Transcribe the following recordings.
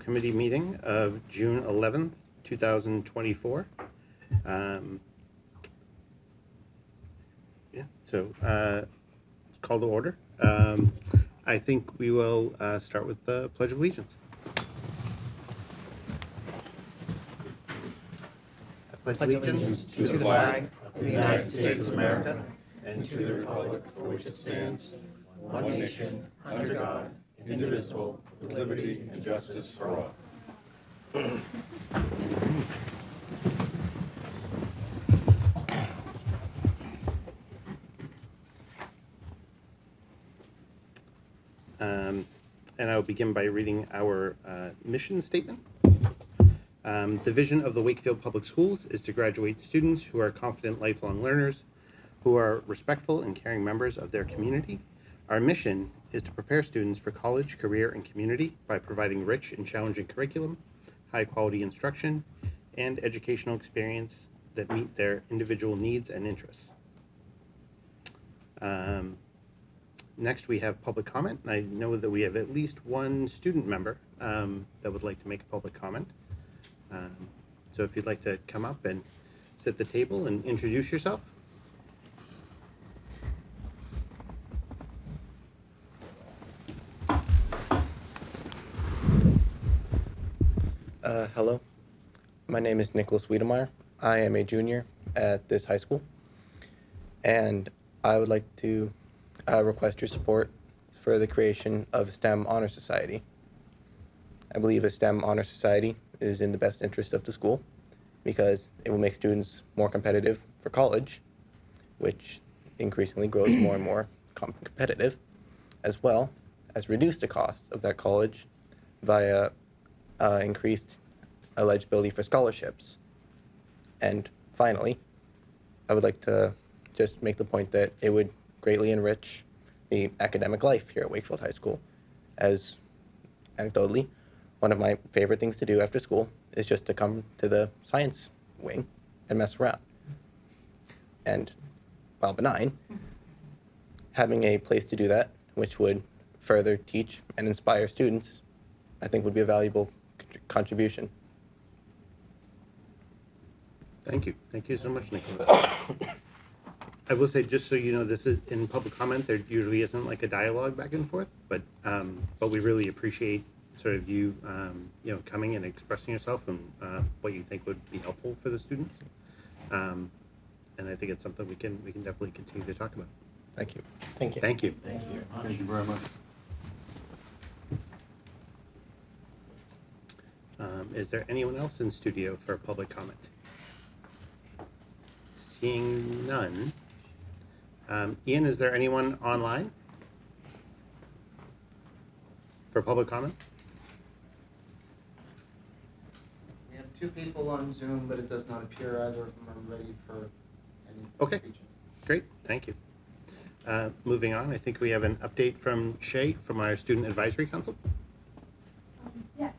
Committee meeting of June 11th, 2024. Let's call to order. I think we will start with the Pledge of Allegiance. I pledge allegiance to the flag of the United States of America and to the republic for which it stands, one nation, under God, indivisible, with liberty and justice for all. And I'll begin by reading our mission statement. The vision of the Wakefield Public Schools is to graduate students who are confident lifelong learners, who are respectful and caring members of their community. Our mission is to prepare students for college, career, and community by providing rich and challenging curriculum, high-quality instruction, and educational experience that meet their individual needs and interests. Next, we have public comment. I know that we have at least one student member that would like to make a public comment. So if you'd like to come up and sit at the table and introduce yourself. Hello, my name is Nicholas Wiedemeyer. I am a junior at this high school, and I would like to request your support for the creation of a STEM Honor Society. I believe a STEM Honor Society is in the best interest of the school because it will make students more competitive for college, which increasingly grows more and more competitive, as well as reduce the cost of that college via increased eligibility for scholarships. And finally, I would like to just make the point that it would greatly enrich the academic life here at Wakefield High School, as anecdotally, one of my favorite things to do after school is just to come to the science wing and mess around. And while benign, having a place to do that, which would further teach and inspire students, I think would be a valuable contribution. Thank you. Thank you so much, Nicholas. I will say, just so you know, this is in public comment. There usually isn't like a dialogue back and forth, but we really appreciate sort of you, coming and expressing yourself and what you think would be helpful for the students. And I think it's something we can definitely continue to talk about. Thank you. Thank you. Thank you. Thank you. Thank you very much. Is there anyone else in studio for public comment? Seeing none. Ian, is there anyone online for public comment? We have two people on Zoom, but it does not appear either of them are ready for any Okay. speech. Great, thank you. Moving on, I think we have an update from Shay from our Student Advisory Council. Yes.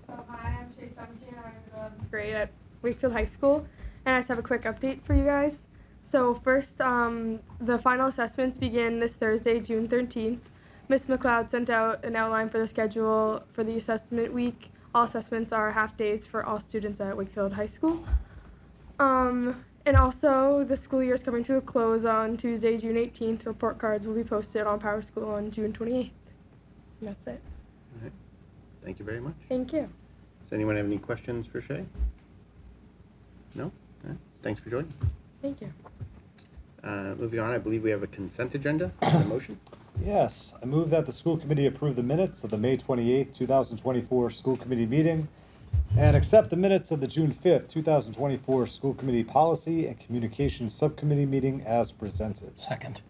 So hi, I'm Shay Sumkin. I'm in the 11th grade at Wakefield High School, and I just have a quick update for you guys. So first, the final assessments begin this Thursday, June 13th. Ms. McLeod sent out an outline for the schedule for the assessment week. All assessments are half days for all students at Wakefield High School. And also, the school year is coming to a close on Tuesday, June 18th. Report cards will be posted on Power School on June 28th. And that's it. All right. Thank you very much. Thank you. Does anyone have any questions for Shay? No? All right. Thanks for joining. Thank you. Moving on, I believe we have a consent agenda. A motion? Yes, I move that the school committee approve the minutes of the May 28th, 2024 school committee meeting and accept the minutes of the June 5th, 2024 school committee policy and communications subcommittee meeting as presented. Second.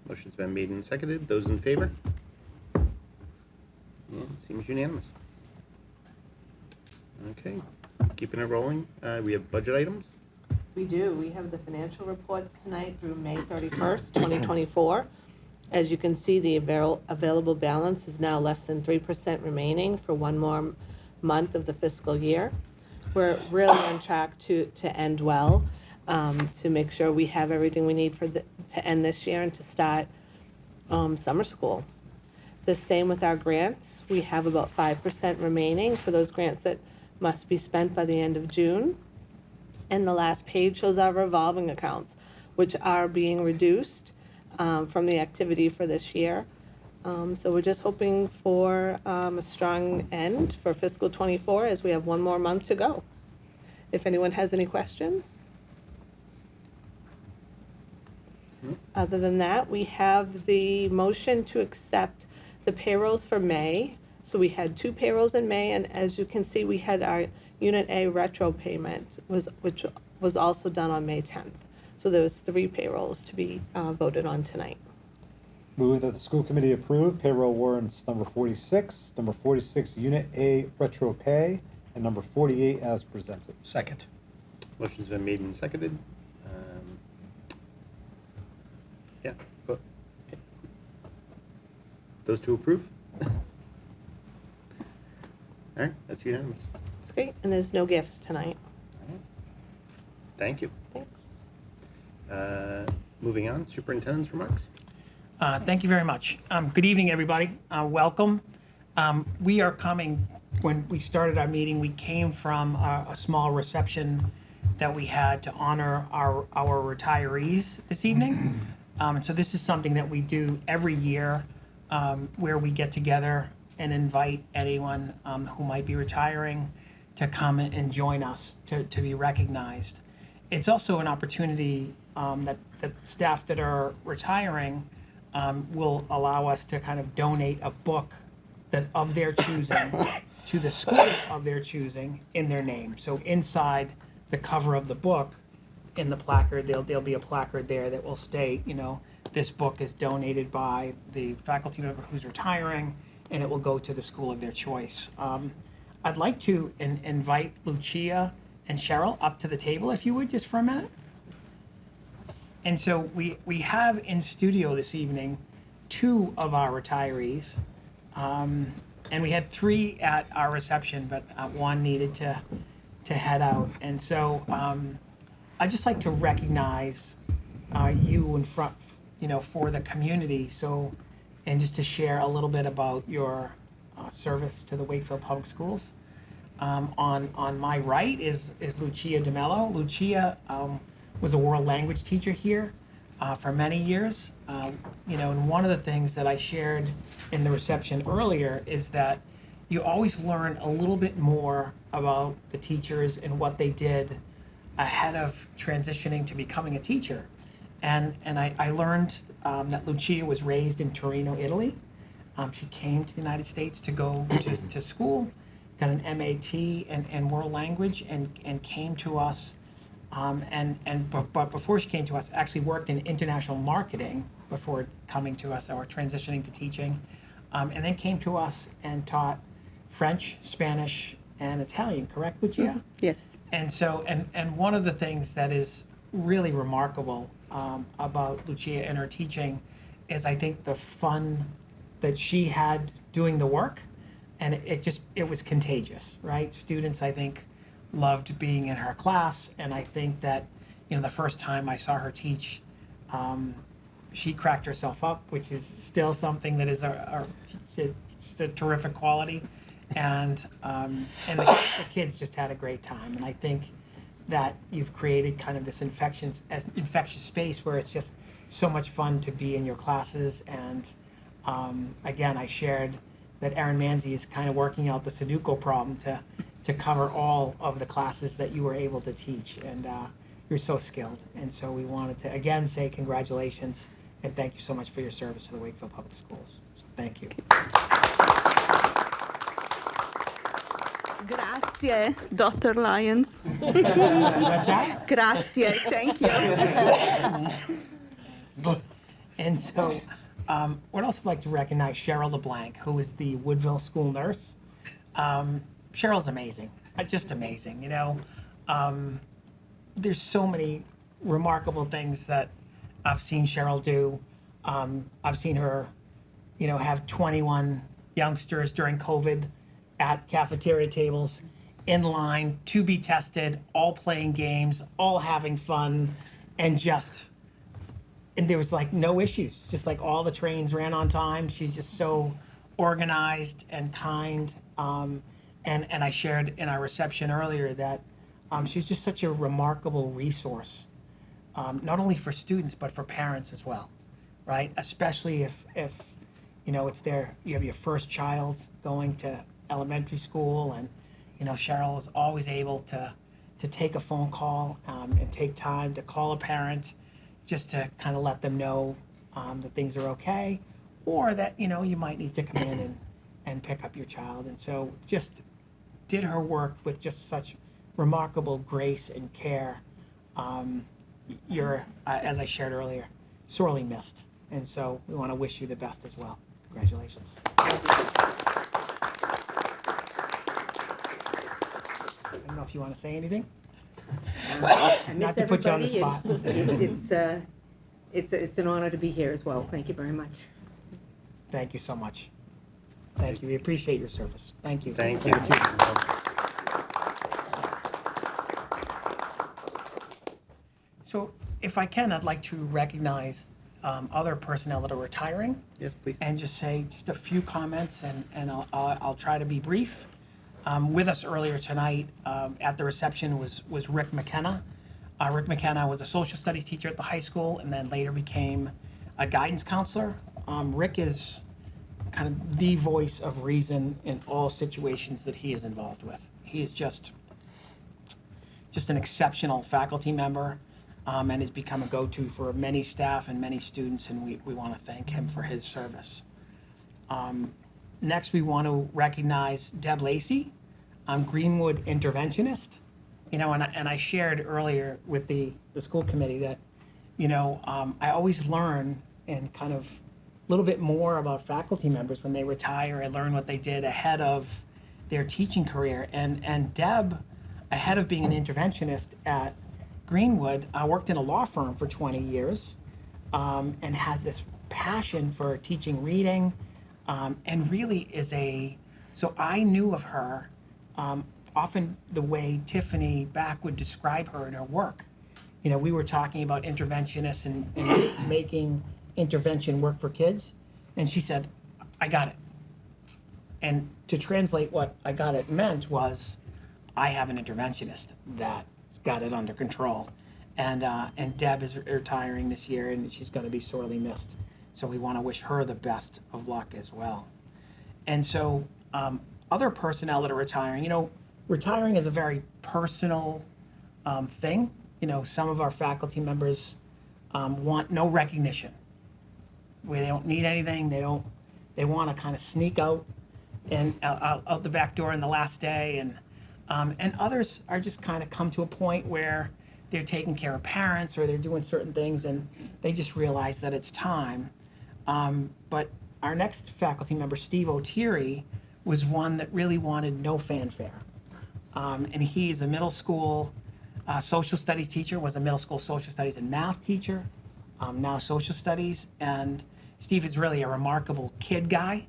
Motion's been made and seconded. Those in favor? Yeah, seems unanimous. Okay, keeping it rolling. We have budget items. We do. We have the financial reports tonight through May 31st, 2024. As you can see, the available balance is now less than 3% remaining for one more month of the fiscal year. We're really on track to end well, to make sure we have everything we need to end this year and to start summer school. The same with our grants. We have about 5% remaining for those grants that must be spent by the end of June. And the last page shows our revolving accounts, which are being reduced from the activity for this year. So we're just hoping for a strong end for fiscal '24 as we have one more month to go. If anyone has any questions? Other than that, we have the motion to accept the payrolls for May. So we had 2 payrolls in May, and as you can see, we had our Unit A retro payment, which was also done on May 10th. So there was 3 payrolls to be voted on tonight. Move that the school committee approve payroll warrants number 46, number 46 Unit A retro pay, and number 48 as presented. Second. Motion's been made and seconded. Yeah, vote. Okay. Those to approve? All right, that's unanimous. It's great, and there's no gifts tonight. All right. Thank you. Thanks. Moving on, superintendent's remarks. Thank you very much. Good evening, everybody. Welcome. We are coming, when we started our meeting, we came from a small reception that we had to honor our retirees this evening. And so this is something that we do every year, where we get together and invite anyone who might be retiring to come and join us to be recognized. It's also an opportunity that staff that are retiring will allow us to kind of donate a book that of their choosing to the school of their choosing in their name. So inside the cover of the book, in the placard, there'll be a placard there that will state, you know, this book is donated by the faculty member who's retiring, and it will go to the school of their choice. I'd like to invite Lucia and Cheryl up to the table, if you would, just for a minute. And so we have in studio this evening 2 of our retirees, and we had 3 at our reception, but 1 needed to head out. And so I'd just like to recognize you in front, you know, for the community. So, and just to share a little bit about your service to the Wakefield Public Schools. On my right is Lucia DeMello. Lucia was a world language teacher here for many years. You know, and one of the things that I shared in the reception earlier is that you always learn a little bit more about the teachers and what they did ahead of transitioning to becoming a teacher. And I learned that Lucia was raised in Torino, Italy. She came to the United States to go to school, got an MAT in world language, and came to us. But before she came to us, actually worked in international marketing before coming to us or transitioning to teaching, and then came to us and taught French, Spanish, and Italian. Correct, Lucia? Yes. And so, and one of the things that is really remarkable about Lucia and her teaching is, I think, the fun that she had doing the work, and it was contagious, right? Students, I think, loved being in her class, and I think that, you know, the first time I saw her teach, she cracked herself up, which is still something that is just a terrific quality, and the kids just had a great time, and I think that you've created kind of this infectious space where it's just so much fun to be in your classes. And again, I shared that Erin Manzi is kind of working out the Sudoku problem to cover all of the classes that you were able to teach, and you're so skilled. And so we wanted to again say congratulations and thank you so much for your service to the Wakefield Public Schools. So thank you. Grazie, Dr. Lyons. What's that? Grazie, thank you. And so, what else I'd like to recognize Cheryl LeBlanc, who is the Woodville school nurse. Cheryl's amazing, just amazing. You know, there's so many remarkable things that I've seen Cheryl do. I've seen her, you know, have 21 youngsters during COVID at cafeteria tables in line to be tested, all playing games, all having fun, and there was like no issues, just like all the trains ran on time. She's just so organized and kind. And I shared in our reception earlier that she's just such a remarkable resource, not only for students, but for parents as well, right? Especially if you have your first child going to elementary school, and, Cheryl is always able to take a phone call and take time to call a parent just to kind of let them know that things are okay, or that, you might need to come in and pick up your child. And so just did her work with just such remarkable grace and care. You're, as I shared earlier, sorely missed. And so we want to wish you the best as well. Congratulations. I don't know if you want to say anything. I miss Not to put you on the everybody, spot. It's an honor to be here as well. Thank you very much. Thank you so much. Thank you. We appreciate your service. Thank you. Thank you. So if I can, I'd like to recognize other personnel that are retiring Yes, please. and just say just a few comments, and I'll try to be brief. With us earlier tonight at the reception was Rick McKenna. Rick McKenna was a social studies teacher at the high school and then later became a guidance counselor. Rick is kind of the voice of reason in all situations that he is involved with. He is just an exceptional faculty member, and has become a go-to for many staff and many students, and we want to thank him for his service. Next, we want to recognize Deb Lacey, Greenwood interventionist. And I shared earlier with the school committee that, I always learn and kind of a little bit more about faculty members when they retire. I learn what they did ahead of their teaching career. And Deb, ahead of being an interventionist at Greenwood, worked in a law firm for 20 years and has this passion for teaching reading, and really so I knew of her often the way Tiffany Back would describe her in her work. We were talking about interventionists and making intervention work for kids, and she said, I got it. And to translate what I got it meant was, I have an interventionist that's got it under control. And Deb is retiring this year, and she's going to be sorely missed. So we want to wish her the best of luck as well. And so other personnel that are retiring, retiring is a very personal thing. Some of our faculty members want no recognition, where they don't need anything. They want to kind of sneak out the back door in the last day, and others are just kind of come to a point where they're taking care of parents or they're doing certain things and they just realize that it's time. But our next faculty member, Steve O'Teary, was one that really wanted no fanfare. And he's a middle school social studies teacher, was a middle school social studies and math teacher, now social studies. And Steve is really a remarkable kid guy.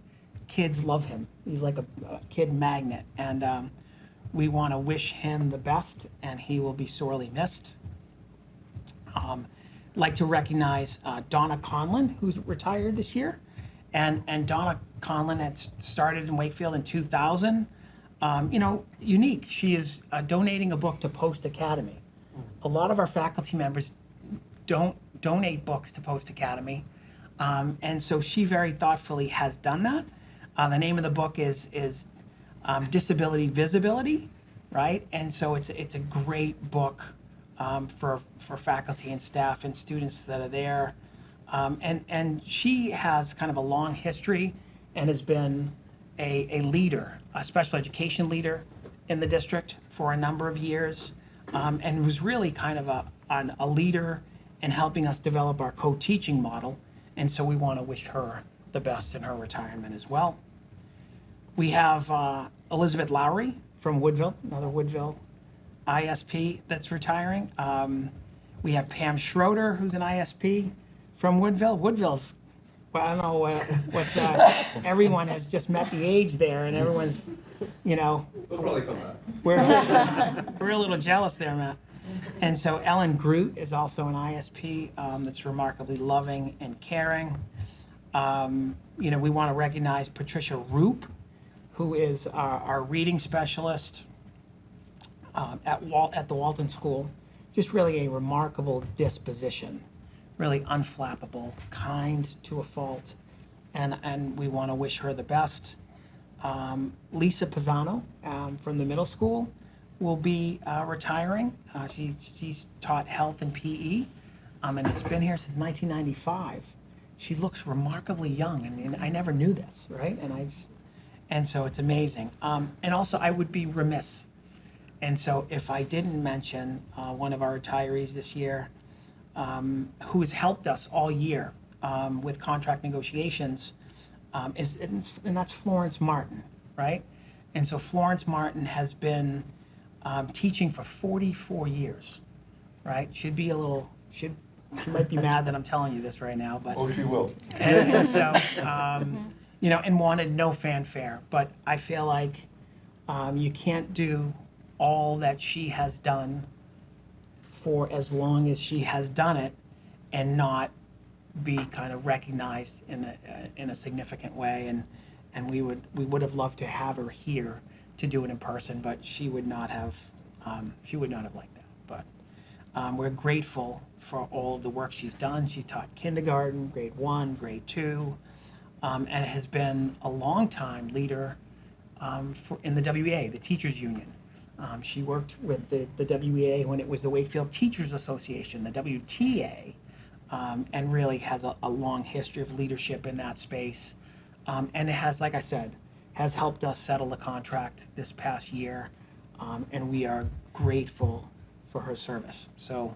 Kids love him. He's like a kid magnet. And we want to wish him the best, and he will be sorely missed. Like to recognize Donna Conlon, who's retired this year. And Donna Conlon had started in Wakefield in 2000. Unique. She is donating a book to Post Academy. A lot of our faculty members don't donate books to Post Academy. And so she very thoughtfully has done that. The name of the book is Disability Visibility, right? And so it's a great book for faculty and staff and students that are there. And she has kind of a long history and has been a leader, a special education leader in the district for a number of years, and was really kind of a leader in helping us develop our co-teaching model. And so we want to wish her the best in her retirement as well. We have Elizabeth Lowry from Woodville, another Woodville ISP that's retiring. We have Pam Schroeder, who's an ISP from Woodville. Woodville's, well, I don't know what's that. Everyone has just met the age there, and everyone's, They'll probably come back. we're a little jealous there, Matt. And so Ellen Groot is also an ISP that's remarkably loving and caring. We want to recognize Patricia Roop, who is our reading specialist at the Walton School. Just really a remarkable disposition, really unflappable, kind to a fault, and we want to wish her the best. Lisa Pisano from the middle school will be retiring. She's taught health and PE, and has been here since 1995. She looks remarkably young, and I never knew this, right? And so it's amazing. And also, I would be remiss. And so if I didn't mention one of our retirees this year, who has helped us all year with contract negotiations, and that's Florence Martin, right? And so Florence Martin has been teaching for 44 years, right? She might be mad that I'm telling you this right now, but. Oh, she will. And so, and wanted no fanfare, but I feel like you can't do all that she has done for as long as she has done it and not be kind of recognized in a significant way. And we would have loved to have her here to do it in person, but she would not have liked that. But we're grateful for all of the work she's done. She's taught kindergarten, grade 1, grade 2, and has been a long-time leader in the WEA, the Teachers Union. She worked with the WEA when it was the Wakefield Teachers Association, the WTA, and really has a long history of leadership in that space. And it has, like I said, has helped us settle the contract this past year, and we are grateful for her service. So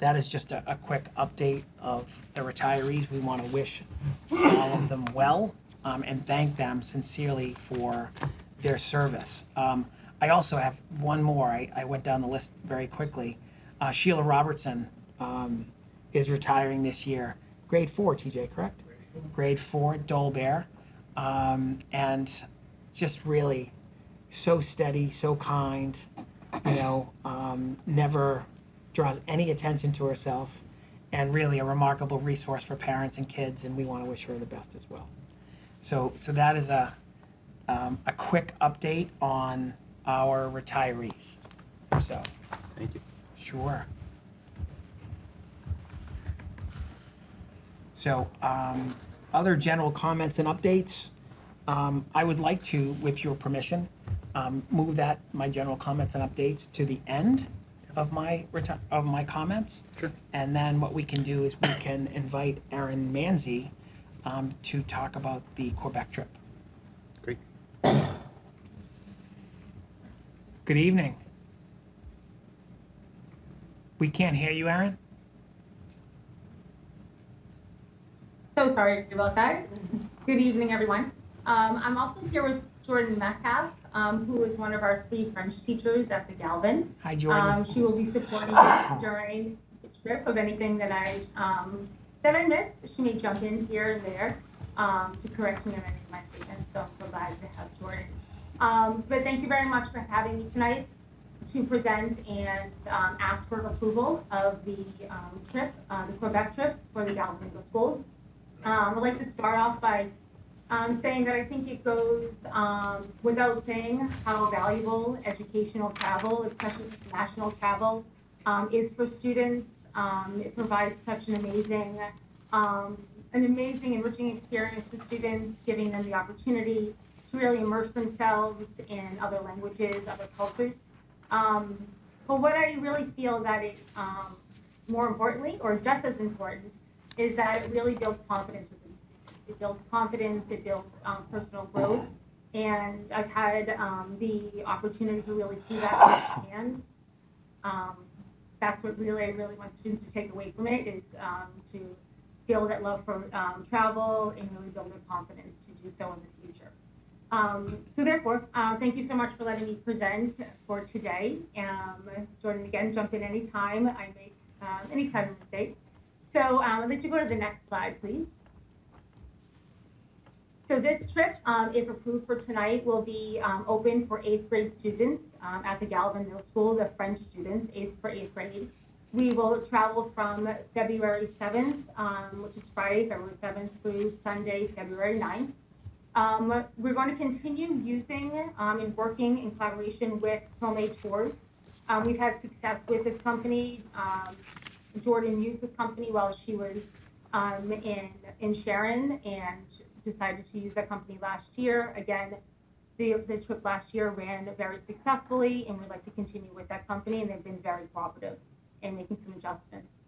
that is just a quick update of the retirees. We want to wish all of them well and thank them sincerely for their service. I also have one more. I went down the list very quickly. Sheila Robertson is retiring this year. Grade 4, TJ, correct? Grade 4, Dole Bear. And just really so steady, so kind, never draws any attention to herself, and really a remarkable resource for parents and kids, and we want to wish her the best as well. So that is a quick update on our retirees. So, Thank you. sure. So, other general comments and updates. I would like to, with your permission, move my general comments and updates to the end of my comments. Sure. And then what we can do is we can invite Aaron Manzi to talk about the Quebec trip. Great. Good evening. We can't hear you, Aaron. So sorry about that. Good evening, everyone. I'm also here with Jordan Metcalf, who is one of our 3 French teachers at the Galvin. Hi, Jordan. She will be supporting us during the trip of anything that I miss. She may jump in here and there to correct me on any of my statements. So I'm so glad to have Jordan. But thank you very much for having me tonight to present and ask for approval of the trip, the Quebec trip for the Galvin Middle School. I'd like to start off by saying that I think it goes without saying how valuable educational travel, especially international travel, is for students. It provides such an amazing, enriching experience for students, giving them the opportunity to really immerse themselves in other languages, other cultures. But what I really feel that it, more importantly, or just as important, is that it really builds confidence within students. It builds confidence, it builds personal growth, and I've had the opportunity to really see that firsthand. That's what I really want students to take away from it, is to feel that love for travel and really build their confidence to do so in the future. So therefore, thank you so much for letting me present for today. Jordan, again, jump in anytime I make any kind of mistake. So I'd like to go to the next slide, please. So this trip, if approved for tonight, will be open for 8th grade students at the Galvin Middle School, the French students, for 8th grade. We will travel from February 7th, which is Friday, February 7th, through Sunday, February 9th. We're going to continue using and working in collaboration with Homemade Tours. We've had success with this company. Jordan used this company while she was in Sharon and decided to use that company last year. Again, this trip last year ran very successfully, and we'd like to continue with that company, and they've been very cooperative in making some adjustments.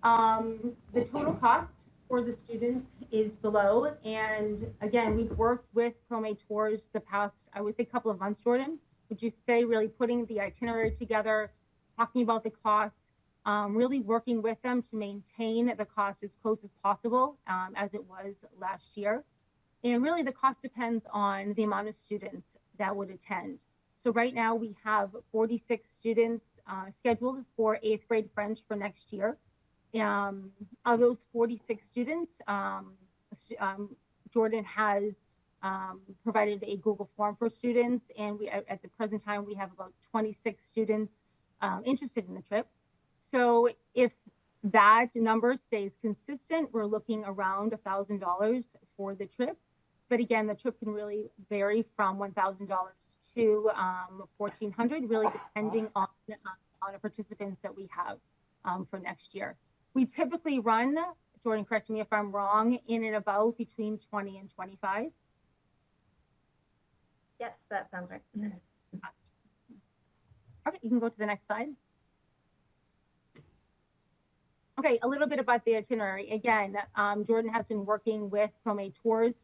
The total cost for the students is below, and again, we've worked with ProMade Tours the past, I would say, couple of months. Jordan, would you say really putting the itinerary together, talking about the costs, really working with them to maintain the cost as close as possible, as it was last year. And really the cost depends on the amount of students that would attend. So right now we have 46 students scheduled for 8th grade French for next year. Of those 46 students, Jordan has provided a Google form for students, and we, at the present time, we have about 26 students interested in the trip. So if that number stays consistent, we're looking around $1,000 for the trip. But again, the trip can really vary from $1,000 to $1,400, really depending on the participants that we have for next year. We typically run, Jordan, correct me if I'm wrong, in and about between 20 and 25. Yes, that sounds right. Okay, you can go to the next slide. Okay, a little bit about the itinerary. Again, Jordan has been working with ProMade Tours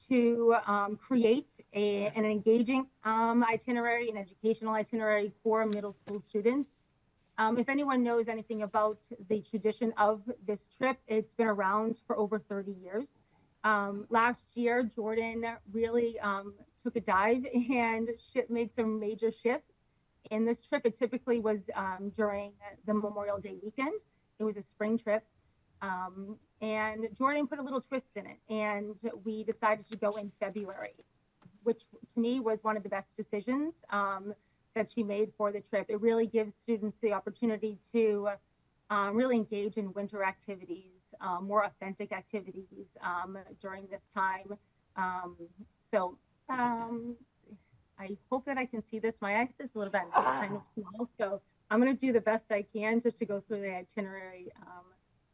to create an engaging itinerary, an educational itinerary for middle school students. If anyone knows anything about the tradition of this trip, it's been around for over 30 years. Last year, Jordan really took a dive and made some major shifts in this trip. It typically was during the Memorial Day weekend. It was a spring trip. And Jordan put a little twist in it, and we decided to go in February, which to me was one of the best decisions that she made for the trip. It really gives students the opportunity to really engage in winter activities, more authentic activities during this time. I hope that I can see this. My eyesight's a little bit kind of small, so I'm going to do the best I can just to go through the itinerary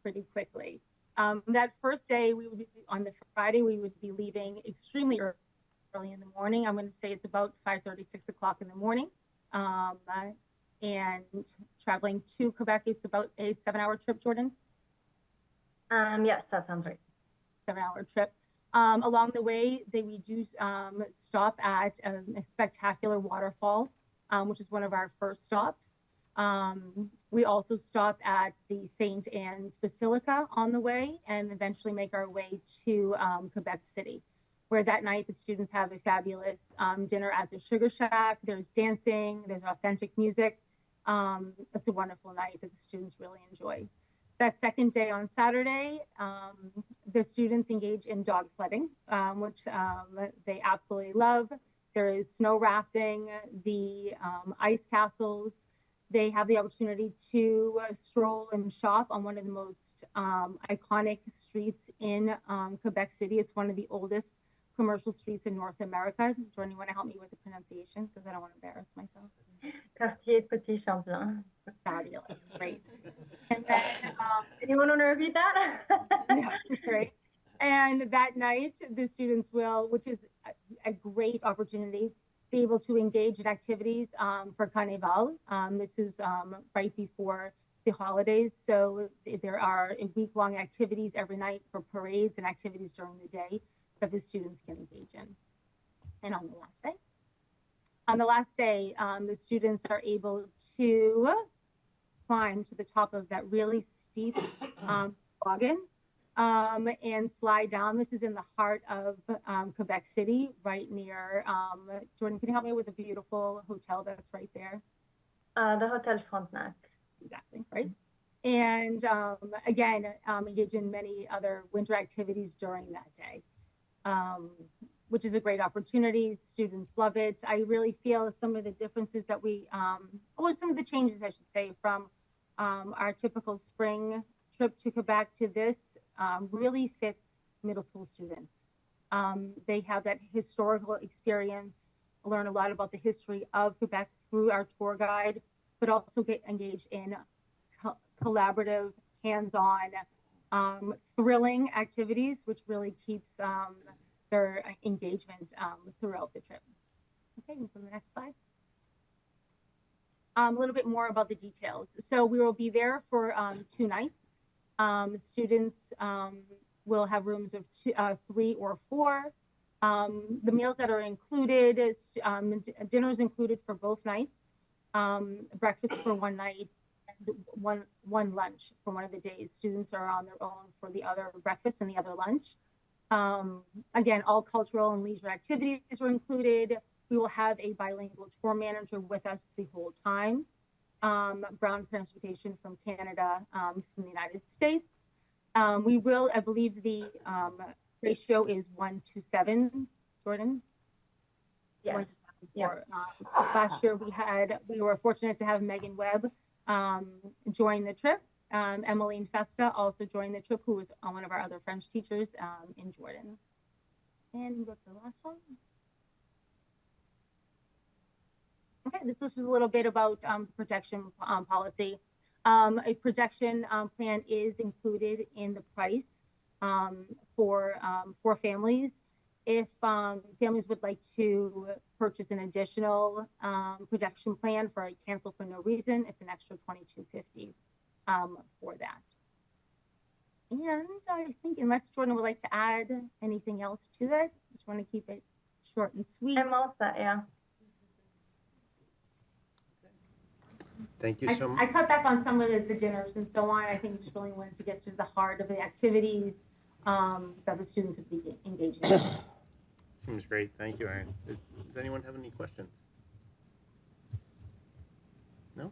pretty quickly. That first day, we would be, on the Friday, we would be leaving extremely early in the morning. I'm going to say it's about 5:30, 6 o'clock in the morning. And traveling to Quebec, it's about a 7-hour trip, Jordan? Yes, that sounds right. 7-hour trip. Along the way, we do stop at a spectacular waterfall, which is one of our first stops. We also stop at the St. Anne's Basilica on the way, and eventually make our way to Quebec City, where that night the students have a fabulous dinner at the Sugar Shack. There's dancing, there's authentic music. It's a wonderful night that the students really enjoy. That second day on Saturday, the students engage in dog sledding, which they absolutely love. There is snow rafting, the ice castles. They have the opportunity to stroll and shop on one of the most iconic streets in Quebec City. It's one of the oldest commercial streets in North America. Jordan, you want to help me with the pronunciation because I don't want to embarrass myself? Quartier Petit Champlain. Fabulous, great. And then, anyone want to repeat that? yeah, great. And that night, the students will, which is a great opportunity, be able to engage in activities for Carnival. This is right before the holidays, so there are week-long activities every night for parades and activities during the day that the students can engage in. And on the last day, the students are able to climb to the top of that really steep toboggan and slide down. This is in the heart of Quebec City, right near, Jordan, can you help me with the beautiful hotel that's right there? The Hotel Frontenac. Exactly, right? And again, engage in many other winter activities during that day, which is a great opportunity. Students love it. I really feel some of the differences that or some of the changes, I should say, from Our typical spring trip to Quebec to this really fits middle school students. They have that historical experience, learn a lot about the history of Quebec through our tour guide, but also get engaged in collaborative, hands-on, thrilling activities, which really keeps their engagement throughout the trip. Okay, move to the next slide. A little bit more about the details. So we will be there for 2 nights. Students will have rooms of 3 or 4. The meals that are included is dinner is included for both nights, breakfast for one night, and one lunch for one of the days. Students are on their own for the other breakfast and the other lunch. Again, all cultural and leisure activities were included. We will have a bilingual tour manager with us the whole time. Ground transportation from Canada, from the United States. We will, I believe the ratio is 1:7, Jordan? Yes. 1:7 Yeah. for, last year we were fortunate to have Megan Webb join the trip. Emmeline Festa also joined the trip, who was one of our other French teachers in Jordan. And go to the last one. Okay, this is just a little bit about protection policy. A protection plan is included in the price for families. If families would like to purchase an additional protection plan for a cancel for no reason, it's an extra $22.50 for that. And I think, unless Jordan would like to add anything else to that, I just want to keep it short and sweet. I'm all set, yeah. Thank you so much. I cut back on some of the dinners and so on. I think we just really wanted to get to the heart of the activities that the students would be engaging in. Seems great. Thank you, Erin. Does anyone have any questions? No?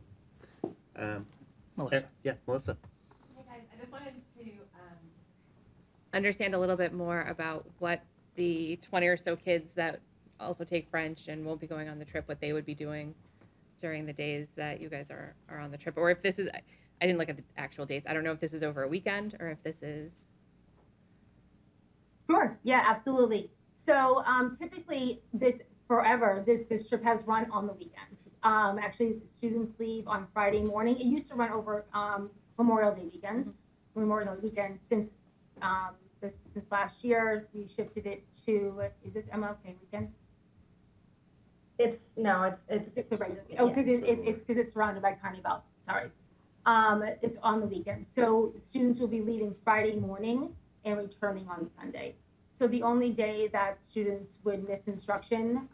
Melissa. Yeah, Melissa. Hey guys, I just wanted to understand a little bit more about what the 20 or so kids that also take French and will be going on the trip, what they would be doing during the days that you guys are on the trip, or if this is, I didn't look at the actual dates. I don't know if this is over a weekend or if this is. Sure. Yeah, absolutely. So typically this trip has run on the weekends. Actually, students leave on Friday morning. It used to run over Memorial Day weekends. Memorial Day weekend since last year we shifted it to, is this MLK weekend? It's the regular. Oh, because it's surrounded by Carnival. Sorry. It's on the weekend. So students will be leaving Friday morning and returning on Sunday. So the only day that students would miss instruction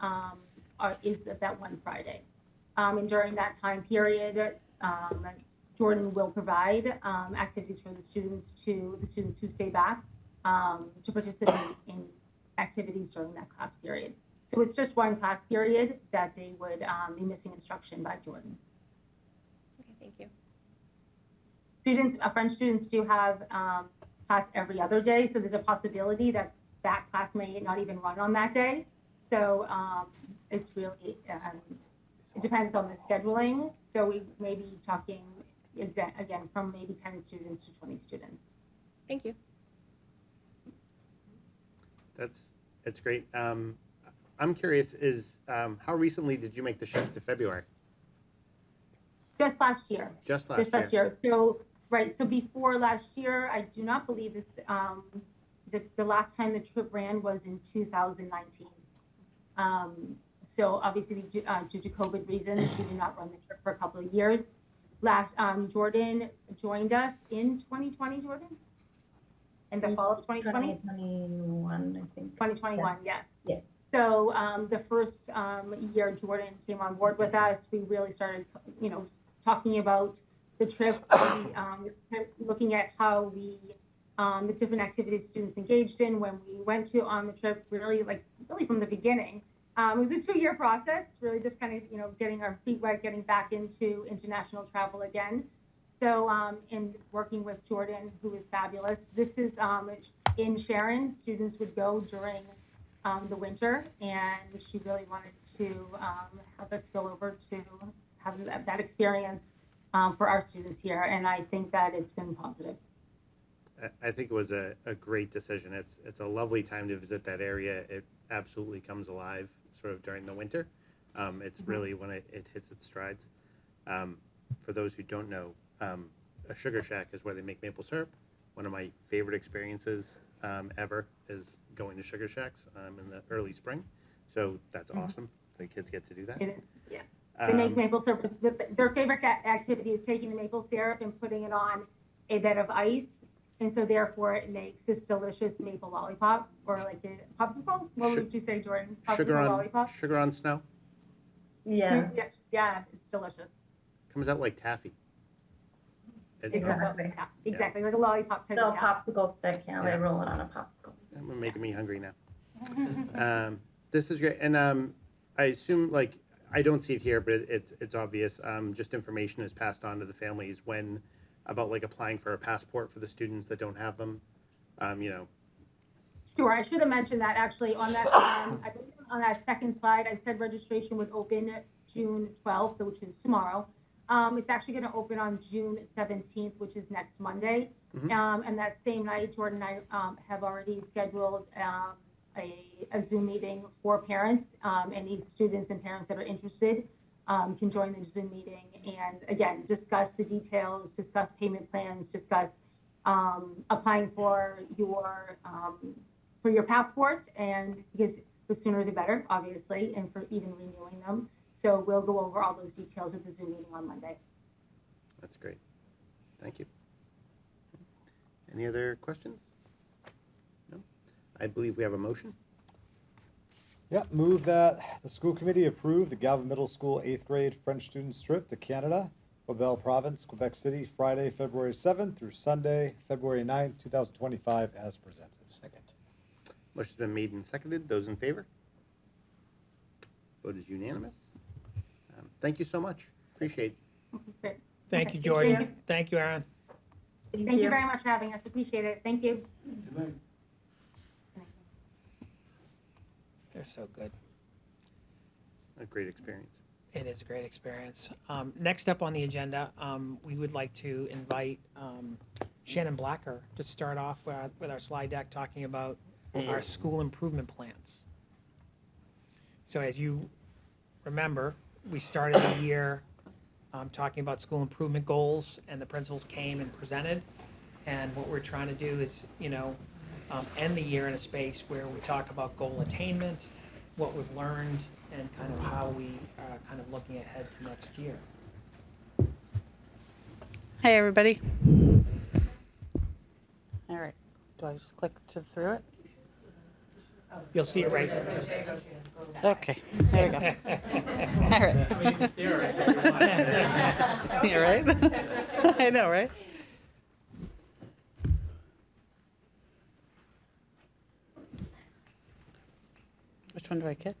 is that one Friday. And during that time period, Jordan will provide activities for the students who stay back to participate in activities during that class period. So it's just one class period that they would be missing instruction by Jordan. Okay, thank you. French students do have class every other day, so there's a possibility that class may not even run on that day. So it's really, it depends on the scheduling. So we may be talking, again, from maybe 10 students to 20 students. Thank you. That's great. I'm curious, how recently did you make the shift to February? Just last year. Just last year. So, right. So before last year, I do not believe this, the last time the trip ran was in 2019. So obviously due to COVID reasons, we did not run the trip for a couple of years. Jordan joined us in 2020, Jordan? In the fall of 2020? 2021, I think. 2021, yes. Yeah. So the first year Jordan came on board with us, we really started, talking about the trip, looking at how the different activities students engaged in when we went on the trip, really from the beginning. It was a 2-year process, really just kind of, getting our feet wet, getting back into international travel again. So in working with Jordan, who is fabulous, this is in Sharon, students would go during the winter, and she really wanted to have us go over to have that experience for our students here, and I think that it's been positive. I think it was a great decision. It's a lovely time to visit that area. It absolutely comes alive sort of during the winter. It's really when it hits its strides. For those who don't know, a sugar shack is where they make maple syrup. One of my favorite experiences ever is going to sugar shacks in the early spring. So that's awesome. The kids get to do that. It is, yeah. They make maple syrup. Their favorite activity is taking the maple syrup and putting it on a bed of ice. And so therefore it makes this delicious maple lollipop, or like a popsicle. What would you say, Jordan? Popsicle lollipop? Sugar on snow. Yeah. Yeah, it's delicious. Comes out like taffy. Exactly. Exactly, like a lollipop type Still of taffy. popsicle stick, yeah, they roll it on a popsicle stick. You're making me hungry now. This is great, and I assume, like, I don't see it here, but it's obvious. Just information is passed on to the families when about like applying for a passport for the students that don't have them. Sure, I should have mentioned that actually on that, I believe on that second slide, I said registration would open June 12th, which is tomorrow. It's actually going to open on June 17th, which is next Monday. And that same night, Jordan and I have already scheduled a Zoom meeting for parents. Any students and parents that are interested can join the Zoom meeting and again, discuss the details, discuss payment plans, discuss applying for your passport, and because the sooner the better, obviously, and for even renewing them. So we'll go over all those details at the Zoom meeting on Monday. That's great. Thank you. Any other questions? No? I believe we have a motion. Yeah, move that the school committee approve the Galvin Middle School 8th grade French students trip to Canada, Quebec Province, Quebec City, Friday, February 7th through Sunday, February 9th, 2025, as presented. Second. Motion's been made and seconded. Those in favor? Vote is unanimous. Thank you so much. Appreciate it. Great. Thank you, Okay, Jordan. Thank you, Aaron. Thank you very much for having us. Appreciate it. Thank you. They're so good. A great experience. It is a great experience. Next up on the agenda, we would like to invite Shannon Blacker to start off with our slide deck talking about our school improvement plans. So as you remember, we started the year talking about school improvement goals, and the principals came and presented. And what we're trying to do is, end the year in a space where we talk about goal attainment, what we've learned, and kind of how we are kind of looking ahead to next year. Hey, everybody. All right. Do I just click through it? You'll see it right. Okay. There we go. All right. I mean, you can stare at us if you want. Yeah, right? I know, right? Which one do I get?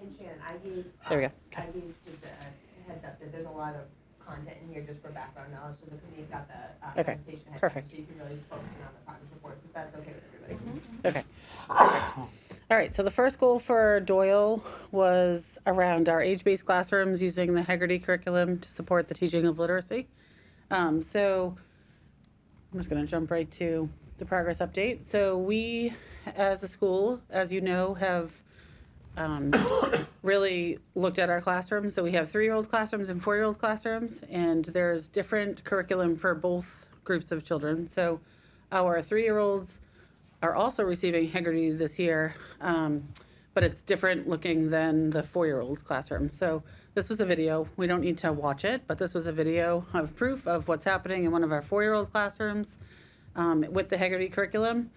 And Shannon, I gave, There we go. I gave just a heads up that there's a lot of content in here just for background knowledge, so the committee's got the Okay, presentation ahead of time, perfect. so you can really just focus in on the progress report, if that's okay with everybody. Okay. Perfect. All right. So the first goal for Doyle was around our age-based classrooms using the Haggerty curriculum to support the teaching of literacy. So I'm just going to jump right to the progress update. So we, as a school, as you know, have really looked at our classrooms. So we have 3-year-old classrooms and 4-year-old classrooms, and there's different curriculum for both groups of children. So our 3-year-olds are also receiving Haggerty this year, but it's different looking than the 4-year-olds classroom. So this was a video. We don't need to watch it, but this was a video of proof of what's happening in one of our 4-year-old classrooms with the Haggerty curriculum.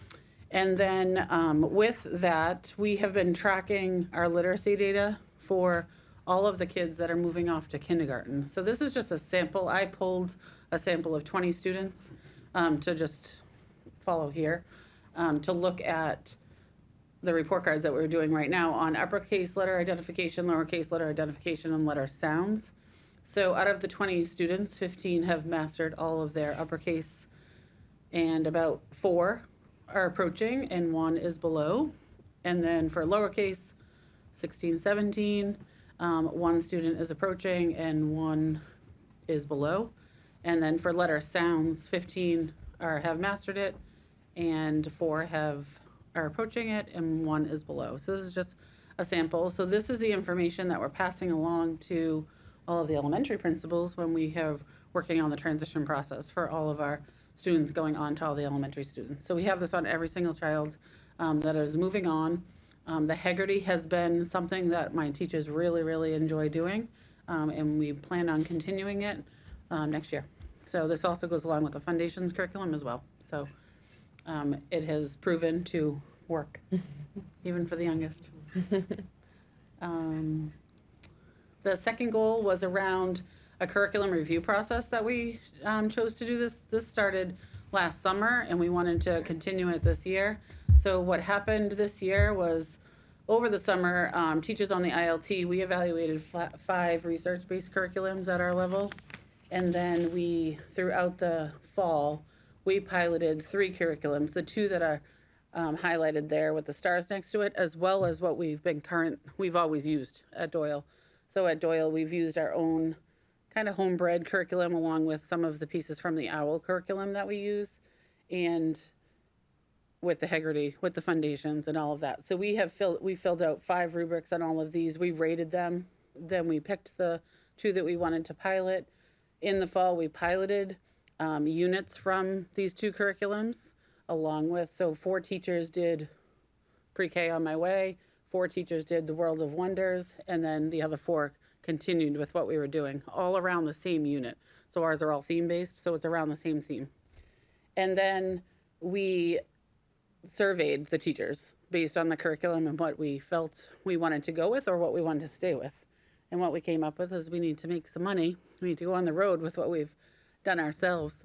And then with that, we have been tracking our literacy data for all of the kids that are moving off to kindergarten. So this is just a sample. I pulled a sample of 20 students to just follow here, to look at the report cards that we're doing right now on uppercase letter identification, lowercase letter identification, and letter sounds. So out of the 20 students, 15 have mastered all of their uppercase, and about 4 are approaching and 1 is below. And then for lowercase, 16, 17, 1 student is approaching and 1 is below. And then for letter sounds, 15 have mastered it, and 4 are approaching it, and 1 is below. So this is just a sample. So this is the information that we're passing along to all of the elementary principals when we have working on the transition process for all of our students going on to all the elementary students. So we have this on every single child that is moving on. The Haggerty has been something that my teachers really, really enjoy doing, and we plan on continuing it next year. So this also goes along with the Foundations curriculum as well. So it has proven to work, even for the youngest. The second goal was around a curriculum review process that we chose to do this. This started last summer, and we wanted to continue it this year. So what happened this year was, over the summer, teachers on the ILT, we evaluated 5 research-based curriculums at our level. And then throughout the fall, we piloted 3 curriculums, the 2 that are highlighted there with the stars next to it, as well as what we've always used at Doyle. So at Doyle, we've used our own kind of homebred curriculum along with some of the pieces from the OWL curriculum that we use, and with the Haggerty, with the Foundations and all of that. So we filled out 5 rubrics on all of these. We rated them. Then we picked the 2 that we wanted to pilot. In the fall, we piloted units from these 2 curriculums, along with, so 4 teachers did Pre-K on My Way, 4 teachers did The World of Wonders, and then the other 4 continued with what we were doing, all around the same unit. So ours are all theme-based, so it's around the same theme. And then we surveyed the teachers based on the curriculum and what we felt we wanted to go with or what we wanted to stay with. And what we came up with is we need to make some money. We need to go on the road with what we've done ourselves.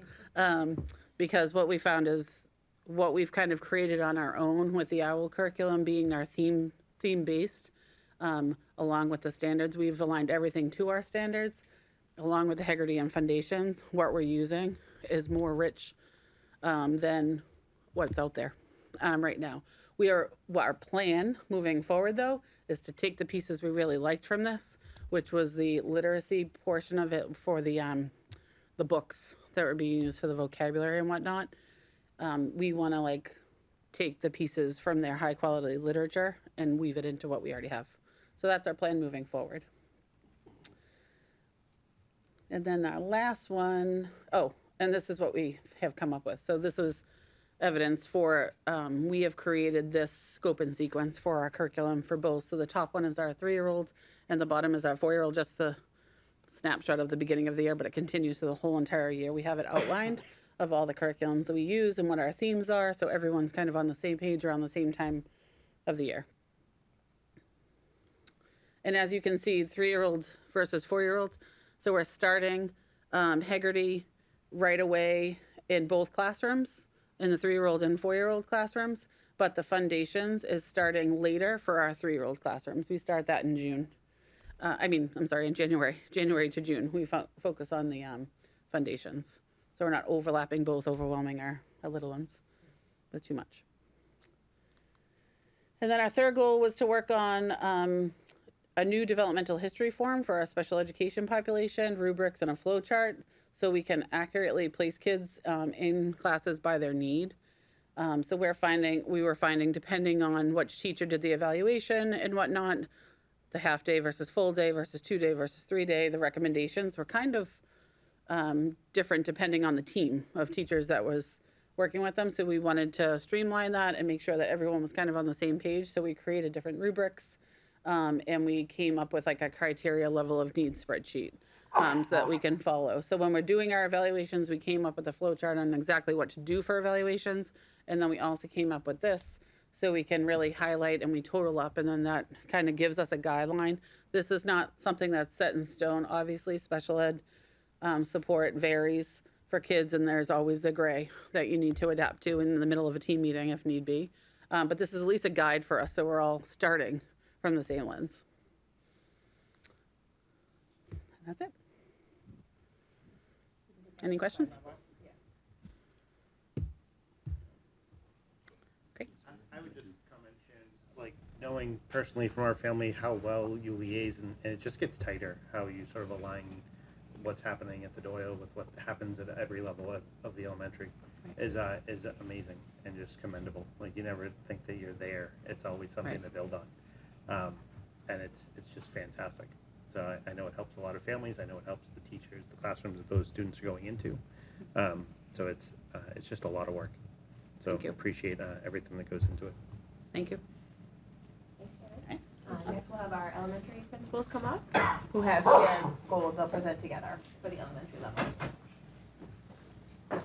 Because what we found is what we've kind of created on our own, with the OWL curriculum being our theme-based, along with the standards. We've aligned everything to our standards, along with the Haggerty and Foundations. What we're using is more rich than what's out there right now. Our plan moving forward, though, is to take the pieces we really liked from this, which was the literacy portion of it for the books that were being used for the vocabulary and whatnot. We want to take the pieces from their high quality literature and weave it into what we already have. So that's our plan moving forward. And then our last one, and this is what we have come up with. So this was evidence for, we have created this scope and sequence for our curriculum for both. So the top one is our 3-year-olds and the bottom is our 4-year-old, just the snapshot of the beginning of the year, but it continues through the whole entire year. We have it outlined of all the curriculums that we use and what our themes are, so everyone's kind of on the same page around the same time of the year. And as you can see, 3-year-olds versus 4-year-olds, so we're starting Haggerty right away in both classrooms, in the 3-year-old and 4-year-old classrooms, but the Foundations is starting later for our 3-year-old classrooms. We start that in June. In January to June. We focus on the Foundations. So we're not overlapping both, overwhelming our little ones with too much. And then our third goal was to work on a new developmental history form for our special education population, rubrics, and a flow chart, so we can accurately place kids in classes by their need. So we were finding, depending on which teacher did the evaluation and whatnot, the half day versus full day versus 2-day versus 3-day, the recommendations were kind of different depending on the team of teachers that was working with them. So we wanted to streamline that and make sure that everyone was kind of on the same page. So we created different rubrics, and we came up with a criteria level of needs spreadsheet so that we can follow. So when we're doing our evaluations, we came up with a flow chart on exactly what to do for evaluations. And then we also came up with this, so we can really highlight and we total up, and then that kind of gives us a guideline. This is not something that's set in stone. Obviously, special ed support varies for kids, and there's always the gray that you need to adapt to in the middle of a team meeting if need be. But this is at least a guide for us, so we're all starting from the same lens. That's it. Any questions? I would just comment, Shannon, knowing personally from our family how well you liaise, and it just gets tighter, how you sort of align what's happening at the Doyle with what happens at every level of the elementary is amazing and just commendable. Like, you never think that you're there. It's always something Right. to build on. And it's just fantastic. So I know it helps a lot of families. I know it helps the teachers, the classrooms that those students are going into. So it's just a lot of work. So Thank you. appreciate everything that goes into it. Thank you. Next we'll have our elementary principals come up, who have shared goals they'll present together for the elementary level.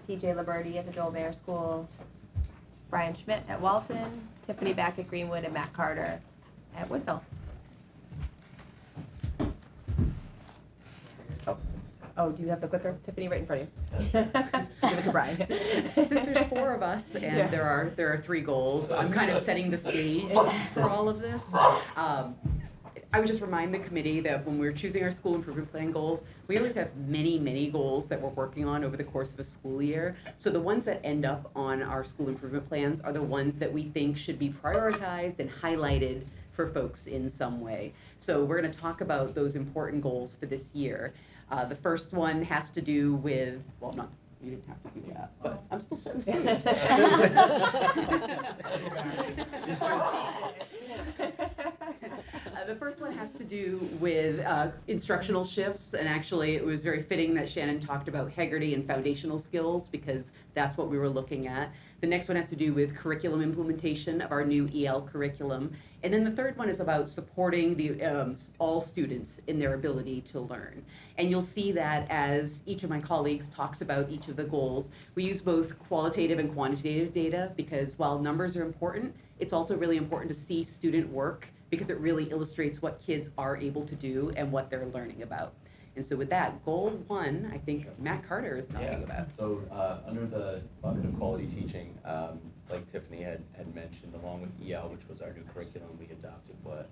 TJ Liberty at the Joel Bear School, Brian Schmidt at Walton, Tiffany Back at Greenwood, and Matt Carter at Woodville. Oh, do you have the clicker, Tiffany, right in front of you? Give it to Brian. Since there's 4 of us and Yeah. there are 3 goals, I'm kind of setting the stage for all of this. I would just remind the committee that when we're choosing our school improvement plan goals, we always have many, many goals that we're working on over the course of a school year. So the ones that end up on our school improvement plans are the ones that we think should be prioritized and highlighted for folks in some way. So we're going to talk about those important goals for this year. The first one has to do with, well, not, you didn't have to do that, but I'm still setting the stage. The first one has to do with instructional shifts, and actually it was very fitting that Shannon talked about Heggerty and foundational skills because that's what we were looking at. The next one has to do with curriculum implementation of our new EL curriculum. And then the third one is about supporting the all students in their ability to learn. And you'll see that as each of my colleagues talks about each of the goals, we use both qualitative and quantitative data because while numbers are important, it's also really important to see student work because it really illustrates what kids are able to do and what they're learning about. And so with that, goal 1, I think Matt Carter is talking about. So under the bucket of quality teaching, like Tiffany had mentioned, along with EL, which was our new curriculum we adopted, but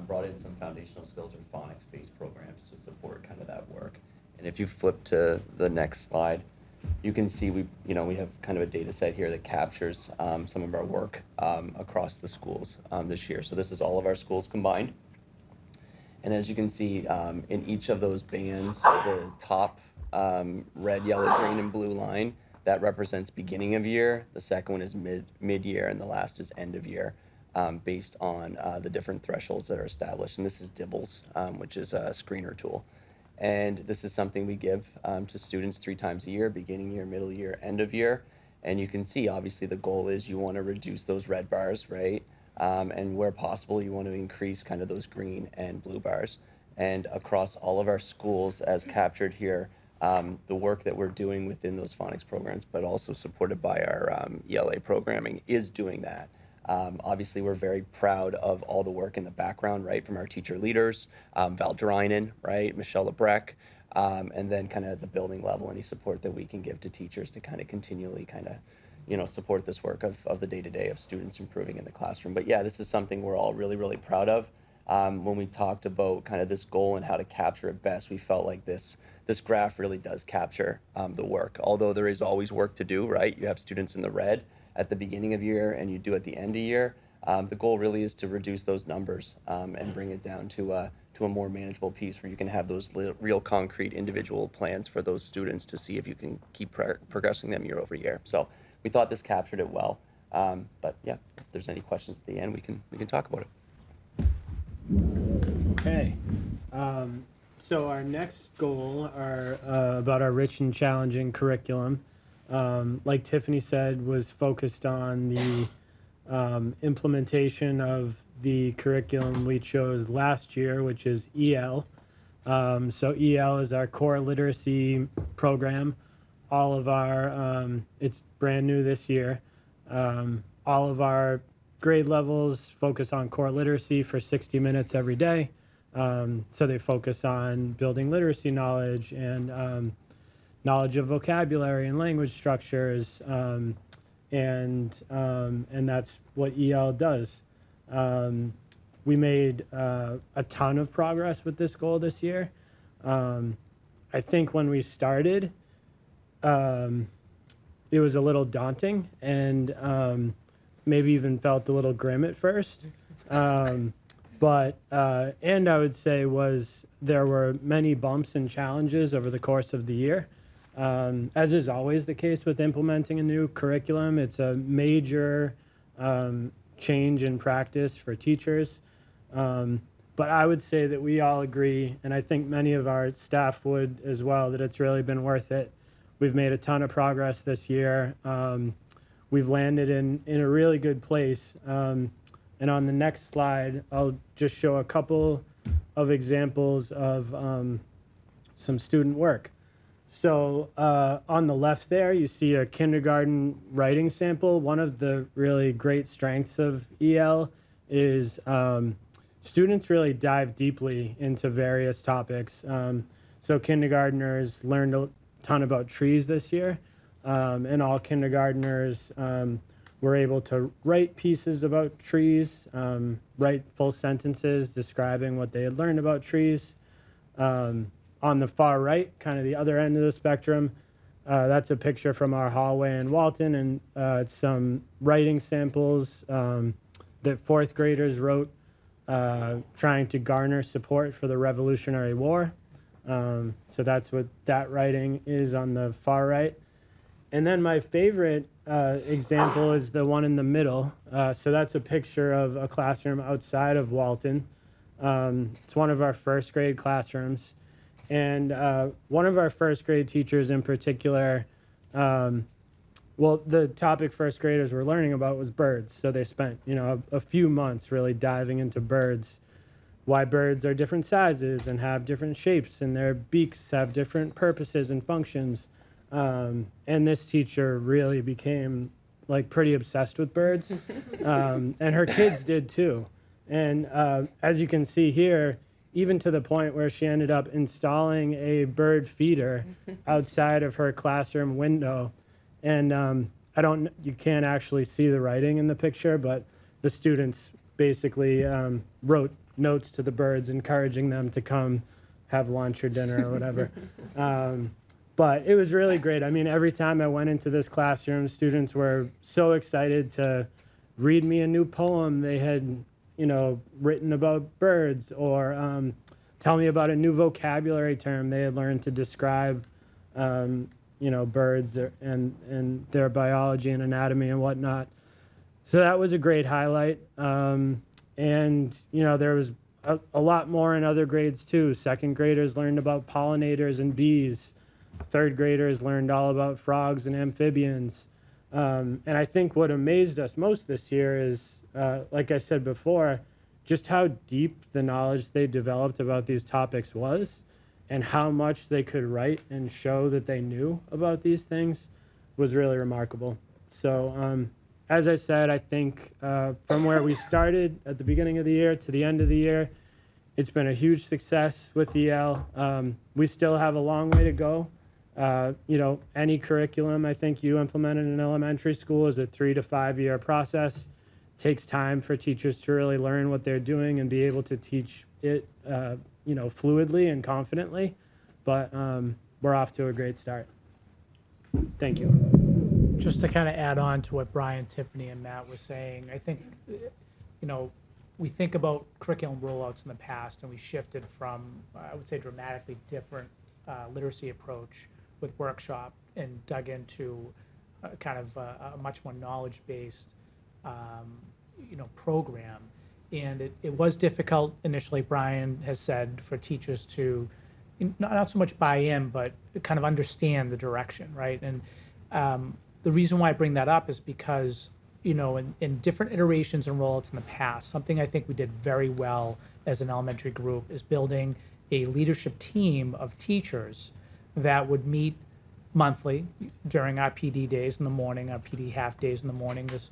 brought in some foundational skills or phonics-based programs to support kind of that work. And if you flip to the next slide, you can see we have kind of a data set here that captures some of our work across the schools this year. So this is all of our schools combined. And as you can see, in each of those bands, the top red, yellow, green, and blue line, that represents beginning of year. The second one is mid-year, and the last is end of year, based on the different thresholds that are established. And this is DIBELS, which is a screener tool. And this is something we give to students 3 times a year, beginning year, middle year, end of year. And you can see, obviously, the goal is you want to reduce those red bars, right? And where possible, you want to increase kind of those green and blue bars. And across all of our schools, as captured here, the work that we're doing within those phonics programs, but also supported by our ELA programming, is doing that. Obviously, we're very proud of all the work in the background, right, from our teacher leaders, Val Drinen, right, Michelle Lebrecq, and then kind of at the building level, any support that we can give to teachers to kind of continually kind of support this work of the day-to-day of students improving in the classroom. But yeah, this is something we're all really, really proud of. When we talked about kind of this goal and how to capture it best, we felt like this graph really does capture the work. Although there is always work to do, right? You have students in the red at the beginning of year and you do at the end of year. The goal really is to reduce those numbers and bring it down to a more manageable piece where you can have those real concrete individual plans for those students to see if you can keep progressing them year over year. So we thought this captured it well. But yeah, if there's any questions at the end, we can talk about it. Okay. So our next goal are about our rich and challenging curriculum. Like Tiffany said, was focused on the implementation of the curriculum we chose last year, which is EL. So EL is our core literacy program. All of our, it's brand new this year. All of our grade levels focus on core literacy for 60 minutes every day. So they focus on building literacy knowledge and knowledge of vocabulary and language structures, and that's what EL does. We made a ton of progress with this goal this year. I think when we started, it was a little daunting and maybe even felt a little grim at first. But I would say was there were many bumps and challenges over the course of the year. As is always the case with implementing a new curriculum, it's a major change in practice for teachers. But I would say that we all agree, and I think many of our staff would as well, that it's really been worth it. We've made a ton of progress this year. We've landed in a really good place. And on the next slide, I'll just show a couple of examples of some student work. So on the left there, you see a kindergarten writing sample. One of the really great strengths of EL is students really dive deeply into various topics. So kindergartners learned a ton about trees this year, and all kindergartners were able to write pieces about trees, write full sentences describing what they had learned about trees. On the far right, kind of the other end of the spectrum, that's a picture from our hallway in Walton, and it's some writing samples that fourth graders wrote trying to garner support for the Revolutionary War. So that's what that writing is on the far right. And then my favorite example is the one in the middle. So that's a picture of a classroom outside of Walton. It's one of our first grade classrooms. And one of our first grade teachers in particular, well, the topic first graders were learning about was birds. So they spent, a few months really diving into birds, why birds are different sizes and have different shapes, and their beaks have different purposes and functions. And this teacher really became pretty obsessed with birds, and her kids did too. And as you can see here, even to the point where she ended up installing a bird feeder outside of her classroom window. And you can't actually see the writing in the picture, but the students basically wrote notes to the birds encouraging them to come have lunch or dinner or whatever. But it was really great. I mean, every time I went into this classroom, students were so excited to read me a new poem they had written about birds, or tell me about a new vocabulary term they had learned to describe, birds and their biology and anatomy and whatnot. So that was a great highlight. And there was a lot more in other grades too. Second graders learned about pollinators and bees. Third graders learned all about frogs and amphibians. And I think what amazed us most this year is, like I said before, just how deep the knowledge they developed about these topics was, and how much they could write and show that they knew about these things was really remarkable. So as I said, I think from where we started at the beginning of the year to the end of the year, it's been a huge success with EL. We still have a long way to go. Any curriculum I think you implement in an elementary school is a 3 to 5 year process. Takes time for teachers to really learn what they're doing and be able to teach it, fluidly and confidently. But we're off to a great start. Thank you. Just to kind of add on to what Brian, Tiffany, and Matt were saying, I think, we think about curriculum rollouts in the past, and we shifted from, I would say, dramatically different literacy approach with workshop, and dug into kind of a much more knowledge-based program. And it was difficult initially, Brian has said, for teachers to not so much buy in, but kind of understand the direction, right? And the reason why I bring that up is because, in different iterations and rollouts in the past, something I think we did very well as an elementary group is building a leadership team of teachers that would meet monthly during our PD days in the morning, our PD half days in the morning. This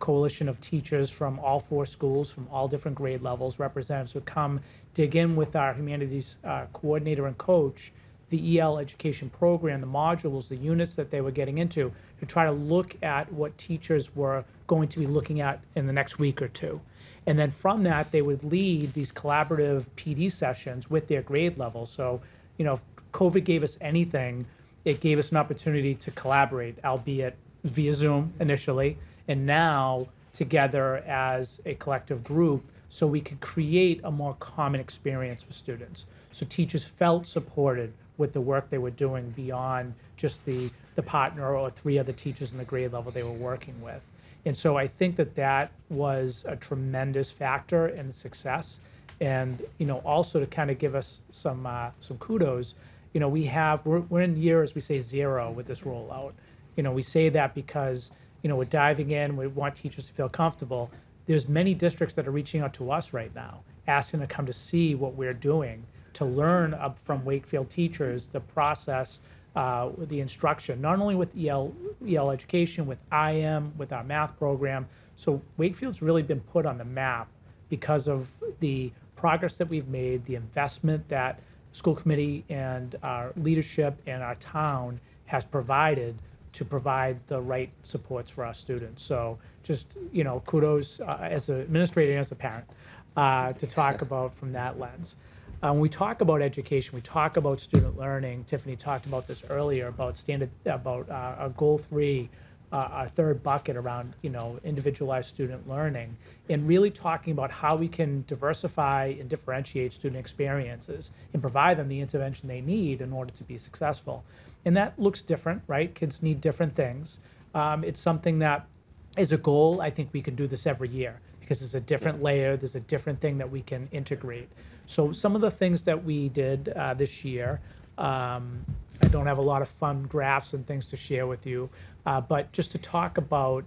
coalition of teachers from all 4 schools, from all different grade levels, representatives would come dig in with our humanities coordinator and coach, the EL education program, the modules, the units that they were getting into, to try to look at what teachers were going to be looking at in the next week or two. And then from that, they would lead these collaborative PD sessions with their grade level. So, if COVID gave us anything, it gave us an opportunity to collaborate, albeit via Zoom initially, and now together as a collective group, so we could create a more common experience for students. So teachers felt supported with the work they were doing beyond just the partner or 3 other teachers in the grade level they were working with. And so I think that that was a tremendous factor in the success. And, also to kind of give us some kudos, we're in year, as we say, 0 with this rollout. We say that because, we're diving in, we want teachers to feel comfortable. There's many districts that are reaching out to us right now, asking to come to see what we're doing, to learn up from Wakefield teachers the process, the instruction, not only with EL education, with IM, with our math program. So Wakefield's really been put on the map because of the progress that we've made, the investment that school committee and our leadership and our town has provided to provide the right supports for our students. So just, kudos as an administrator and as a parent to talk about from that lens. When we talk about education, we talk about student learning. Tiffany talked about this earlier about our goal 3, our third bucket around, individualized student learning, and really talking about how we can diversify and differentiate student experiences and provide them the intervention they need in order to be successful. And that looks different, right? Kids need different things. It's something that is a goal. I think we can do this every year because there's a different layer, there's a different thing that we can integrate. So some of the things that we did this year, I don't have a lot of fun graphs and things to share with you, but just to talk about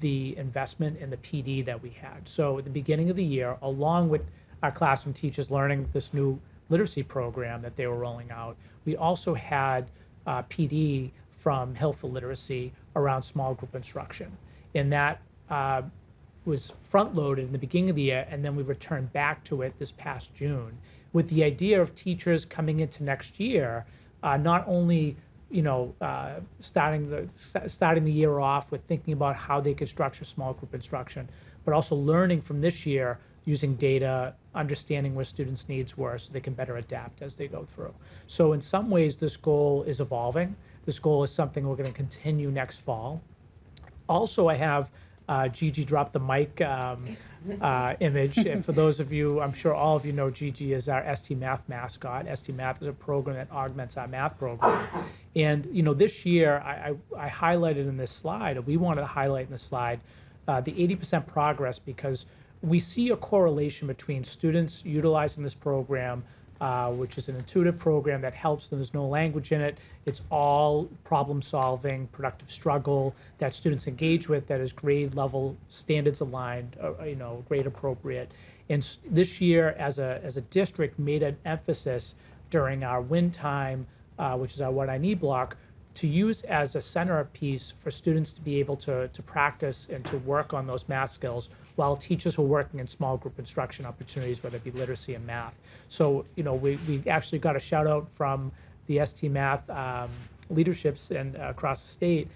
the investment in the PD that we had. So at the beginning of the year, along with our classroom teachers learning this new literacy program that they were rolling out, we also had PD from Health Literacy around small group instruction. And that was front-loaded in the beginning of the year, and then we returned back to it this past June with the idea of teachers coming into next year, not only starting the year off with thinking about how they could structure small group instruction, but also learning from this year using data, understanding where students' needs were so they can better adapt as they go through. So in some ways, this goal is evolving. This goal is something we're going to continue next fall. Also, I have Gigi drop the mic image. And for those of you, I'm sure all of you know Gigi is our ST Math mascot. ST Math is a program that augments our math program. And this year, I highlighted in this slide, or we wanted to highlight in this slide, the 80% progress because we see a correlation between students utilizing this program, which is an intuitive program that helps them. There's no language in it. It's all problem solving, productive struggle that students engage with that is grade level standards aligned, grade appropriate. And this year, as a district, made an emphasis during our win time, which is our What I Need block, to use as a centerpiece for students to be able to practice and to work on those math skills while teachers were working in small group instruction opportunities, whether it be literacy and math. So, we actually got a shout out from the ST Math leaderships and across the state,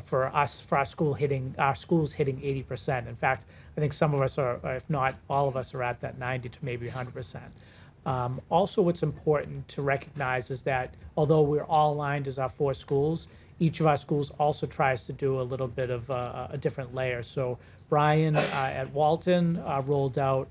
for our schools hitting 80%. In fact, I think some of us are, if not all of us, are at that 90 to maybe 100%. Also, what's important to recognize is that although we're all aligned as our 4 schools, each of our schools also tries to do a little bit of a different layer. So Brian at Walton rolled out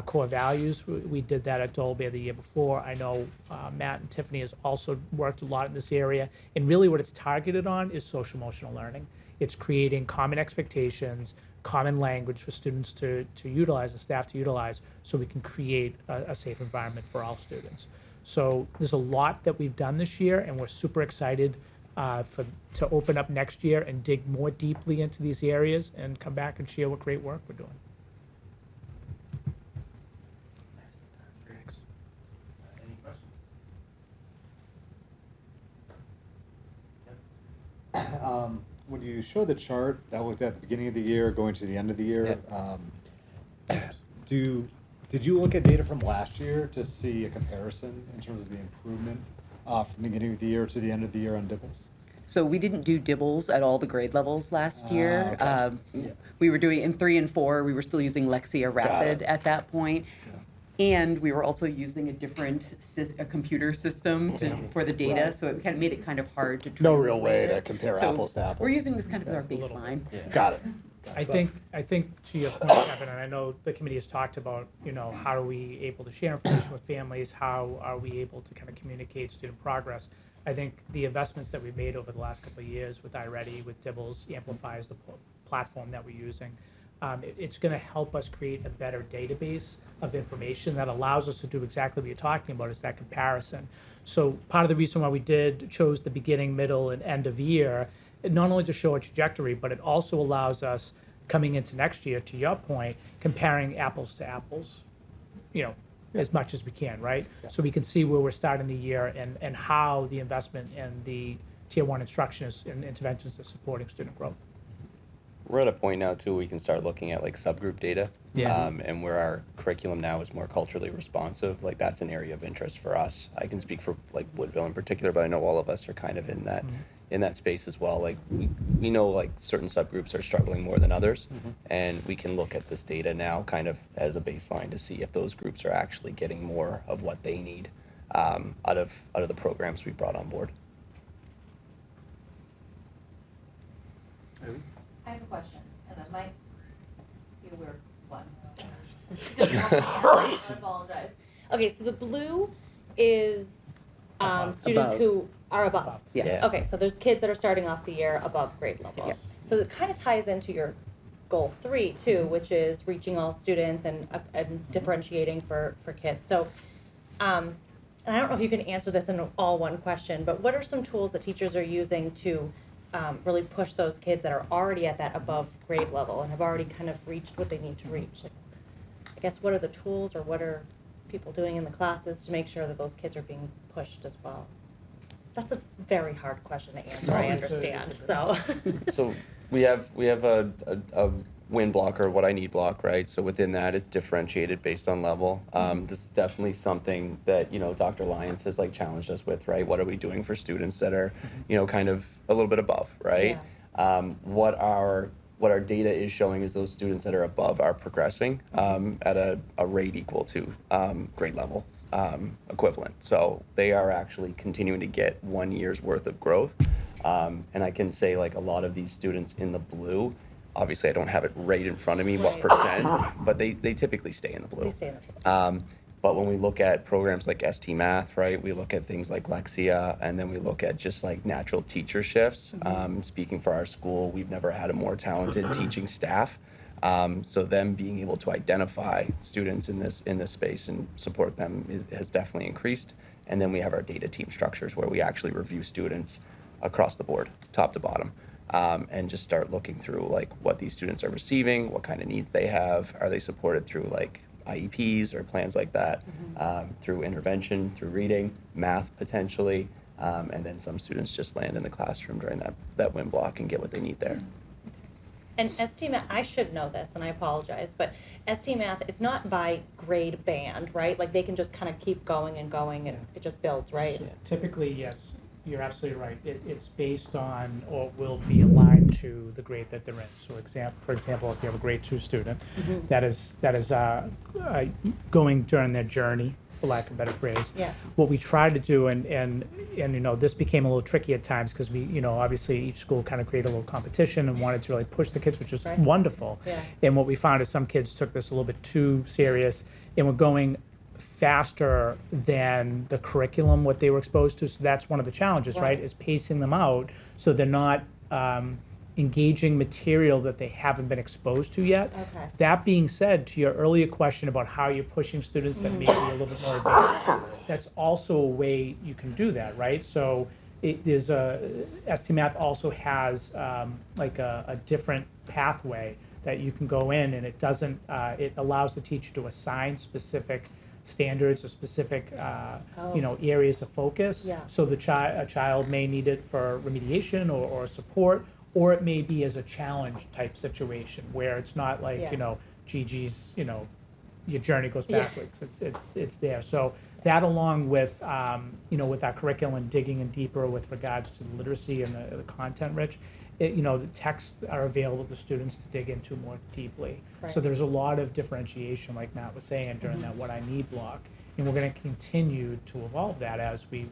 core values. We did that at Dolby the year before. I know Matt and Tiffany has also worked a lot in this area. And really what it's targeted on is social emotional learning. It's creating common expectations, common language for students to utilize, the staff to utilize, so we can create a safe environment for all students. So there's a lot that we've done this year, and we're super excited to open up next year and dig more deeply into these areas and come back and share what great work we're doing. Any questions? When you show the chart that looked at the beginning of the year going to the end of the year, did you look at data from last year to see a comparison in terms of the improvement from the beginning of the year to the end of the year on Dibbles? So we didn't do Dibbles at all the grade levels last year. Okay. We were doing in 3 and 4, we were still using Lexia Rapid at that point. And we were also using a different computer system for the data, so it kind of made it kind of hard to translate. No real way to compare apples to apples. We're using this kind of as our baseline. Got it. I think to your point, Kevin, and I know the committee has talked about, how are we able to share information with families? How are we able to kind of communicate student progress? I think the investments that we've made over the last couple of years with iReady, with Dibbles, Amplifies, the platform that we're using, it's going to help us create a better database of information that allows us to do exactly what you're talking about, is that comparison. So part of the reason why we chose the beginning, middle, and end of year, not only to show a trajectory, but it also allows us coming into next year, to your point, comparing apples to apples, as much as we can, right? So we can see where we're starting the year and how the investment in the Tier 1 instruction and interventions is supporting student growth. We're at a point now too, we can start looking at like subgroup data. Yeah. And where our curriculum now is more culturally responsive, like that's an area of interest for us. I can speak for like Woodville in particular, but I know all of us are kind of in that space as well. Like we know like certain subgroups are struggling more than others, and we can look at this data now kind of as a baseline to see if those groups are actually getting more of what they need out of the programs we brought on board. I have a question, and it might be a weird one. I apologize. Okay, so the blue is students Above. who are above. Yes. Yeah. Okay, so there's kids that are starting off the year above grade level. Yes. So it kind of ties into your goal 3 too, which is reaching all students and differentiating for kids. So, and I don't know if you can answer this in all one question, but what are some tools that teachers are using to really push those kids that are already at that above grade level and have already kind of reached what they need to reach? Like, I guess what are the tools or what are people doing in the classes to make sure that those kids are being pushed as well? That's a very hard question to answer, I understand, so. So we have a win block or what I need block, right? So within that, it's differentiated based on level. This is definitely something that, Dr. Lyons has like challenged us with, right? What are we doing for students that are, kind of a little bit above, right? What our data is showing is those students that are above are progressing at a rate equal to grade level equivalent. So they are actually continuing to get 1 year's worth of growth. And I can say like a lot of these students in the blue, obviously I don't have it right in front of me, what percent, but they typically stay in the blue. They stay in the blue. But when we look at programs like ST Math, right, we look at things like Lexia, and then we look at just like natural teacher shifts. Speaking for our school, we've never had a more talented teaching staff. So them being able to identify students in this space and support them has definitely increased. And then we have our data team structures where we actually review students across the board, top to bottom, and just start looking through like what these students are receiving, what kind of needs they have, are they supported through like IEPs or plans like that, through intervention, through reading, math potentially, and then some students just land in the classroom during that win block and get what they need there. And ST Math, I should know this, and I apologize, but ST Math, it's not by grade band, right? Like they can just kind of keep going and going, and it just builds, right? Typically, yes, you're absolutely right. It's based on, or will be aligned to the grade that they're in. So for example, if you have a grade 2 student that is going during their journey, for lack of a better phrase. Yeah. What we try to do, and this became a little tricky at times because we, obviously each school kind of created a little competition and wanted to really push the kids, which is wonderful. Yeah. And what we found is some kids took this a little bit too serious and were going faster than the curriculum, what they were exposed to. So that's one of the challenges, right? Is pacing them out so they're not engaging material that they haven't been exposed to yet. Okay. That being said, to your earlier question about how you're pushing students that may be a little bit more advanced, that's also a way you can do that, right? So there's ST Math also has like a different pathway that you can go in, and it doesn't, it allows the teacher to assign specific standards or specific areas of focus. Yeah. So a child may need it for remediation or support, or it may be as a challenge type situation where it's not like Gigi's your journey goes backwards. It's there. So that along with with our curriculum digging in deeper with regards to the literacy and the content rich, the texts are available to students to dig into more deeply. Right. So there's a lot of differentiation, like Matt was saying, during that what I need block. And we're going to continue to evolve that as we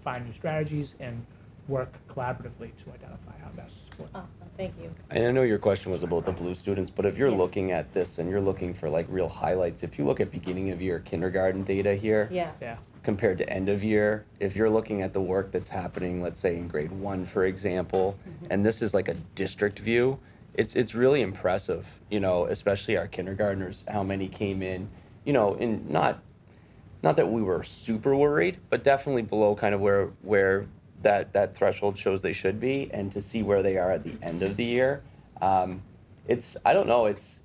find new strategies and work collaboratively to identify how best to support them. Awesome, thank you. And I know your question was about the blue students, but if you're Yeah. looking at this and you're looking for like real highlights, if you look at beginning of year kindergarten data here, Yeah. Yeah. compared to end of year, if you're looking at the work that's happening, let's say in grade 1, for example, and this is like a district view, it's really impressive, you know, especially our kindergartners, how many came in, you know, in not that we were super worried, but definitely below kind of where that threshold shows they should be, and to see where they are at the end of the year, it's, I don't know, it's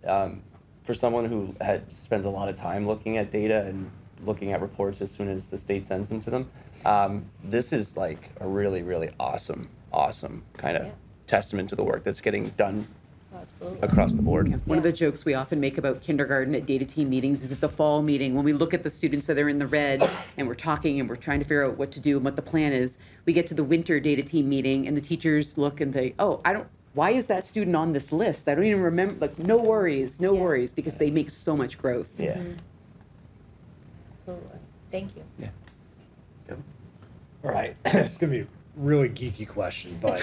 for someone who spends a lot of time looking at data and looking at reports as soon as the state sends them to them, this is like a really, really awesome kind of testament to the work that's getting done Absolutely. across the board. One of the jokes we often make about kindergarten at data team meetings is at the fall meeting, when we look at the students that are in the red and we're talking and we're trying to figure out what to do and what the plan is, we get to the winter data team meeting and the teachers look and say, oh, why is that student on this list? I don't even remember, like, no worries, because they make so much growth. Yeah. Absolutely. Thank you. Yeah. All right, it's gonna be a really geeky question, but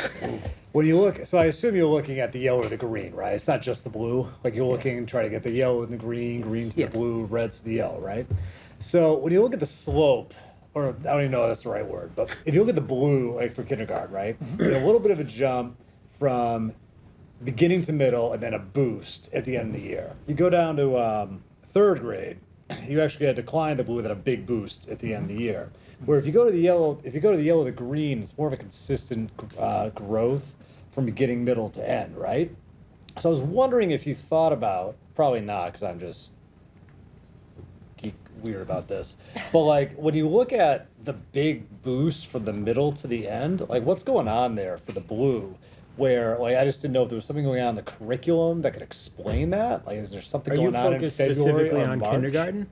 when you look, so I assume you're looking at the yellow or the green, right? It's not just the blue. Like you're looking, try to get the yellow and the green, green to Yes. the blue, red to the yellow, right? So when you look at the slope, or I don't even know if that's the right word, but if you look at the blue, like for kindergarten, right? You get a little bit of a jump from beginning to middle, and then a boost at the end of the year. You go down to third grade, you actually get a decline in the blue, then a big boost at the end of the year. Where if you go to the yellow, to green, it's more of a consistent growth from beginning, middle to end, right? So I was wondering if you thought about, probably not, because I'm just geek weird about this, but like when you look at the big boost from the middle to the end, like what's going on there for the blue? Where like I just didn't know if there was something going on in the curriculum that could explain that. Like, is there something Are you going on in focused February specifically or on March? kindergarten?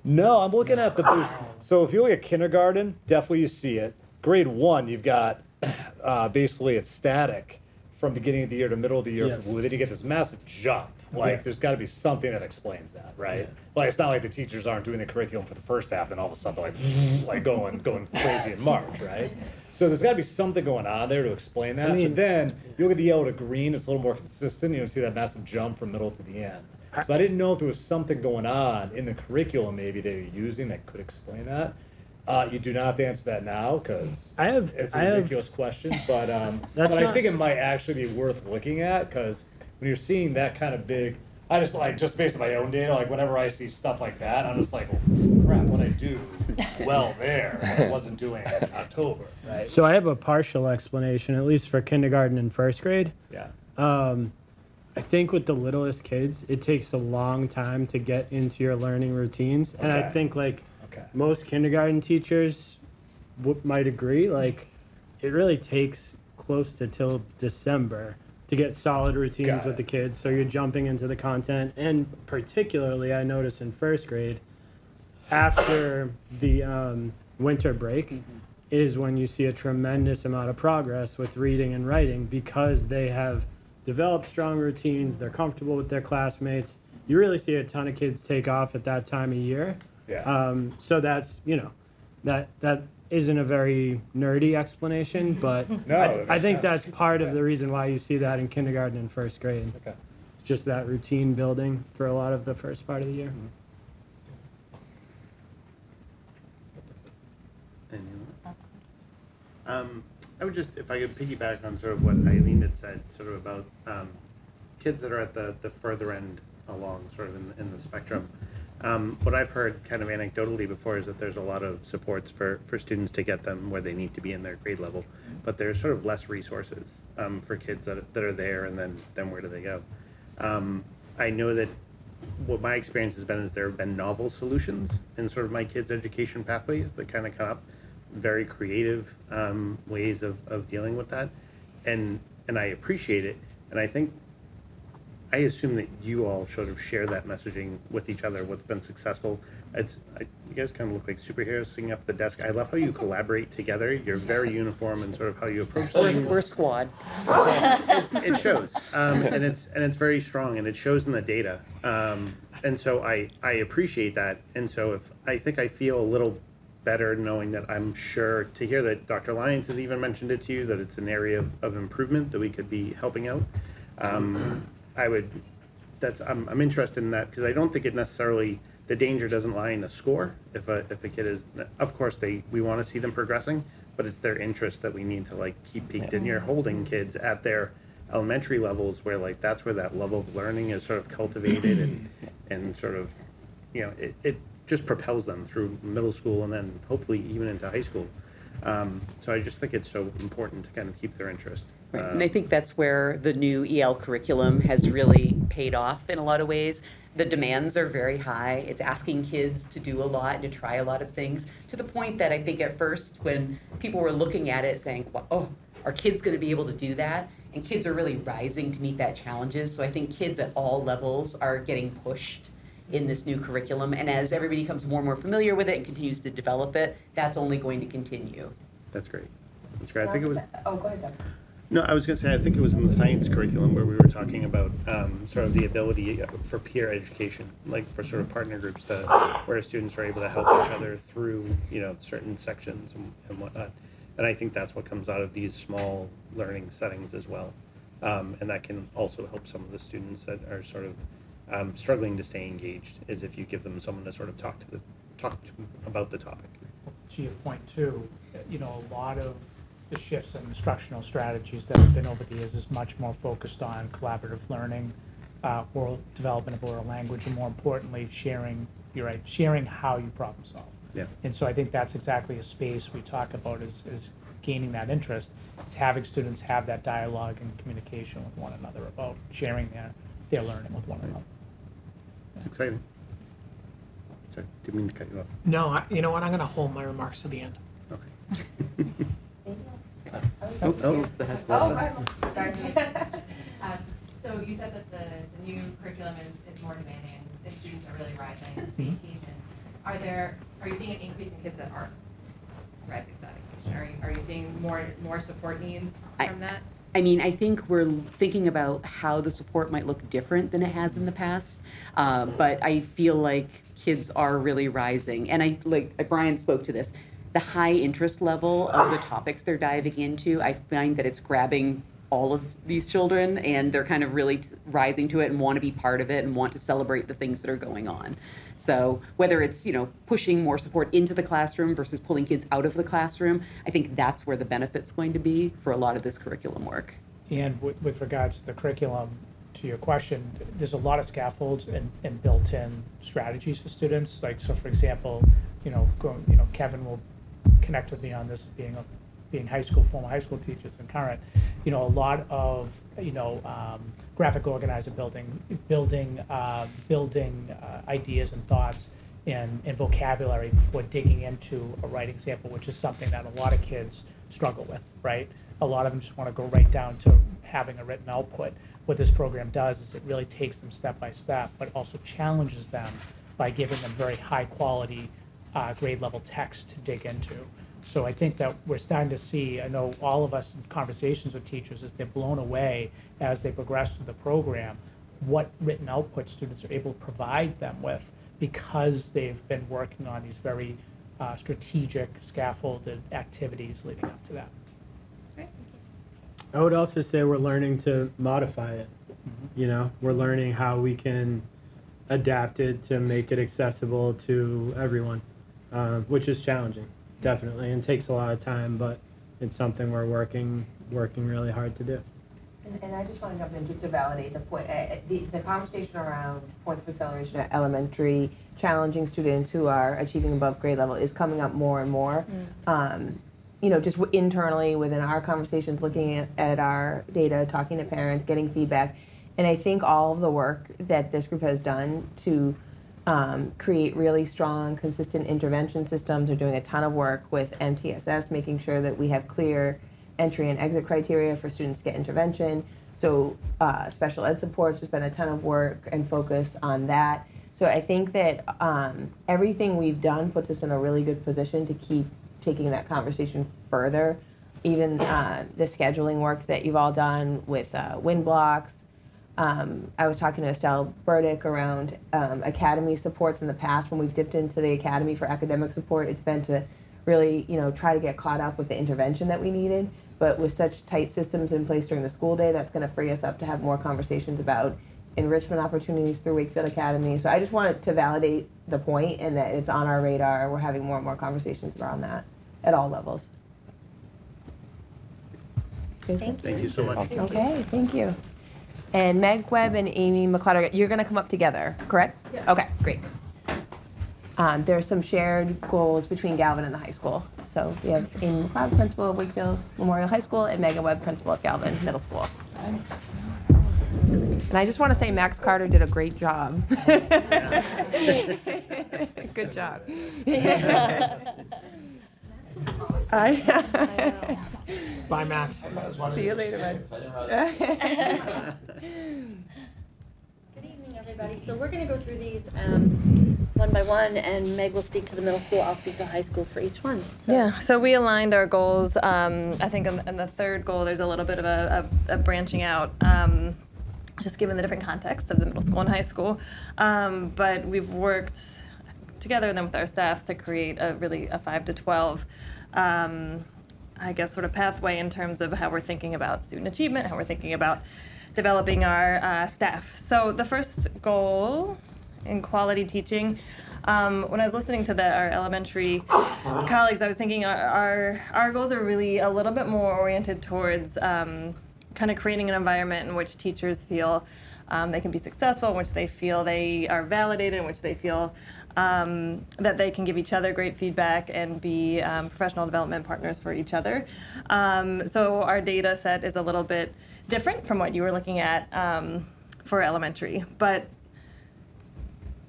No, I'm looking at the boost. So if you look at kindergarten, definitely you see it. Grade 1, you've got basically it's static from beginning of the year to middle of the year Yeah. for blue. Then you get this massive jump. Like Yeah. there's got to be something that explains that, right? Like it's not like the teachers aren't doing the curriculum for the first half, and all of a sudden like going crazy in March, right? So there's got to be something going on there to explain that. I mean- but then you look at the yellow to green; it's a little more consistent. You don't see that massive jump from middle to the end. So I didn't know if there was something going on in the curriculum maybe that you're using that could explain that. You do not have to answer that now because it's a ridiculous question, but That's I not- think it might actually be worth looking at because when you're seeing that kind of big, I just like just based on my own data, like whenever I see stuff like that, I'm just like, well, crap, what I do well there, what I wasn't doing in October, right? So I have a partial explanation, at least for kindergarten and first grade. Yeah. I think with the littlest kids, it takes a long time to get into your learning routines. And I Okay. think like Okay. most kindergarten teachers might agree, like it really takes close to till December to get solid routines Got with it. the kids. So you're jumping into the content. And particularly, I notice in first grade, after the winter break is when you see a tremendous amount of progress with reading and writing because they have developed strong routines, they're comfortable with their classmates. You really see a ton of kids take off at that time of year. Yeah. So that's, you know, that isn't a very nerdy explanation, but No, that I makes think sense. that's part of the reason why you see that in kindergarten and first grade. Okay. It's just that routine building for a lot of the first part of the year. I would just, if I could piggyback on sort of what Eileen had said, sort of about kids that are at the further end along sort of in the spectrum. What I've heard kind of anecdotally before is that there's a lot of supports for students to get them where they need to be in their grade level, but there's sort of less resources for kids that are there, and then where do they go? I know that what my experience has been is there have been novel solutions in sort of my kids' education pathways that kind of come up, very creative ways of dealing with that, and I appreciate it, and I assume that you all sort of share that messaging with each other, what's been successful. You guys kind of look like superheroes sitting up at the desk. I love how you collaborate together. You're very uniform in sort of how you approach things. We're a squad. It shows, and it's very strong, and it shows in the data. And so I appreciate that. And so if I think I feel a little better knowing that I'm sure to hear that Dr. Lyons has even mentioned it to you, that it's an area of improvement that we could be helping out. I'm interested in that because I don't think it necessarily, the danger doesn't lie in a score. If a kid is, of course we want to see them progressing, but it's their interest that we need to like keep peaked. And you're holding kids at their elementary levels where like that's where that level of learning is sort of cultivated and sort of, you know, it just propels them through middle school and then hopefully even into high school. So I just think it's so important to kind of keep their interest. Right. And I think that's where the new EL curriculum has really paid off in a lot of ways. The demands are very high. It's asking kids to do a lot and to try a lot of things, to the point that I think at first when people were looking at it saying, well, oh, are kids going to be able to do that? And kids are really rising to meet that challenges. So I think kids at all levels are getting pushed in this new curriculum. And as everybody becomes more and more familiar with it and continues to develop it, that's only going to continue. That's great. That's great. I think it was. Oh, go ahead, Doug. No, I was going to say, I think it was in the science curriculum where we were talking about sort of the ability for peer education, like for sort of partner groups to where students are able to help each other through, you know, certain sections and whatnot. And I think that's what comes out of these small learning settings as well. And that can also help some of the students that are sort of struggling to stay engaged, is if you give them someone to sort of talk to about the topic. To your point too, you know, a lot of the shifts in instructional strategies that have been over the years is much more focused on collaborative learning, oral development of oral language, and more importantly, sharing how you problem solve. Yeah. And so I think that's exactly a space we talk about is gaining that interest, is having students have that dialogue and communication with one another about sharing their learning with one another. It's exciting. Sorry, didn't mean to cut you off. No, you know what? I'm going to hold my remarks to the end. Okay. So you said that the new curriculum is more demanding and students are really rising to the occasion. Are you seeing an increase in kids that aren't rising to that occasion? Are you seeing more support needs from that? I mean, I think we're thinking about how the support might look different than it has in the past. But I feel like kids are really rising. And I, like Brian spoke to this, the high interest level of the topics they're diving into, I find that it's grabbing all of these children and they're kind of really rising to it and want to be part of it and want to celebrate the things that are going on. So whether it's, you know, pushing more support into the classroom versus pulling kids out of the classroom, I think that's where the benefit's going to be for a lot of this curriculum work. And with regards to the curriculum, to your question, there's a lot of scaffolds and built-in strategies for students. Like, so for example, Kevin will connect with me on this, being former high school teachers and current, a lot of, graphic organizer building ideas and thoughts and vocabulary before digging into a writing sample, which is something that a lot of kids struggle with, right? A lot of them just want to go right down to having a written output. What this program does is it really takes them step by step, but also challenges them by giving them very high quality grade level text to dig into. So I think that we're starting to see, I know all of us in conversations with teachers, is they're blown away as they progress through the program, what written output students are able to provide them with because they've been working on these very strategic scaffolded activities leading up to that. I would also say we're learning to modify it. We're learning how we can adapt it to make it accessible to everyone, which is challenging, definitely, and takes a lot of time, but it's something we're working really hard to do. And I just want to jump in just to validate the point, the conversation around points of acceleration at elementary, challenging students who are achieving above grade level is coming up more and more. Just internally within our conversations, looking at our data, talking to parents, getting feedback. And I think all of the work that this group has done to create really strong, consistent intervention systems. They're doing a ton of work with MTSS, making sure that we have clear entry and exit criteria for students to get intervention. So special ed supports, there's been a ton of work and focus on that. So I think that everything we've done puts us in a really good position to keep taking that conversation further. Even the scheduling work that you've all done with wind blocks. I was talking to Estelle Burdick around academy supports in the past. When we've dipped into the academy for academic support, it's been to really, try to get caught up with the intervention that we needed. But with such tight systems in place during the school day, that's going to free us up to have more conversations about enrichment opportunities through Wakefield Academy. So I just wanted to validate the point and that it's on our radar. We're having more and more conversations around that at all levels. Thank you so much. Okay, thank you. And Meg Webb and Amy McLeod, you're going to come up together, correct? Yeah. Okay, great. There are some shared goals between Galvin and the high school. So we have Amy McLeod, principal of Wakefield Memorial High School, and Megan Webb, principal of Galvin Middle School. And I just want to say Max Carter did a great job. Good job. Bye, Max. See you later, Meg. Good evening, everybody. So we're going to go through these one by one, and Meg will speak to the middle school. I'll speak to high school for each one. So. Yeah, so we aligned our goals. I think in the third goal, there's a little bit of a branching out, just given the different contexts of the middle school and high school. But we've worked together and then with our staffs to create a 5 to 12 I guess, sort of pathway in terms of how we're thinking about student achievement, how we're thinking about developing our staff. So the first goal in quality teaching, when I was listening to our elementary colleagues, I was thinking our goals are really a little bit more oriented towards kind of creating an environment in which teachers feel they can be successful, in which they feel they are validated, in which they feel that they can give each other great feedback and be professional development partners for each other. So our data set is a little bit different from what you were looking at for elementary, but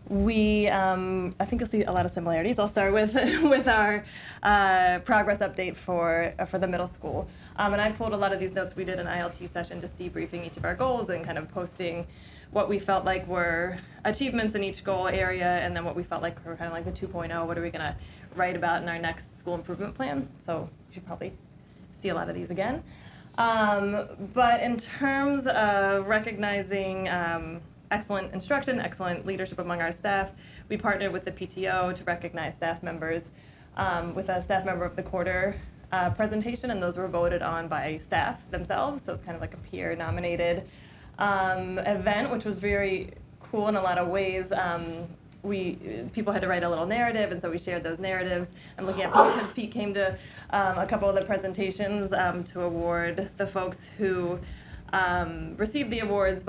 I think you'll see a lot of similarities. I'll start with our progress update for the middle school. And I pulled a lot of these notes. We did an ILT session just debriefing each of our goals and kind of posting what we felt like were achievements in each goal area, and then what we felt like were kind of like the 2.0, what are we going to write about in our next school improvement plan. So you should probably see a lot of these again. But in terms of recognizing excellent instruction, excellent leadership among our staff, we partnered with the PTO to recognize staff members with a staff member of the quarter presentation, and those were voted on by staff themselves. So it's kind of like a peer nominated event, which was very cool in a lot of ways. People had to write a little narrative, and so we shared those narratives. I'm looking at Pete because Pete came to a couple of the presentations to award the folks who received the awards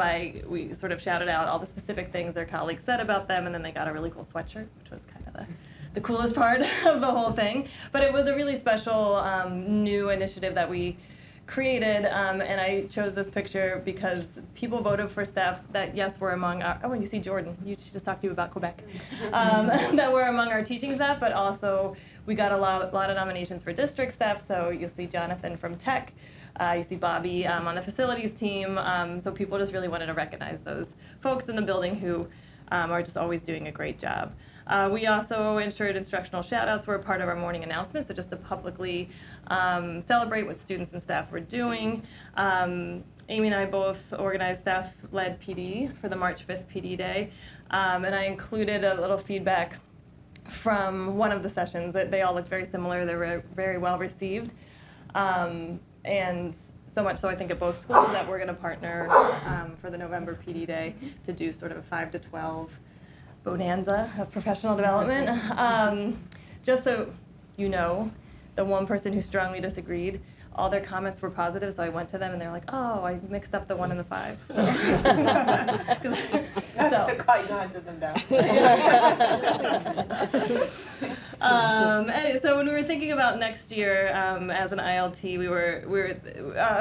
we sort of shouted out all the specific things their colleagues said about them, and then they got a really cool sweatshirt, which was kind of the coolest part of the whole thing. But it was a really special new initiative that we created, and I chose this picture because people voted for staff that, yes, were among our, and you see Jordan, she just talked to you about Quebec, that were among our teaching staff, but also we got a lot of nominations for district staff, so you'll see Jonathan from Tech, you see Bobby on the facilities team, so people just really wanted to recognize those folks in the building who are just always doing a great job. We also ensured instructional shout-outs were a part of our morning announcement, so just to publicly celebrate what students and staff were doing. Amy and I both organized staff-led PD for the March 5th PD Day, and I included a little feedback from one of the sessions. They all looked very similar. They were very well received, and so much so I think at both schools that we're going to partner for the November PD Day to do sort of a 5 to 12 bonanza of professional development. Just so you know, the one person who strongly disagreed, all their comments were positive, so I went to them and they were like, oh, I mixed up the 1 and the 5. So. Anyway, so when we were thinking about next year as an ILT, we were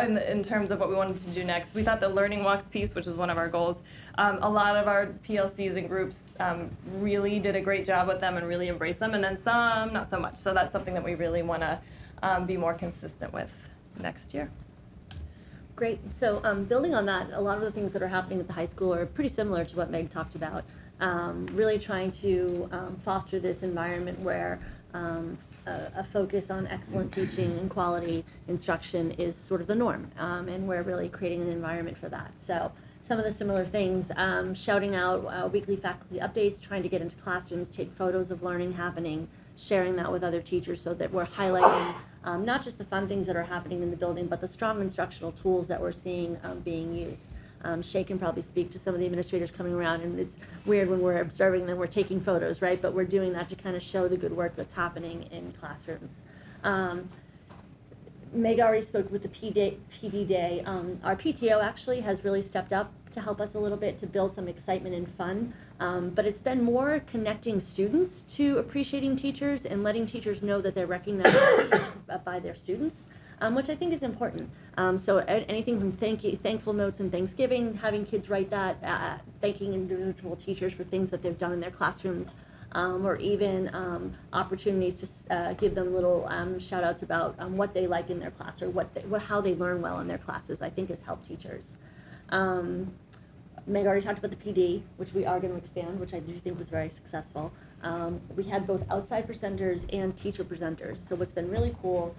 in terms of what we wanted to do next, we thought the learning walks piece, which was one of our goals, a lot of our PLCs and groups really did a great job with them and really embraced them, and then some not so much. So that's something that we really want to be more consistent with next year. Great. So building on that, a lot of the things that are happening at the high school are pretty similar to what Meg talked about. Really trying to foster this environment where a focus on excellent teaching and quality instruction is sort of the norm, and we're really creating an environment for that. So some of the similar things, shouting out weekly faculty updates, trying to get into classrooms, take photos of learning happening, sharing that with other teachers so that we're highlighting not just the fun things that are happening in the building, but the strong instructional tools that we're seeing being used. Shay can probably speak to some of the administrators coming around, and it's weird when we're observing them, we're taking photos, right? But we're doing that to kind of show the good work that's happening in classrooms. Meg already spoke with the PD Day. Our PTO actually has really stepped up to help us a little bit to build some excitement and fun. But it's been more connecting students to appreciating teachers and letting teachers know that they're recognized by their students, which I think is important. So anything from thankful notes and Thanksgiving, having kids write that, thanking individual teachers for things that they've done in their classrooms, or even opportunities to give them little shout outs about what they like in their class or how they learn well in their classes, I think has helped teachers. Meg already talked about the PD, which we are going to expand, which I do think was very successful. We had both outside presenters and teacher presenters. So what's been really cool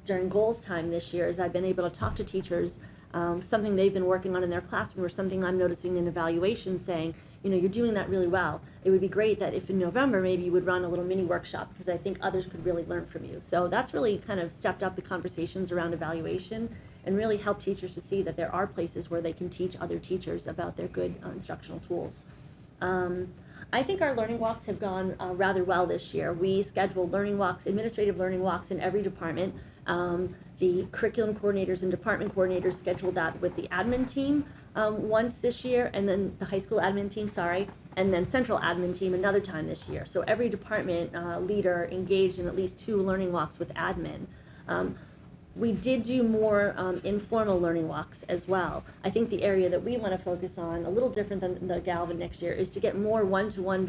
during goals time this year is I've been able to talk to teachers, something they've been working on in their classroom or something I'm noticing in evaluation saying, you know, you're doing that really well. It would be great that if in November maybe you would run a little mini workshop because I think others could really learn from you. So that's really kind of stepped up the conversations around evaluation and really helped teachers to see that there are places where they can teach other teachers about their good instructional tools. I think our learning walks have gone rather well this year. We scheduled learning walks, administrative learning walks in every department. The curriculum coordinators and department coordinators scheduled that with the admin team once this year, and then the high school admin team, and then central admin team another time this year. So every department leader engaged in at least 2 learning walks with admin. We did do more informal learning walks as well. I think the area that we want to focus on, a little different than the Galvin next year, is to get more one-to-one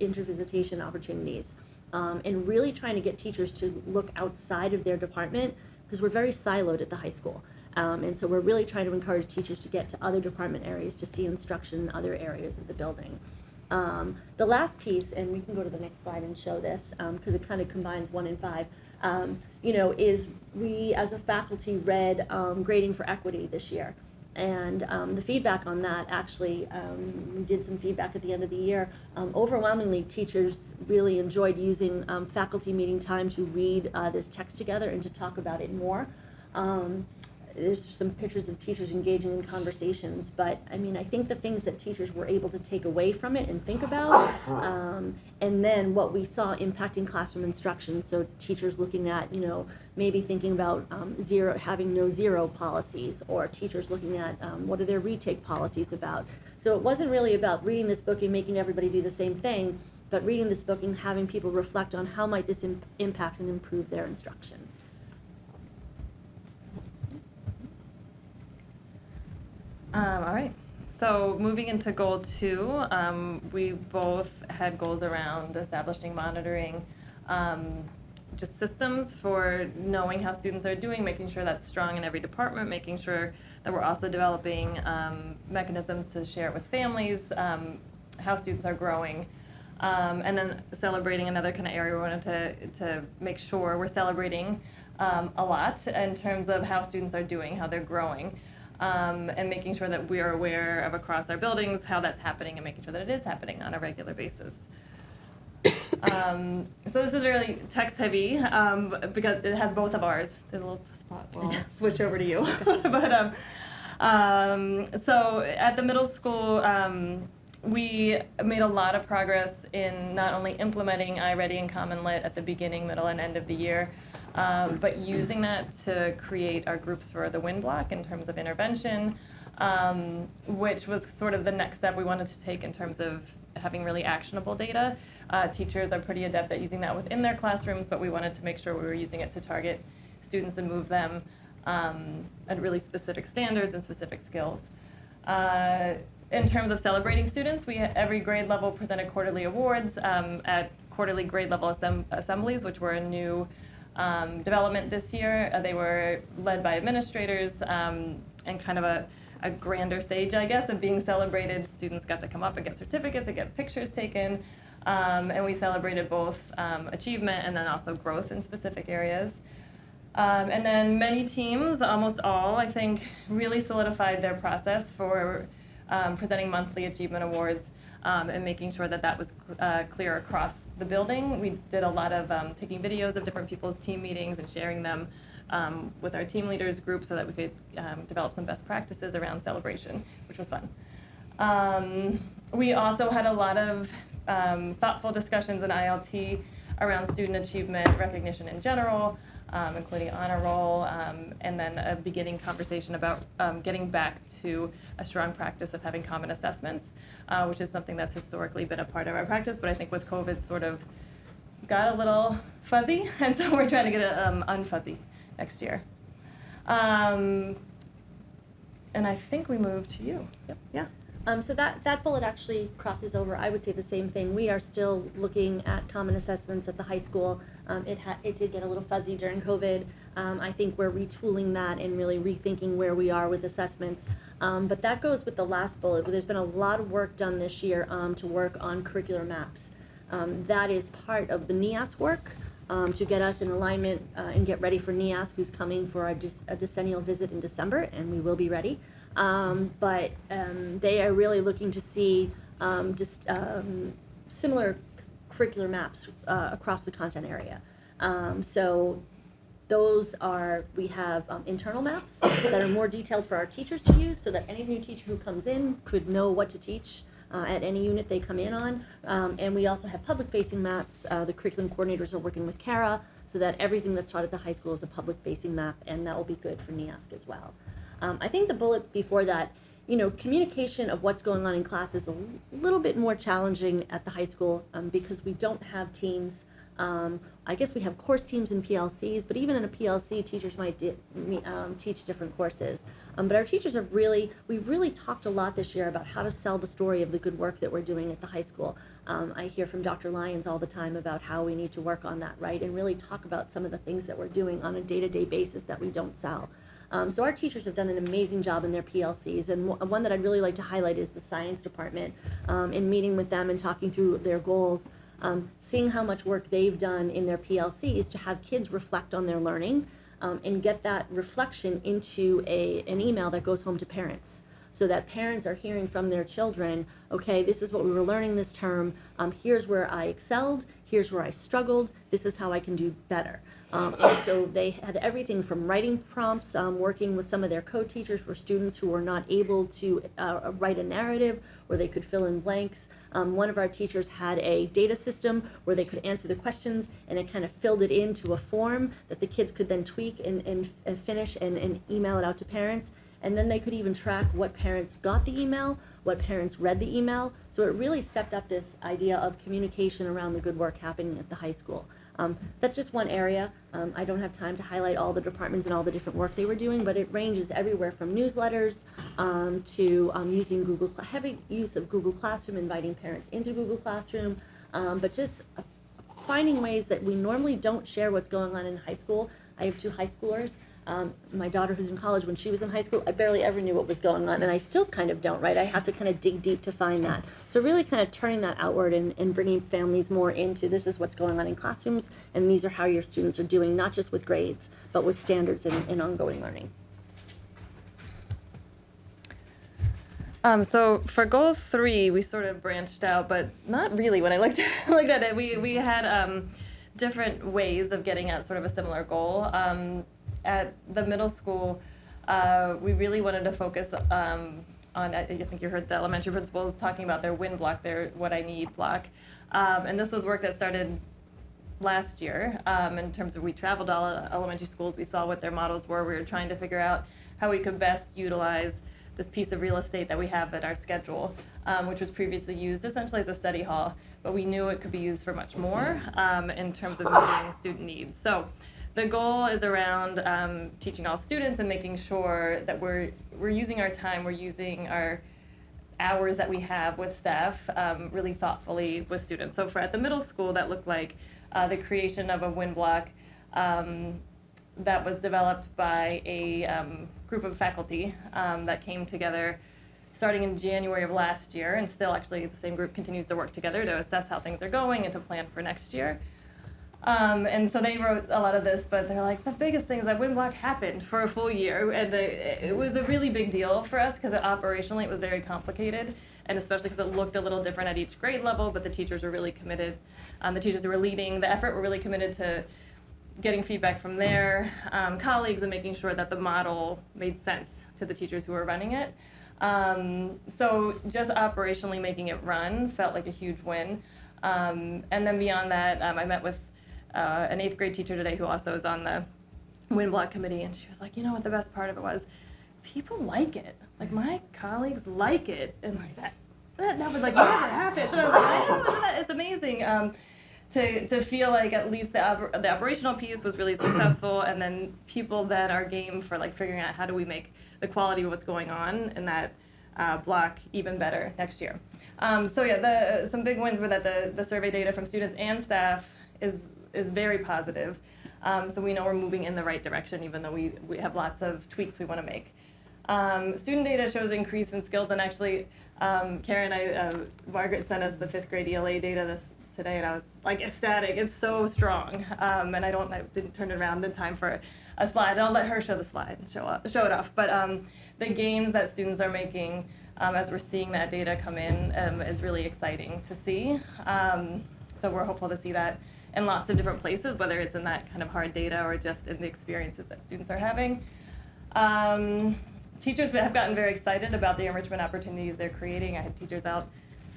intervisitation opportunities and really trying to get teachers to look outside of their department because we're very siloed at the high school. And so we're really trying to encourage teachers to get to other department areas to see instruction in other areas of the building. The last piece, and we can go to the next slide and show this because it kind of combines 1 and 5, is we as a faculty read Grading for Equity this year. And the feedback on that, actually, we did some feedback at the end of the year. Overwhelmingly, teachers really enjoyed using faculty meeting time to read this text together and to talk about it more. There's some pictures of teachers engaging in conversations, but I mean, I think the things that teachers were able to take away from it and think about, and then what we saw impacting classroom instruction, so teachers looking at, maybe thinking about having no zero policies, or teachers looking at what are their retake policies about. So it wasn't really about reading this book and making everybody do the same thing, but reading this book and having people reflect on how might this impact and improve their instruction. All right. So moving into goal 2, we both had goals around establishing monitoring just systems for knowing how students are doing, making sure that's strong in every department, making sure that we're also developing mechanisms to share it with families, how students are growing. And then celebrating, another kind of area we wanted to make sure we're celebrating a lot in terms of how students are doing, how they're growing. And making sure that we are aware of across our buildings how that's happening and making sure that it is happening on a regular basis. So this is really text heavy because it has both of ours. There's a little spot where I'll switch over to you. But so at the middle school, we made a lot of progress in not only implementing iReady and Common Lit at the beginning, middle, and end of the year, but using that to create our groups for the WIN block in terms of intervention, which was sort of the next step we wanted to take in terms of having really actionable data. Teachers are pretty adept at using that within their classrooms, but we wanted to make sure we were using it to target students and move them at really specific standards and specific skills. In terms of celebrating students, every grade level presented quarterly awards at quarterly grade level assemblies, which were a new development this year. They were led by administrators and kind of a grander stage, I guess, of being celebrated. Students got to come up and get certificates and get pictures taken. And we celebrated both achievement and then also growth in specific areas. And then many teams, almost all, I think, really solidified their process for presenting monthly achievement awards, and making sure that that was clear across the building. We did a lot of taking videos of different people's team meetings and sharing them with our team leaders group so that we could develop some best practices around celebration, which was fun. We also had a lot of thoughtful discussions in ILT around student achievement recognition in general, including honor roll, and then a beginning conversation about getting back to a strong practice of having common assessments, which is something that's historically been a part of our practice, but I think with COVID sort of got a little fuzzy, and so we're trying to get it unfuzzy next year. And I think we moved to you. Yep. Yeah. So that bullet actually crosses over. I would say the same thing. We are still looking at common assessments at the high school. It did get a little fuzzy during COVID. I think we're retooling that and really rethinking where we are with assessments. But that goes with the last bullet. There's been a lot of work done this year to work on curricular maps. That is part of the NEAS work to get us in alignment and get ready for NEAS, who's coming for a decennial visit in December, and we will be ready. But they are really looking to see similar curricular maps across the content area. So those are, we have internal maps that are more detailed for our teachers to use so that any new teacher who comes in could know what to teach at any unit they come in on. And we also have public-facing maps. The curriculum coordinators are working with Kara so that everything that's taught at the high school is a public-facing map, and that will be good for NEASC as well. I think the bullet before that, communication of what's going on in class is a little bit more challenging at the high school because we don't have teams. I guess we have course teams and PLCs, but even in a PLC, teachers might teach different courses. But our teachers have we've really talked a lot this year about how to sell the story of the good work that we're doing at the high school. I hear from Dr. Lyons all the time about how we need to work on that, right? And really talk about some of the things that we're doing on a day-to-day basis that we don't sell. So our teachers have done an amazing job in their PLCs, and one that I'd really like to highlight is the science department. In meeting with them and talking through their goals, seeing how much work they've done in their PLCs to have kids reflect on their learning and get that reflection into an email that goes home to parents, so that parents are hearing from their children, okay, this is what we were learning this term, here's where I excelled, here's where I struggled, this is how I can do better. And so they had everything from writing prompts, working with some of their co-teachers for students who were not able to write a narrative where they could fill in blanks. One of our teachers had a data system where they could answer the questions, and it kind of filled it into a form that the kids could then tweak and finish and email it out to parents. And then they could even track what parents got the email, what parents read the email. So it really stepped up this idea of communication around the good work happening at the high school. That's just one area. I don't have time to highlight all the departments and all the different work they were doing, but it ranges everywhere from newsletters to using heavy use of Google Classroom, inviting parents into Google Classroom, but just finding ways that we normally don't share what's going on in high school. I have 2 high schoolers. My daughter who's in college, when she was in high school, I barely ever knew what was going on, and I still kind of don't, right? I have to kind of dig deep to find that. So really kind of turning that outward and bringing families more into this is what's going on in classrooms, and these are how your students are doing, not just with grades, but with standards and ongoing learning. So for goal 3, we sort of branched out, but not really. When I looked at it, we had different ways of getting at sort of a similar goal. At the middle school, we really wanted to focus on, I think you heard the elementary principals talking about their win block, their what I need block. And this was work that started last year in terms of we traveled all elementary schools, we saw what their models were, we were trying to figure out how we could best utilize this piece of real estate that we have at our schedule, which was previously used essentially as a study hall, but we knew it could be used for much more in terms of meeting student needs. So the goal is around teaching all students and making sure that we're using our time, we're using our hours that we have with staff really thoughtfully with students. So at the middle school, that looked like the creation of a win block that was developed by a group of faculty that came together starting in January of last year, and still actually the same group continues to work together to assess how things are going and to plan for next year. And so they wrote a lot of this, but they're like, the biggest thing is that wind block happened for a full year. And it was a really big deal for us because operationally it was very complicated. And especially because it looked a little different at each grade level, but the teachers were really committed. The teachers who were leading the effort were really committed to getting feedback from their colleagues and making sure that the model made sense to the teachers who were running it. So just operationally making it run felt like a huge win. And then beyond that, I met with an 8th grade teacher today who also is on the wind block committee, and she was like, you know what the best part of it was? People like it. Like, my colleagues like it. And like that never like never happens. And I was like, oh, isn't that, it's amazing. To feel like at least the operational piece was really successful, and then people that are game for like figuring out how do we make the quality of what's going on in that block even better next year. So yeah, some big wins were that the survey data from students and staff is very positive. So we know we're moving in the right direction, even though we have lots of tweaks we want to make. Student data shows increase in skills, and actually, Karen, Margaret sent us the 5th grade ELA data today, and I was like ecstatic. It's so strong, and I didn't turn it around in time for a slide. I'll let her show the slide and show it off. But the gains that students are making as we're seeing that data come in is really exciting to see. So we're hopeful to see that in lots of different places, whether it's in that kind of hard data or just in the experiences that students are having. Teachers have gotten very excited about the enrichment opportunities they're creating. I had teachers out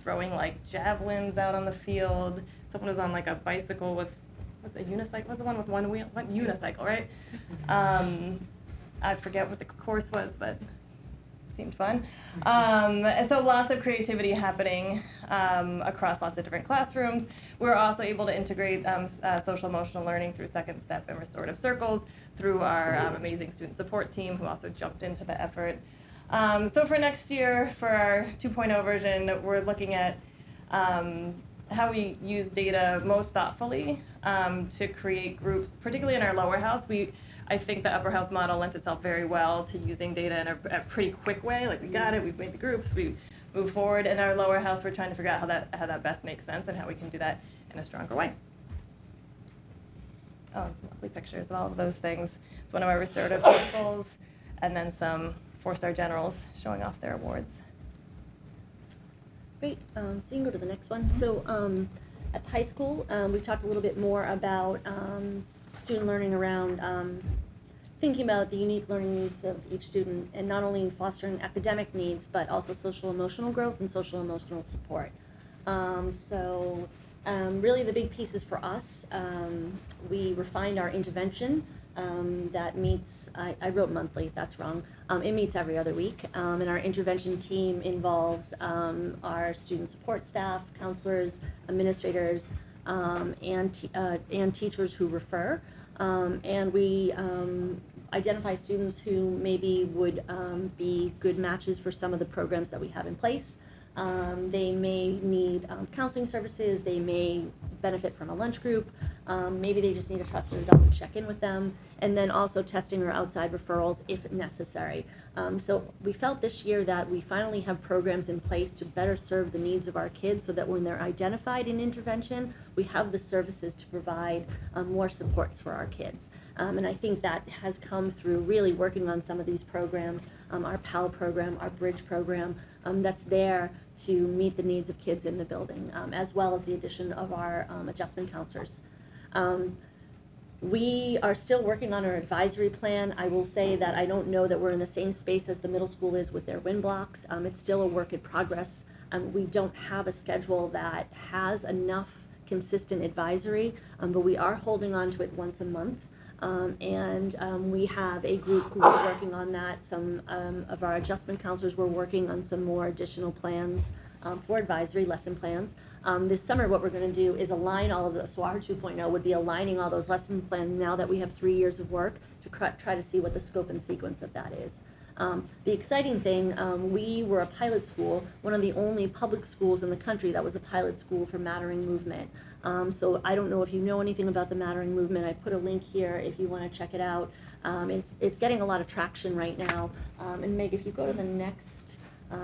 throwing like javelins out on the field. Someone was on like a bicycle with, what's a unicycle? What's the one with one wheel? What unicycle, right? I forget what the course was, but seemed fun. And so lots of creativity happening across lots of different classrooms. We're also able to integrate social emotional learning through Second Step and restorative circles through our amazing student support team who also jumped into the effort. So for next year, for our 2.0 version, we're looking at how we use data most thoughtfully to create groups, particularly in our lower house. I think the upper house model lent itself very well to using data in a pretty quick way. Like, we got it, we've made the groups, we move forward. In our lower house, we're trying to figure out how that best makes sense and how we can do that in a stronger way. Oh, and some lovely pictures of all of those things. It's one of our restorative circles, and then some 4-star generals showing off their awards. Great. So you can go to the next one. So at the high school, we've talked a little bit more about student learning around thinking about the unique learning needs of each student, and not only fostering academic needs, but also social emotional growth and social emotional support. Really the big pieces for us, we refined our intervention that meets, I wrote monthly, that's wrong. It meets every other week, and our intervention team involves our student support staff, counselors, administrators, and teachers who refer. And we identify students who maybe would be good matches for some of the programs that we have in place. They may need counseling services, they may benefit from a lunch group, maybe they just need a trusted adult to check in with them, and then also testing or outside referrals if necessary. So we felt this year that we finally have programs in place to better serve the needs of our kids, so that when they're identified in intervention, we have the services to provide more supports for our kids. And I think that has come through really working on some of these programs, our PAL program, our Bridge program, that's there to meet the needs of kids in the building, as well as the addition of our adjustment counselors. We are still working on our advisory plan. I will say that I don't know that we're in the same space as the middle school is with their WIN blocks. It's still a work in progress. We don't have a schedule that has enough consistent advisory, but we are holding on to it once a month. We have a group who's working on that. Some of our adjustment counselors were working on some more additional plans for advisory lesson plans. This summer what we're going to do is align all of those. So our 2.0 would be aligning all those lesson plans now that we have 3 years of work to try to see what the scope and sequence of that is. The exciting thing, we were a pilot school, one of the only public schools in the country that was a pilot school for Mattering movement. So I don't know if you know anything about the Mattering movement. I put a link here if you want to check it out. It's getting a lot of traction right now. And Meg, if you go to the next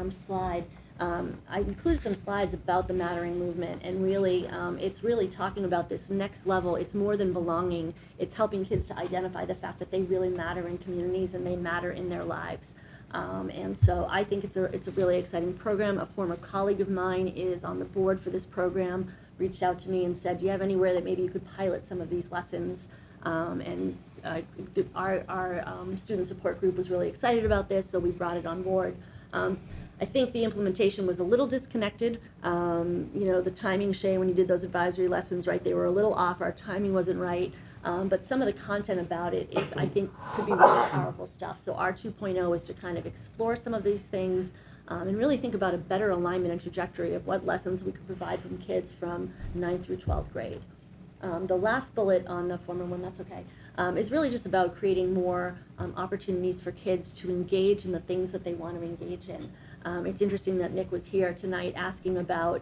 slide, I included some slides about the Mattering movement, and really, it's really talking about this next level. It's more than belonging. It's helping kids to identify the fact that they really matter in communities and they matter in their lives. And so I think it's a really exciting program. A former colleague of mine is on the board for this program, reached out to me and said, do you have anywhere that maybe you could pilot some of these lessons? Our student support group was really excited about this, so we brought it on board. I think the implementation was a little disconnected. The timing, Shay, when you did those advisory lessons, right, they were a little off. Our timing wasn't right. But some of the content about it is, I think, could be really powerful stuff. So our 2.0 is to kind of explore some of these things and really think about a better alignment and trajectory of what lessons we could provide from kids from 9th through 12th grade. The last bullet on the former one, that's okay, is really just about creating more opportunities for kids to engage in the things that they want to engage in. It's interesting that Nick was here tonight asking about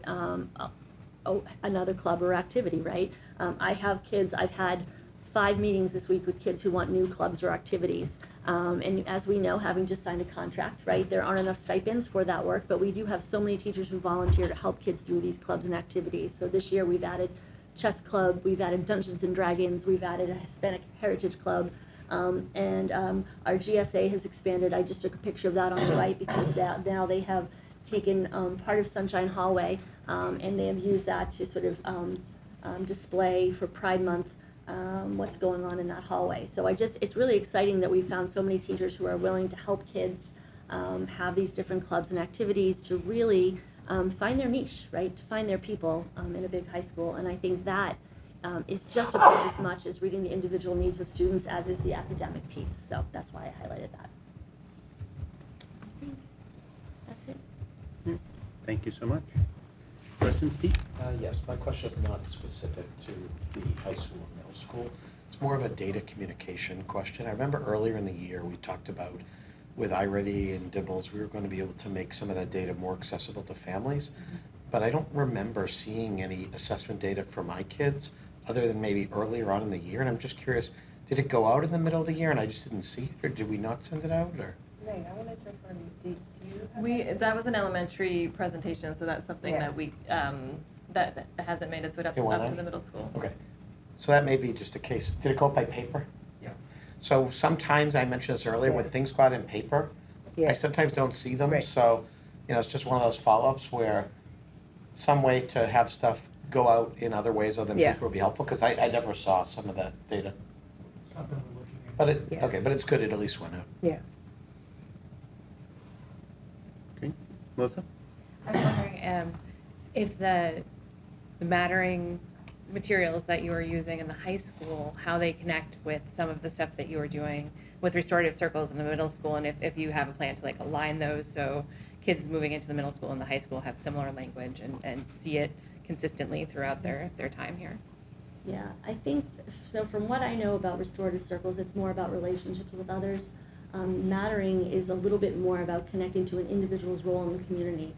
another club or activity, right? I have kids, I've had 5 meetings this week with kids who want new clubs or activities. And as we know, having just signed a contract, right, there aren't enough stipends for that work, but we do have so many teachers who volunteer to help kids through these clubs and activities. So this year we've added chess club, we've added Dungeons and Dragons, we've added a Hispanic Heritage Club, and our GSA has expanded. I just took a picture of that on the right because now they have taken part of Sunshine Hallway and they have used that to sort of display for Pride Month what's going on in that hallway. So it's really exciting that we found so many teachers who are willing to help kids have these different clubs and activities to really find their niche, right, to find their people in a big high school. And I think that is just about as much as reading the individual needs of students as is the academic piece. So that's why I highlighted that. I think that's it. Thank you so much. Questions, Pete? Yes, my question is not specific to the high school or middle school. It's more of a data communication question. I remember earlier in the year we talked about with iReady and Dibbles, we were going to be able to make some of that data more accessible to families. But I don't remember seeing any assessment data for my kids other than maybe earlier on in the year. And I'm just curious, did it go out in the middle of the year and I just didn't see it, or did we not send it out? Or Meg, I wanted to refer to you. Do you have that was an elementary presentation, so that's something that we that hasn't made its way up to the middle school. Okay. So that may be just a case. Did it go out by paper? Yeah. So sometimes, I mentioned this earlier, when things go out in paper, I sometimes don't see them. So, it's just one of those follow-ups where some way to have stuff go out in other ways other than paper would be helpful, because I never saw some of that data. But but it's good it at least went out. Yeah. Okay. Melissa? I was wondering if the Mattering materials that you are using in the high school, how they connect with some of the stuff that you are doing with restorative circles in the middle school, and if you have a plan to align those so kids moving into the middle school and the high school have similar language and see it consistently throughout their time here. Yeah, I think, so from what I know about restorative circles, it's more about relationships with others. Mattering is a little bit more about connecting to an individual's role in the community.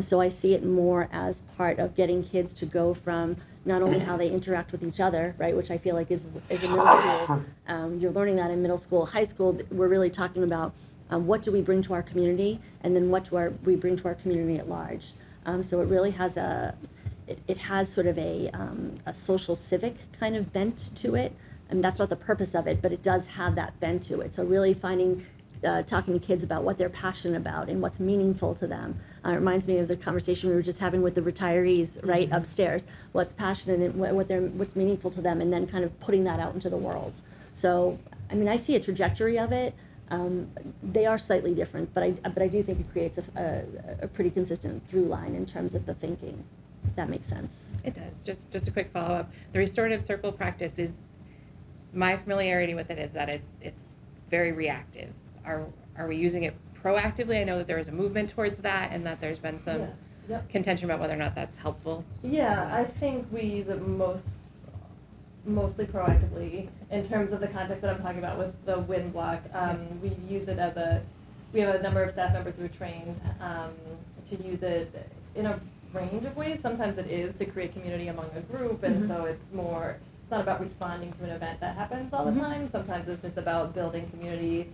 So I see it more as part of getting kids to go from not only how they interact with each other, right, which I feel like is in middle school. You're learning that in middle school. High school, we're really talking about what do we bring to our community, and then what do we bring to our community at large. So it really has it has sort of a social civic kind of bent to it. And that's not the purpose of it, but it does have that bent to it. So really talking to kids about what they're passionate about and what's meaningful to them. It reminds me of the conversation we were just having with the retarees, right, upstairs. What's passionate and what's meaningful to them, and then kind of putting that out into the world. So, I mean, I see a trajectory of it. They are slightly different, but I do think it creates a pretty consistent through line in terms of the thinking, if that makes sense. It does. Just a quick follow-up. The restorative circle practice is, my familiarity with it is that it's very reactive. Are we using it proactively? I know that there is a movement towards that, and that there's been some contention about whether or not that's helpful. Yeah, I think we use it mostly proactively in terms of the context that I'm talking about with the WIN block. We use it we have a number of staff members who are trained to use it in a range of ways. Sometimes it is to create community among a group, and so it's not about responding to an event that happens all the time. Sometimes it's just about building community.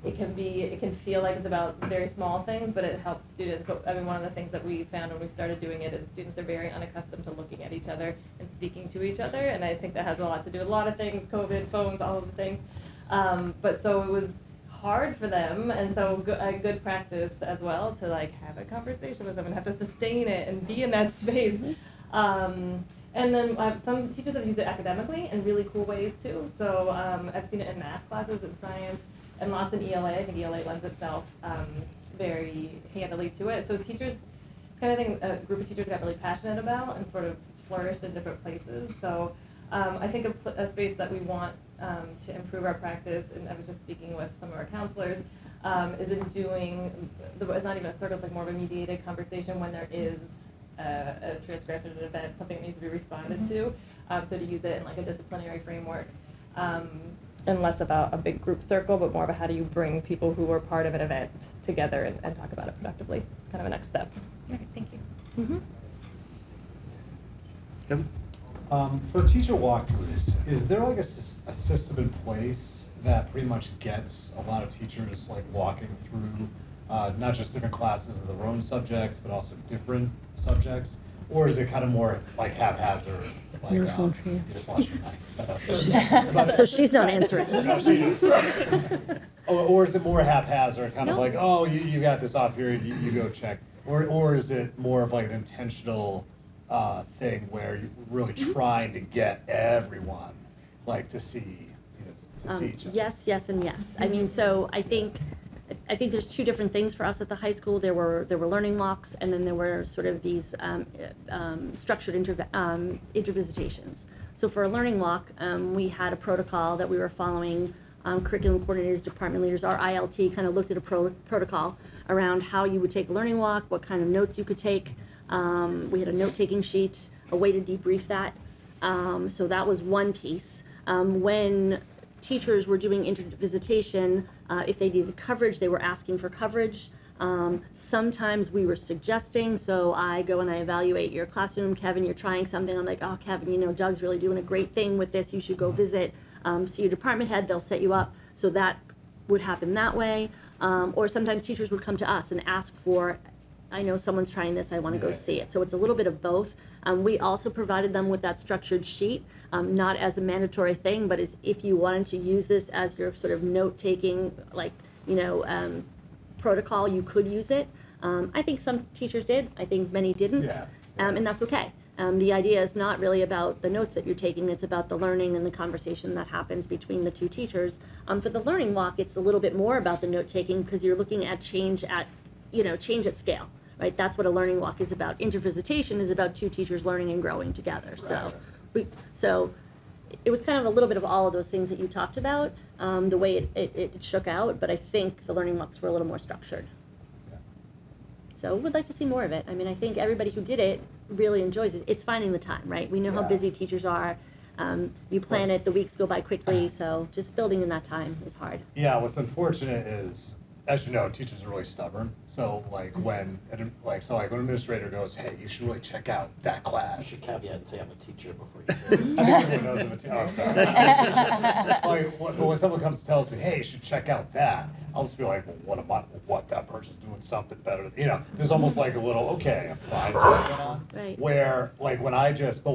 It it can feel like it's about very small things, but it helps students. But I mean, one of the things that we found when we started doing it is students are very unaccustomed to looking at each other and speaking to each other, and I think that has a lot to do with a lot of things, COVID, phones, all of the things. But so it was hard for them, and so a good practice as well to like have a conversation with them and have to sustain it and be in that space. And then some teachers have used it academically in really cool ways too. So I've seen it in math classes and science and lots in ELA. I think ELA lends itself very handily to it. So teachers, it's kind of thing a group of teachers got really passionate about and sort of flourished in different places. So I think a space that we want to improve our practice, and I was just speaking with some of our counselors, is in doing, it's not even a circle, it's like more of a mediated conversation when there is a transcript of an event, something that needs to be responded to. So to use it in like a disciplinary framework, and less about a big group circle, but more about how do you bring people who were part of an event together and talk about it productively. It's kind of a next step. Okay, thank you. Mm-hmm. For teacher walkthroughs, is there like a system in place that pretty much gets a lot of teachers like walking through not just different classes of their own subjects, but also different subjects? Or is it kind of more like haphazard? Like, No phone for you. just lost your mic. So she's not answering. No, she is. Or is it more haphazard, kind of No. like, oh, you got this off period, you go check? Or is it more of like an intentional thing where you're really trying to get everyone like to see, to see each other? Yes, and yes. I mean, so I think there's two different things for us at the high school. There were learning walks, and then there were sort of these structured intervisitations. So for a learning walk, we had a protocol that we were following. Curriculum coordinators, department leaders, our ILT kind of looked at a protocol around how you would take a learning walk, what kind of notes you could take. We had a note-taking sheet, a way to debrief that. So that was one piece. When teachers were doing intervisitation, if they needed coverage, they were asking for coverage. Sometimes we were suggesting, so I go and I evaluate your classroom. Kevin, you're trying something. I'm like, oh, Kevin, Doug's really doing a great thing with this. You should go visit. See your department head, they'll set you up. So that would happen that way. Or sometimes teachers would come to us and ask for, I know someone's trying this, I want to go see it. So it's a little bit of both. We also provided them with that structured sheet, not as a mandatory thing, but as if you wanted to use this as your sort of note-taking, like, protocol, you could use it. I think some teachers did. I think many didn't. Yeah. And that's okay. The idea is not really about the notes that you're taking, it's about the learning and the conversation that happens between the two teachers. For the learning walk, it's a little bit more about the note-taking because you're looking at change at scale, right? That's what a learning walk is about. Intervisitation is about two teachers learning and growing together. So it was kind of a little bit of all of those things that you talked about, the way it shook out, but I think the learning walks were a little more structured. So we'd like to see more of it. I mean, I think everybody who did it really enjoys it. It's finding the time, right? We know how busy teachers are. You plan it, the weeks go by quickly, so just building in that time is hard. Yeah, what's unfortunate is, as you know, teachers are really stubborn. So like when an administrator goes, hey, you should really check out that class. You should caveat and say I'm a teacher before you say it. I think everyone knows I'm a teacher. Oh, I'm sorry. But when someone comes and tells me, hey, you should check out that, I'll just be like, well, what that person's doing something better. There's almost like a little, okay, I'm fine with that on. Right. Where like when I just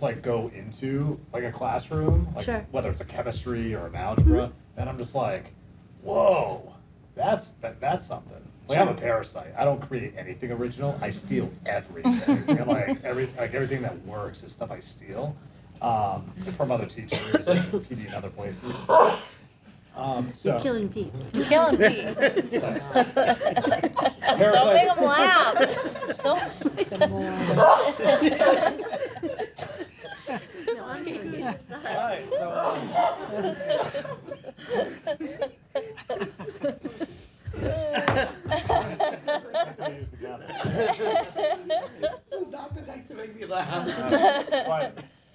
like go into like a classroom, like Sure. whether it's a chemistry or an algebra, and I'm just like, whoa. That's something. Like I'm a parasite. I don't create anything original. I steal everything. And everything that works is stuff I steal from other teachers, PD and other places. You're killing Pete. You're killing Pete. Don't make him laugh. Don't make him laugh. No, I'm kidding. All right, so. That's how I use the gavel. This is not the night to make me laugh.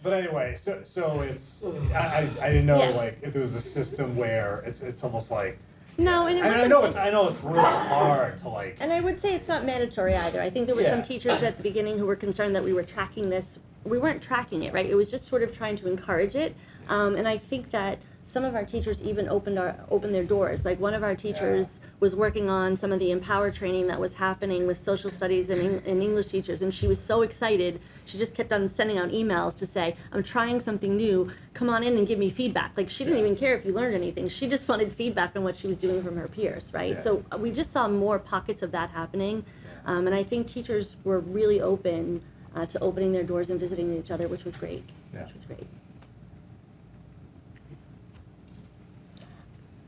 But anyway, so it's I didn't know Yeah. like if there was a system where it's almost like. No, and it I wasn't. know it's really hard to like. And I would say it's not mandatory either. I think there were some teachers at the beginning who were concerned that we were tracking this. We weren't tracking it, right? It was just sort of trying to encourage it. And I think that some of our teachers even opened their doors. Like one of our teachers was working on some of the Empower training that was happening with social studies and English teachers, and she was so excited. She just kept on sending out emails to say, I'm trying something new, come on in and give me feedback. Like she didn't even care if you learned anything. She just wanted feedback on what she was doing from her peers, right? Yeah. So we just saw more pockets of that happening. And I think teachers were really open to opening their doors and visiting each other, which was great. Yeah. Which was great.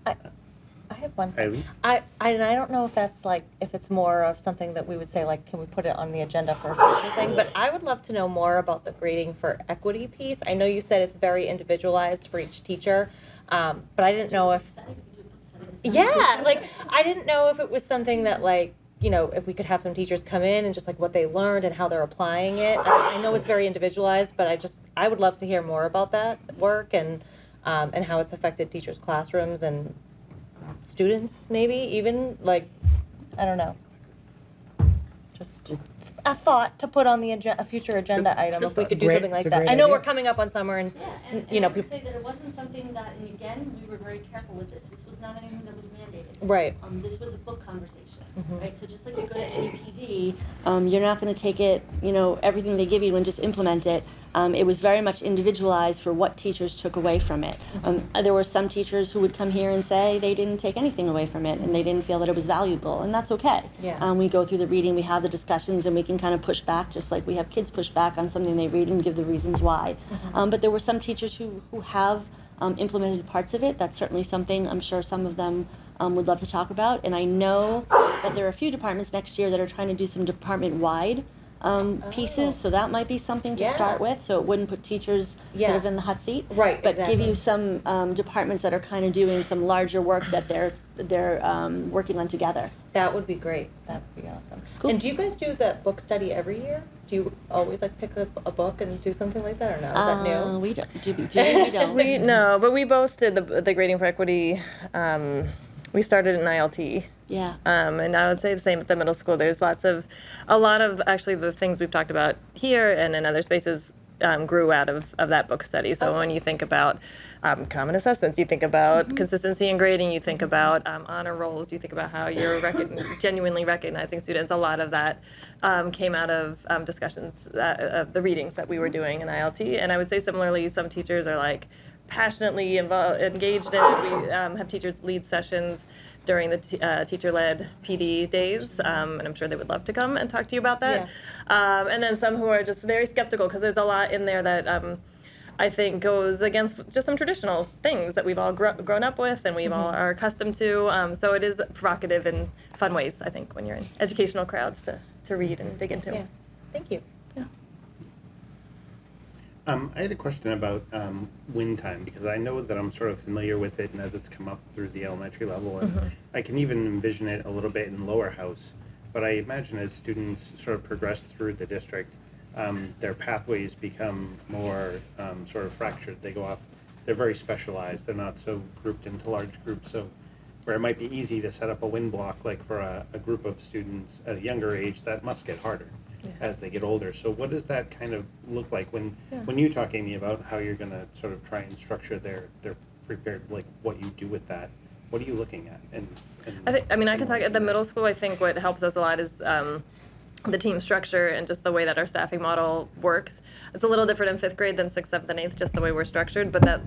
I have one. Eileen? I don't know if that's like, if it's more of something that we would say, like, can we put it on the agenda for a future thing? But I would love to know more about the grading for equity piece. I know you said it's very individualized for each teacher, but I didn't know if, yeah, like, I didn't know if it was something that, like, you know, if we could have some teachers come in and just like what they learned and how they're applying it. I know it's very individualized, but I would love to hear more about that work and how it's affected teachers' classrooms and students, maybe even, like, I don't know. Just a thought to put on the a future agenda item if we could do something like that. I know we're coming up on summer and, you know, I would say that it wasn't something that, and again, we were very careful with this. This was not anything that was mandated. Right. This was a book conversation, Mhm. right? So just like you go to any PD, you're not going to take it, you know, everything they give you and just implement it. It was very much individualized for what teachers took away from it. There were some teachers who would come here and say they didn't take anything away from it and they didn't feel that it was valuable, and that's okay. Yeah. We go through the reading, we have the discussions, and we can kind of push back, just like we have kids push back on something they read and give the reasons why. But there were some teachers who have implemented parts of it. That's certainly something I'm sure some of them would love to talk about. And I know that there are a few departments next year that are trying to do some department-wide pieces, so that might be something to Yeah. start with, so it wouldn't put teachers sort of in the hot seat. Right, But give exactly. you some departments that are kind of doing some larger work that they're working on together. That would be great. That would be awesome. Cool. And do you guys do that book study every year? Do you always like pick up a book and do something like that, or no? Is that new? We don't. Do we don't. No, but we both did the grading for equity. We started in ILT. Yeah. And I would say the same at the middle school. There's a lot of actually the things we've talked about here and in other spaces grew out of that book study. So when you think about common assessments, you think about consistency in grading, you think about honor rolls, you think about how you're genuinely recognizing students. A lot of that came out of discussions of the readings that we were doing in ILT. And I would say similarly, some teachers are like passionately engaged in it. We have teachers lead sessions during the teacher-led PD days, and I'm sure they would love to come and talk to you about that. And then some who are just very skeptical because there's a lot in there that I think goes against just some traditional things that we've all grown up with and we've all are accustomed to. So it is provocative in fun ways, I think, when you're in educational crowds to read and dig into. Yeah. Thank you. I had a question about win time, because I know that I'm sort of familiar with it and as it's come up through the elementary level, and I can even envision it a little bit in lower house. But I imagine as students sort of progress through the district, their pathways become more sort of fractured. They go off, they're very specialized. They're not so grouped into large groups. So where it might be easy to set up a win block, like for a group of students at a younger age, that must get harder as they get older. So what does that kind of look like when you talk, Amy, about how you're going to sort of try and structure their prepared, like what you do with that? What are you looking at? And I can talk at the middle school. I think what helps us a lot is the team structure and just the way that our staffing model works. It's a little different in 5th grade than 6th, 7th, and 8th, just the way we're structured. But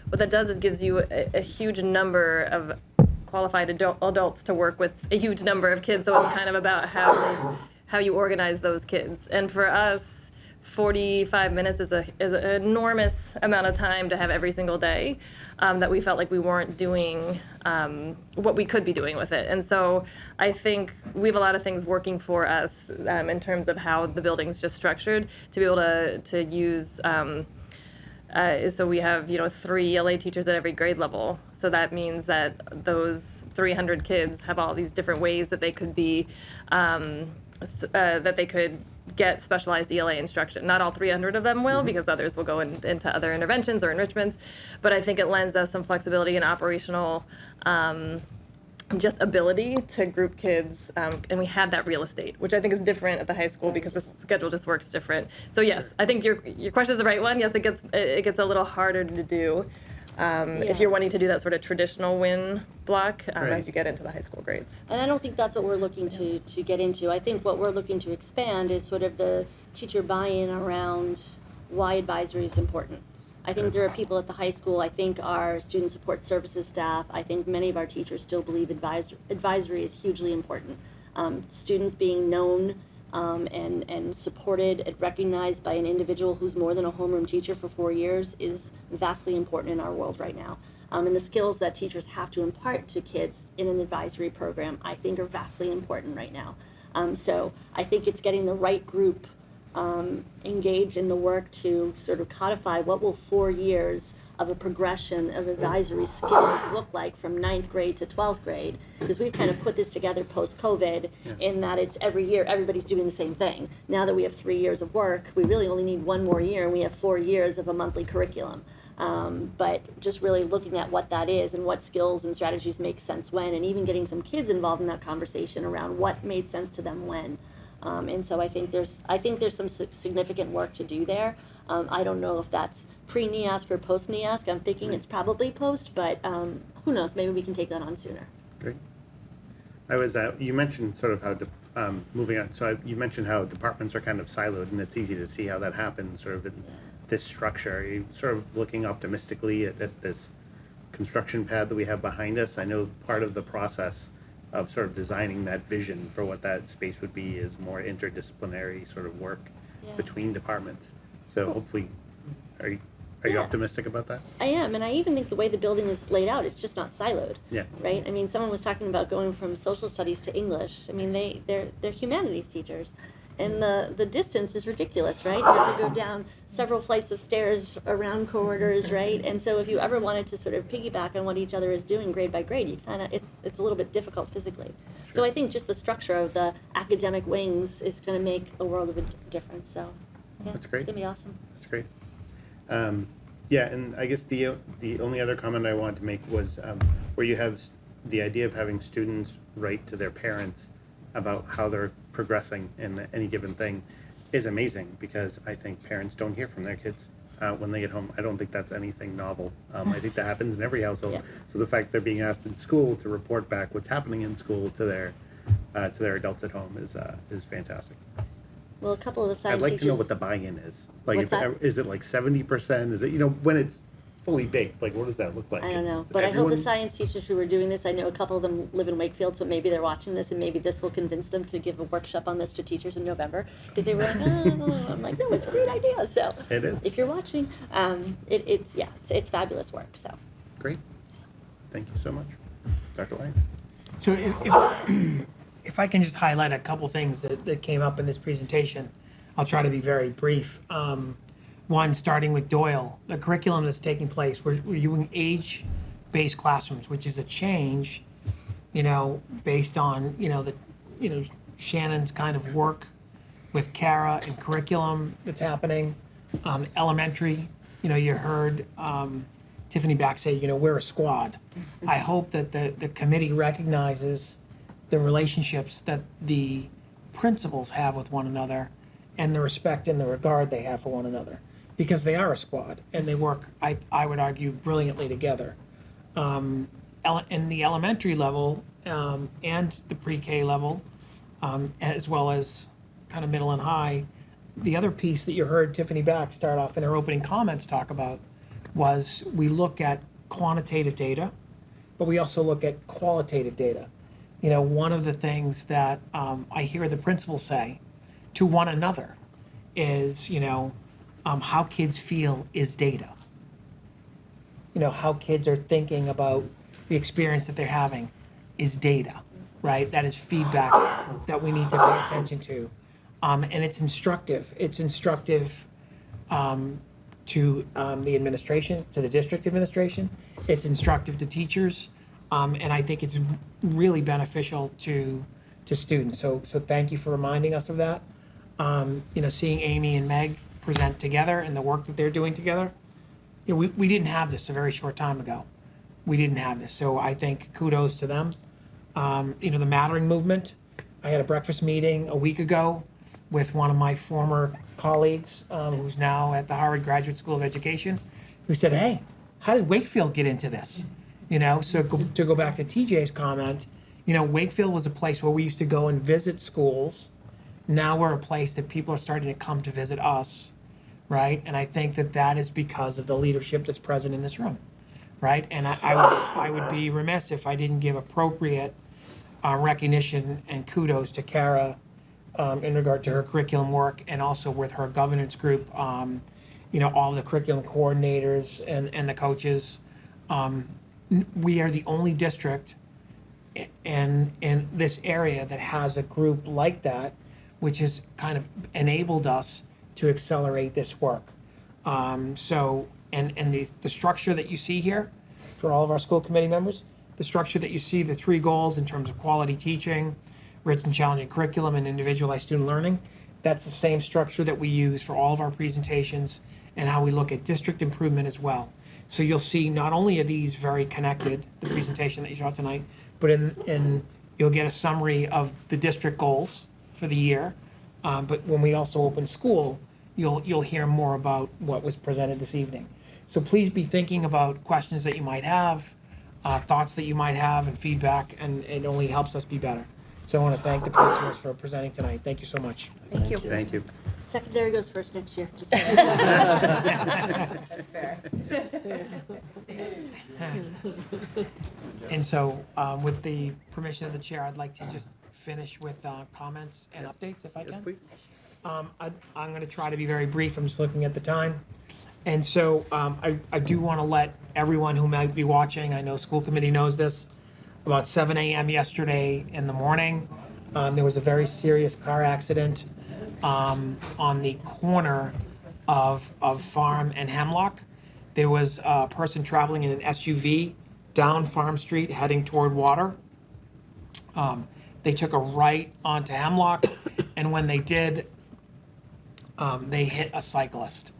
what that does is gives you a huge number of qualified adults to work with a huge number of kids. So it's kind of about how you organize those kids. And for us, 45 minutes is an enormous amount of time to have every single day that we felt like we weren't doing what we could be doing with it. And so I think we have a lot of things working for us in terms of how the building's just structured to be able to use. So we have 3 ELA teachers at every grade level. So that means that those 300 kids have all these different ways that they could be that they could get specialized ELA instruction. Not all 300 of them will, because others will go into other interventions or enrichments, but I think it lends us some flexibility and operational just ability to group kids, and we have that real estate, which I think is different at the high school because the schedule just works different. So yes, I think your question is the right one. Yes, it gets a little harder to do. if Yeah. you're wanting to do that sort of traditional win block Right. as you get into the high school grades. And I don't think that's what we're looking to get into. I think what we're looking to expand is sort of the teacher buy-in around why advisory is important. I think there are people at the high school, I think our student support services staff, I think many of our teachers still believe advisory is hugely important. Students being known and supported and recognized by an individual who's more than a homeroom teacher for 4 years is vastly important in our world right now. And the skills that teachers have to impart to kids in an advisory program, I think are vastly important right now. So I think it's getting the right group engaged in the work to sort of codify what will 4 years of a progression of advisory skills look like from 9th grade to 12th grade, because we've kind of put this together post-COVID in that it's every year, everybody's doing the same thing. Now that we have 3 years of work, we really only need 1 more year, and we have 4 years of a monthly curriculum. But just really looking at what that is and what skills and strategies make sense when, and even getting some kids involved in that conversation around what made sense to them when. And so I think there's some significant work to do there. I don't know if that's pre-NEASC or post-NEASC. I'm thinking it's probably post, but who knows? Maybe we can take that on sooner. Great. I was, you mentioned sort of how, moving on, so you mentioned how departments are kind of siloed, and it's easy to see how that happens sort of in this structure. Are you sort of looking optimistically at this construction pad that we have behind us? I know part of the process of sort of designing that vision for what that space would be is more interdisciplinary sort of work between departments. So hopefully, are you optimistic about that? I am, and I even think the way the building is laid out, it's just not siloed. Yeah. Right? I mean, someone was talking about going from social studies to English. I mean, they're humanities teachers. And the distance is ridiculous, right? You have to go down several flights of stairs around corridors, right? And so if you ever wanted to sort of piggyback on what each other is doing grade by grade, you kind of, it's a little bit difficult physically. So I think just the structure of the academic wings is going to make a world of a difference. So yeah, That's great. It's going to be awesome. That's great. Yeah, and I guess the only other comment I wanted to make was where you have the idea of having students write to their parents about how they're progressing in any given thing is amazing, because I think parents don't hear from their kids when they get home. I don't think that's anything novel. I think that happens in every household. Yeah. So the fact they're being asked in school to report back what's happening in school to their adults at home is fantastic. Well, a couple of the science I'd like teachers. to know what the buy-in is. Like, What's that? is it like 70%? Is it, when it's fully baked, like what does that look like? I don't know, Is but I hope the everyone- science teachers who are doing this, I know a couple of them live in Wakefield, so maybe they're watching this, and maybe this will convince them to give a workshop on this to teachers in November, because they were like, oh, I'm like, no, it's a great idea. So It is. if you're watching, it's fabulous work. So Great. Thank you so much. Dr. Lyons. So if I can just highlight a couple things that came up in this presentation, I'll try to be very brief. One, starting with Doyle, the curriculum that's taking place, we're using age-based classrooms, which is a change, based on, Shannon's kind of work with Kara and curriculum that's happening. Elementary, you heard Tiffany back say, we're a squad. I hope that the committee recognizes the relationships that the principals have with one another and the respect and the regard they have for one another, because they are a squad and they work, I would argue, brilliantly together. In the elementary level and the pre-K level, as well as kind of middle and high, the other piece that you heard Tiffany Back start off in her opening comments talk about was we look at quantitative data, but we also look at qualitative data. One of the things that I hear the principals say to one another is, how kids feel is data. How kids are thinking about the experience that they're having is data, right? That is feedback that we need to pay attention to. And it's instructive. It's instructive to the administration, to the district administration. It's instructive to teachers. And I think it's really beneficial to students. So thank you for reminding us of that. Seeing Amy and Meg present together and the work that they're doing together. We didn't have this a very short time ago. We didn't have this. So I think kudos to them. The Mattering movement. I had a breakfast meeting a week ago with one of my former colleagues who's now at the Harvard Graduate School of Education, who said, hey, how did Wakefield get into this? You know, so to go back to TJ's comment, you know, Wakefield was a place where we used to go and visit schools. Now we're a place that people are starting to come to visit us, right? And I think that that is because of the leadership that's present in this room, right? And I would be remiss if I didn't give appropriate recognition and kudos to Kara in regard to her curriculum work and also with her governance group, you know, all the curriculum coordinators and the coaches. We are the only district in this area that has a group like that, which has kind of enabled us to accelerate this work. So, and the structure that you see here for all of our school committee members, the structure that you see, the 3 goals in terms of quality teaching, rich and challenging curriculum, and individualized student learning, that's the same structure that we use for all of our presentations and how we look at district improvement as well. So you'll see not only are these very connected, the presentation that you saw tonight, but in you'll get a summary of the district goals for the year. But when we also open school, you'll hear more about what was presented this evening. So please be thinking about questions that you might have, thoughts that you might have, and feedback, and it only helps us be better. So I want to thank the principals for presenting tonight. Thank you so much. Thank you. Thank you. Secondary goes first next year. Just That's fair. And so, with the permission of the chair, I'd like to just finish with comments and updates, if I can. Yes, please. I'm going to try to be very brief. I'm just looking at the time. And so I do want to let everyone who might be watching, I know school committee knows this, about 7 a.m. yesterday in the morning, there was a very serious car accident on the corner of Farm and Hemlock. There was a person traveling in an SUV down Farm Street heading toward water. They took a right onto Hemlock, and when they did, they hit a cyclist.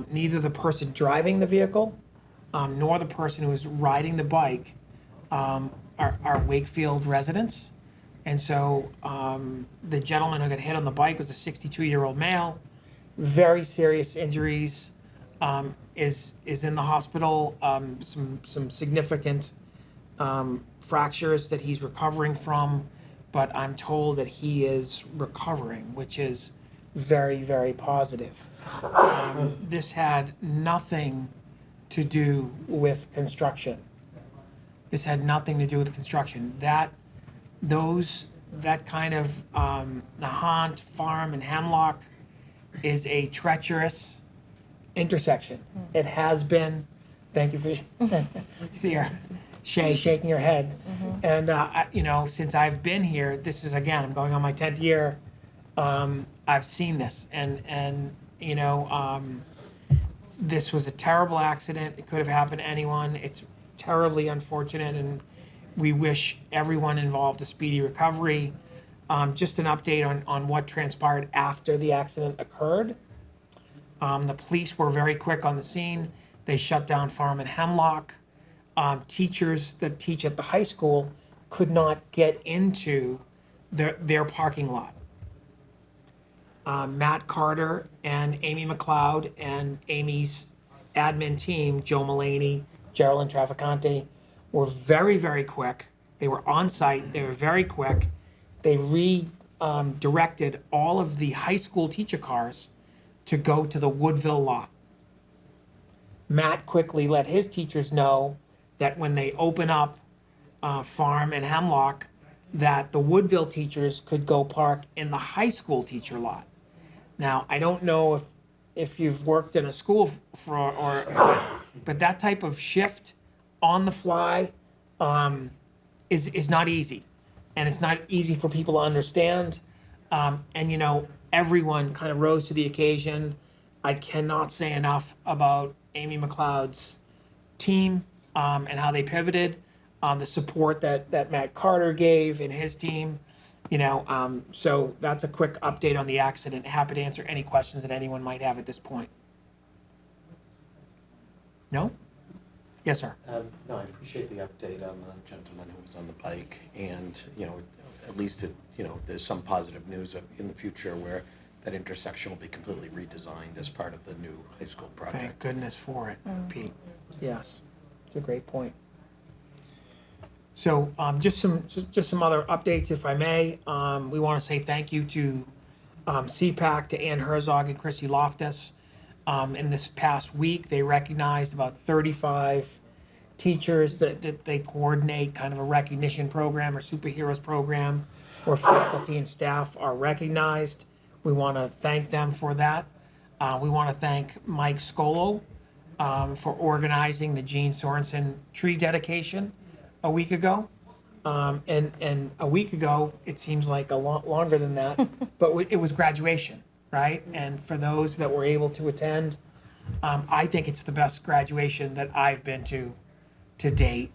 Neither the person driving the vehicle nor the person who was riding the bike are Wakefield residents. And so the gentleman who got hit on the bike was a 62-year-old male, very serious injuries, is in the hospital, some significant fractures that he's recovering from, but I'm told that he is recovering, which is very, very positive. This had nothing to do with construction. This had nothing to do with construction. That kind of Nahant, Farm, and Hemlock is a treacherous intersection. It has been. Thank you for see her, Shay shaking her head. And you know, since I've been here, this is again. I'm going on my 10th year. I've seen this, and you know, this was a terrible accident. It could have happened to anyone. It's terribly unfortunate, and we wish everyone involved a speedy recovery. Just an update on what transpired after the accident occurred. The police were very quick on the scene. They shut down Farm and Hemlock. Teachers that teach at the high school could not get into their parking lot. Matt Carter and Amy McLeod and Amy's admin team, Joe Mullaney, Geraldine Traficante, were very, very quick. They were on site. They were very quick. They redirected all of the high school teacher cars to go to the Woodville lot. Matt quickly let his teachers know that when they open up Farm and Hemlock, that the Woodville teachers could go park in the high school teacher lot. Now, I don't know if you've worked in a school but that type of shift on the fly is not easy, and it's not easy for people to understand. And you know, everyone kind of rose to the occasion. I cannot say enough about Amy McLeod's team and how they pivoted, the support that Matt Carter gave and his team. You know, so that's a quick update on the accident. Happy to answer any questions that anyone might have at this point. No? Yes, sir. No, I appreciate the update on the gentleman who was on the bike, and you know, at least you know, there's some positive news in the future where that intersection will be completely redesigned as part of the new high school project. Thank goodness for it, Pete. Yes, it's a great point. So just some other updates, if I may. We want to say thank you to CPAC, to Ann Herzog and Chrissy Loftus. In this past week, they recognized about 35 teachers that they coordinate kind of a recognition program or superheroes program where faculty and staff are recognized. We want to thank them for that. We want to thank Mike Scolo for organizing the Gene Sorensen tree dedication a week ago. And a week ago, it seems like a lot longer than that, but it was graduation, right? And for those that were able to attend, I think it's the best graduation that I've been to date,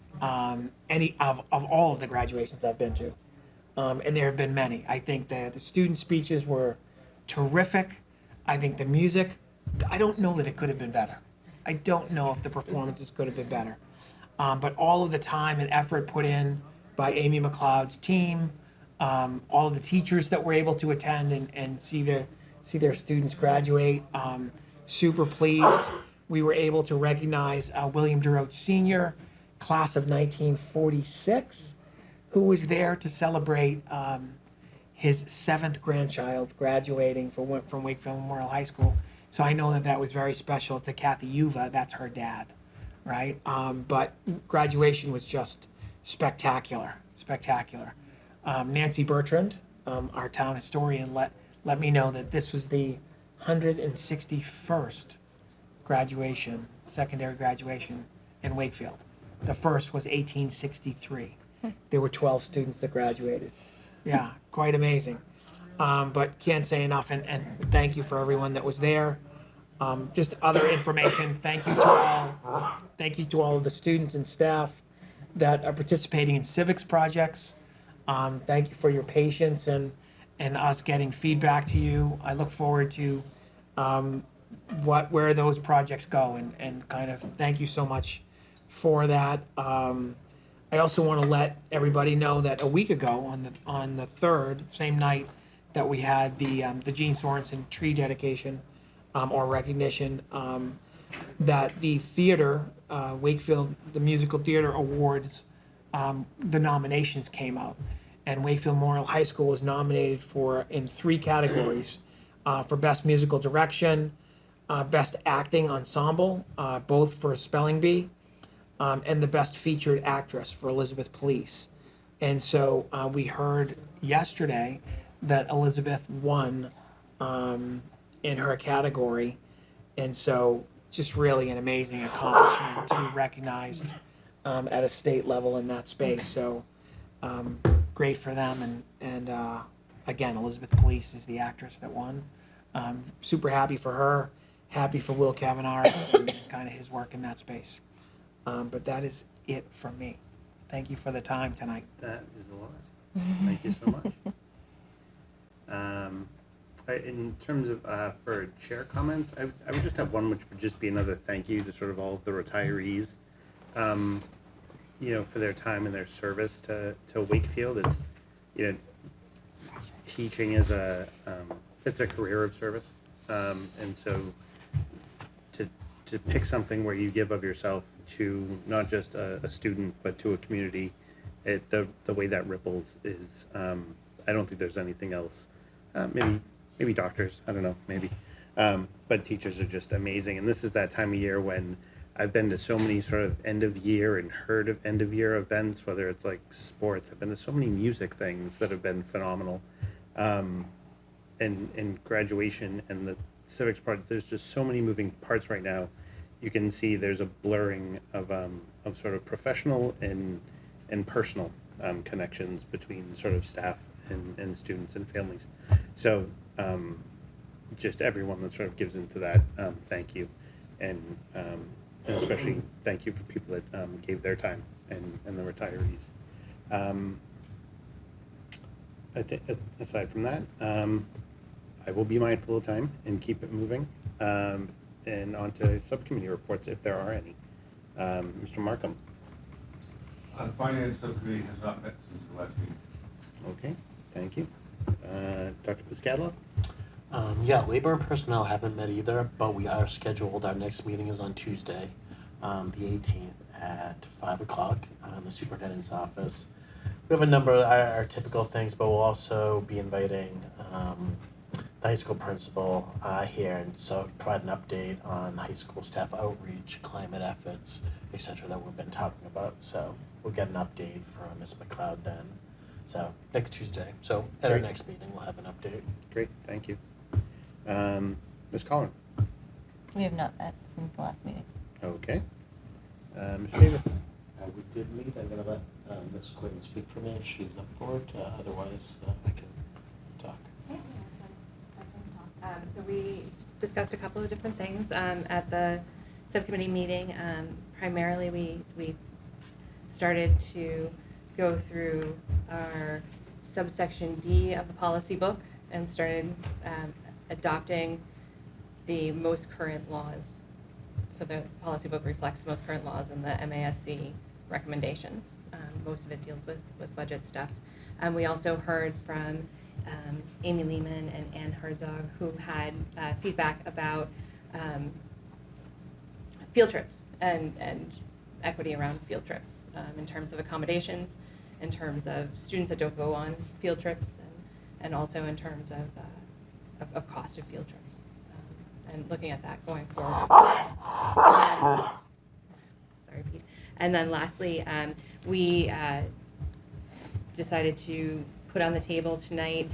any of all of the graduations I've been to. And there have been many. I think that the student speeches were terrific. I think the music, I don't know that it could have been better. I don't know if the performances could have been better. But all of the time and effort put in by Amy McLeod's team, all of the teachers that were able to attend and see their students graduate, super pleased. We were able to recognize William DeRoche Sr., class of 1946, who was there to celebrate his 7th grandchild graduating from Wakefield Memorial High School. So I know that was very special to Kathy Yuva. That's her dad, right? But graduation was just spectacular. Nancy Bertrand, our town historian, let me know that this was the 161st graduation, secondary graduation in Wakefield. The first was 1863. There were 12 students that graduated. Yeah, quite amazing. But can't say enough, and thank you for everyone that was there. Just other information, thank you to all of the students and staff that are participating in civics projects. Thank you for your patience and us getting feedback to you. I look forward to where those projects go, and kind of thank you so much for that. I also want to let everybody know that a week ago on the 3rd, same night that we had the Gene Sorensen tree dedication or recognition, that the theater, Wakefield, the Musical Theater Awards, the nominations came out. And Wakefield Memorial High School was nominated in 3 categories, for Best Musical Direction, Best Acting Ensemble, both for Spelling Bee, and the Best Featured Actress for Elizabeth Police. And so we heard yesterday that Elizabeth won in her category. And so just really an amazing accomplishment to be recognized at a state level in that space. So great for them. And again, Elizabeth Police is the actress that won. Super happy for her, happy for Will Cavanaris and kind of his work in that space. But that is it from me. Thank you for the time tonight. That is a lot. Thank you so much. In terms of for chair comments, I would just have one, which would just be another thank you to sort of all of the retirees, for their time and their service to Wakefield. It's, teaching is it's a career of service, and so to pick something where you give of yourself to not just a student but to a community, the way that ripples is, I don't think there's anything else. Maybe doctors, I don't know, maybe. But teachers are just amazing. And this is that time of year when I've been to so many sort of end of year and heard of end of year events, whether it's like sports. I've been to so many music things that have been phenomenal. And graduation and the civics part, there's just so many moving parts right now. You can see there's a blurring of sort of professional and personal connections between sort of staff and students and families. So just everyone that sort of gives into that, thank you. And especially thank you for people that gave their time and the retirees. I think aside from that, I will be mindful of time and keep it moving. And on to subcommittee reports, if there are any. Mr. Markham. The Finance Subcommittee has not met since the last meeting. Okay, thank you. Dr. Piscadlo? Yeah, labor and personnel haven't met either, but we are scheduled. Our next meeting is on Tuesday, the 18th at 5 o'clock in the superintendent's office. We have a number of our typical things, but we'll also be inviting the high school principal here, and so provide an update on the high school staff outreach, climate efforts, etc. that we've been talking about. So we'll get an update from Ms. McLeod then. So next Tuesday. So at our Great. next meeting, we'll have an update. Great, thank you. Ms. Collin? We have not met since the last meeting. Okay. Ms. Davis? We did meet. I'm going to let Ms. Quinn speak for me if she's up for it. Otherwise, I can talk. So we discussed a couple of different things at the subcommittee meeting. Primarily, we started to go through our subsection D of the policy book and started adopting the most current laws. So the policy book reflects the most current laws and the MASC recommendations. Most of it deals with budget stuff. We also heard from Amy Lehman and Ann Herzog, who had feedback about field trips and equity around field trips in terms of accommodations, in terms of students that don't go on field trips, and also in terms of cost of field trips. And looking at that going forward. Sorry, Pete. And then lastly, we decided to put on the table tonight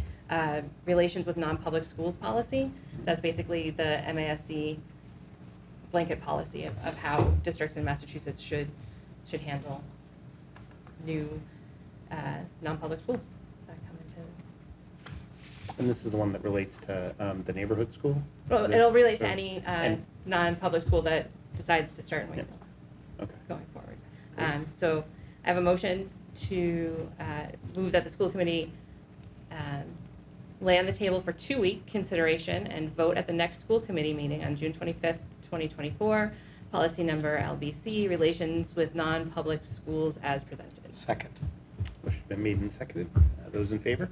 relations with non-public schools policy. That's basically the MASC blanket policy of how districts in Massachusetts should handle new non-public schools that come into. And this is the one that relates to the neighborhood school? Well, Is it? it'll relate to So- any and- non-public school that decides to start in Wakefield Okay. going forward. So I have a motion to move that the school committee lay on the table for 2-week consideration and vote at the next school committee meeting on June 25th, 2024, policy number LBC, relations with non-public schools as presented. Second. Motion's been made and seconded. Those in favor?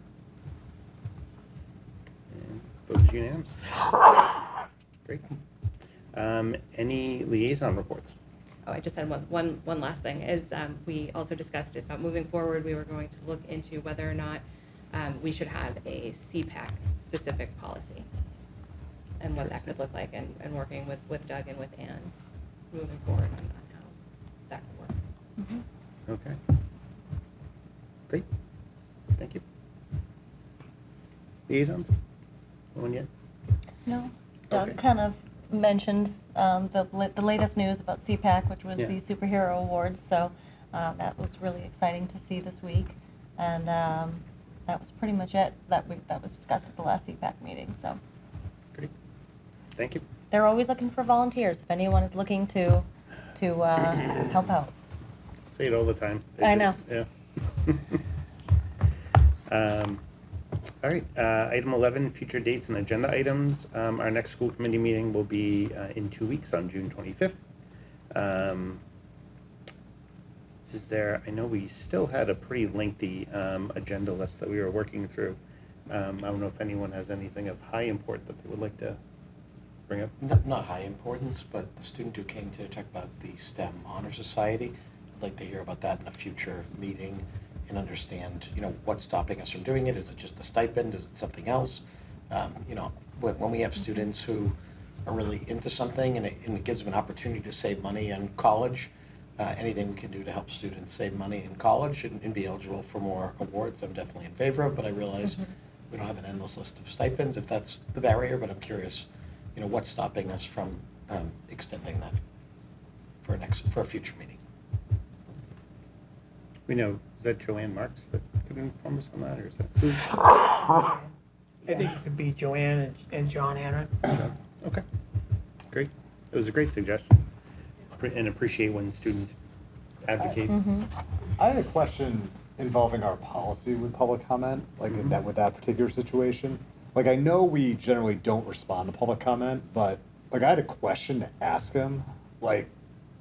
And vote is unanimous. Great. Any liaison reports? Oh, I just had one last thing, is we also discussed it about moving forward, we were going to look into whether or not we should have a CPAC specific policy and what that could look like, and working with Doug and with Ann moving forward on how that could work. Okay. Great. Thank you. Liaisons? No one yet? No. Doug Okay. kind of mentioned the latest news about CPAC, which was Yeah. the superhero awards. So that was really exciting to see this week, and that was pretty much it that was discussed at the last CPAC meeting. So Great. Thank you. they're always looking for volunteers if anyone is looking to help out. Say it all the time. I know. Yeah. All right, item 11, future dates and agenda items. Our next school committee meeting will be in 2 weeks on June 25th. Is there, I know we still had a pretty lengthy agenda list that we were working through. I don't know if anyone has anything of high import that they would like to bring up. Not high importance, but the student who came to talk about the STEM Honor Society, I'd like to hear about that in a future meeting and understand, what's stopping us from doing it. Is it just the stipend? Is it something else? When we have students who are really into something and it gives them an opportunity to save money in college, anything we can do to help students save money in college and be eligible for more awards, I'm definitely in favor of, but I realize we don't have an endless list of stipends if that's the barrier, but I'm curious, what's stopping us from extending that for a future meeting. We know, is that Joanne Marks that could inform us on that, or is that who? I think it could be Joanne and John Hanna. Okay, great. It was a great suggestion. And appreciate when students advocate. I had a question involving our policy with public comment, like in that with that particular situation. Like, I know we generally don't respond to public comment, but like I had a question to ask him. Like,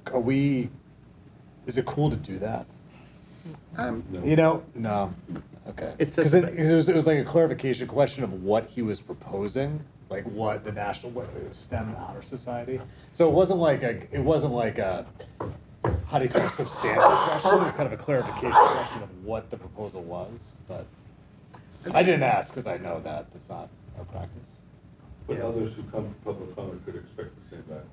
is it cool to do that? You know, no. Okay. It's Because a- it was like a clarification question of what he was proposing, like what the national what, STEM Honor Society. So it wasn't like a how do you call it, substantial question. It was kind of a clarification question of what the proposal was. But I didn't ask because I know that it's not our practice. But others who come for public comment could expect the same back.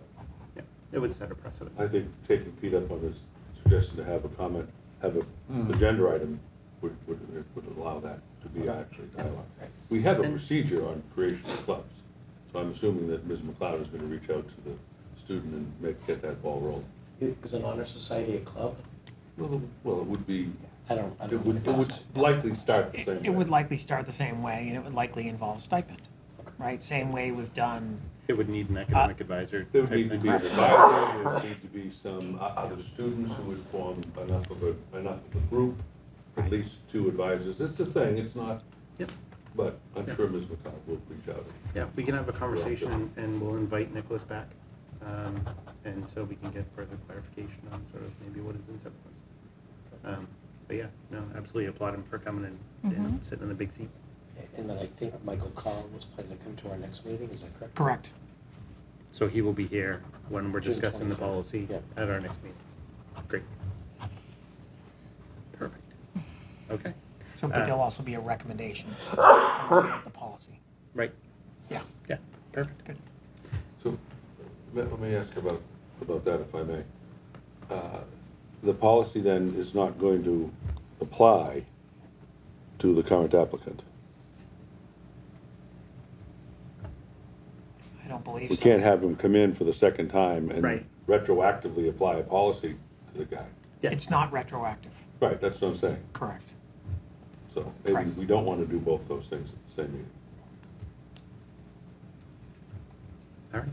Yeah, it would set a precedent. I think taking Pete up on his suggestion to have a comment, have a agenda item would allow that to be actually dialogue. We have a procedure on creation of clubs, so I'm assuming that Ms. McLeod is going to reach out to the student and get that ball rolling. Is an honor society a club? Well, it would be, I don't it would likely start the same way. It would likely start the same way, and it would likely involve stipend, right? Same way we've done. It would need an academic advisor. There would type need to thing. be an advisor, there would need to be some other students who would form enough of a group, at least 2 advisors. It's a thing, it's not, Yep. but I'm sure Ms. McLeod will reach out. Yeah, we can have a conversation and we'll invite Nicholas back. And so we can get further clarification on sort of maybe what his intent was. But yeah, no, absolutely applaud him for coming in and sitting in the big seat. And then I think Michael Carl was planning to come to our next meeting, is that correct? Correct. So he will be here when we're June discussing the 25th. policy Yeah. at our next meeting. Great. Perfect. Okay. So, but there'll also be a recommendation of the policy. Right. Yeah. Yeah, perfect. Good. So, let me ask about that, if I may. The policy then is not going to apply to the current applicant. I don't believe We so. can't have him come in for the second time and Right. retroactively apply a policy to the guy. Yeah. It's not retroactive. Right, that's what I'm saying. Correct. So maybe Correct. we don't want to do both those things at the same meeting. All right.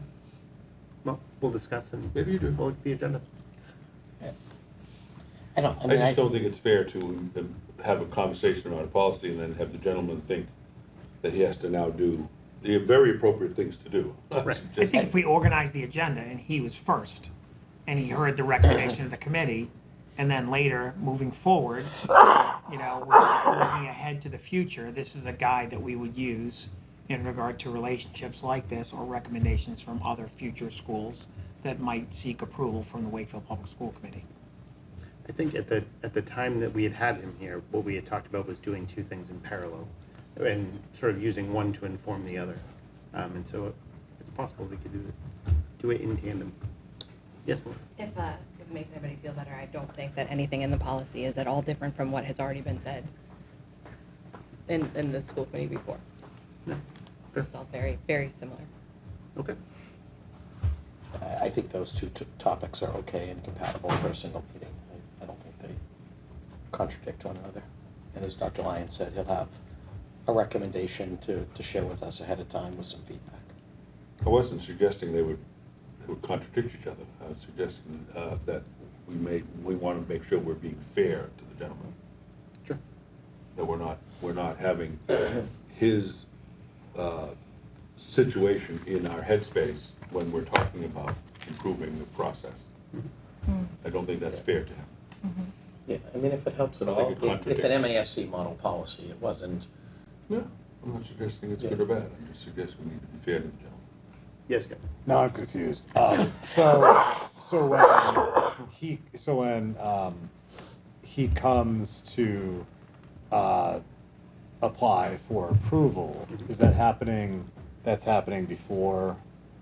Well, we'll discuss and Maybe you do. we'll look at the agenda. I don't, I I mean, just don't think it's fair to have a conversation about a policy and then have the gentleman think that he has to now do the very appropriate things to do. Right. I think if we organize the agenda and he was first, and he heard the recommendation of the committee, and then later, moving forward, you know, we're looking ahead to the future, this is a guide that we would use in regard to relationships like this or recommendations from other future schools that might seek approval from the Wakefield Public School Committee. I think at the time that we had him here, what we had talked about was doing 2 things in parallel and sort of using one to inform the other. And so it's possible we could do it in tandem. Yes, Melissa? If it makes anybody feel better, I don't think that anything in the policy is at all different from what has already been said in the school committee before. No. It's all very, very similar. Okay. I think those two topics are okay and compatible for a single meeting. I don't think they contradict one another. And as Dr. Lyons said, he'll have a recommendation to share with us ahead of time with some feedback. I wasn't suggesting they would contradict each other. I was suggesting that we want to make sure we're being fair to the gentleman. Sure. That we're not having his situation in our headspace when we're talking about improving the process. I don't think that's fair to him. Yeah, I mean, if it helps at I think all, it it's an contradicts. MASC model policy. It wasn't, No, I'm not suggesting it's good or bad. I'm just suggesting we need to be fair to the gentleman. Yes, Kevin. No, I'm confused. So when he comes to apply for approval, is that happening? That's happening before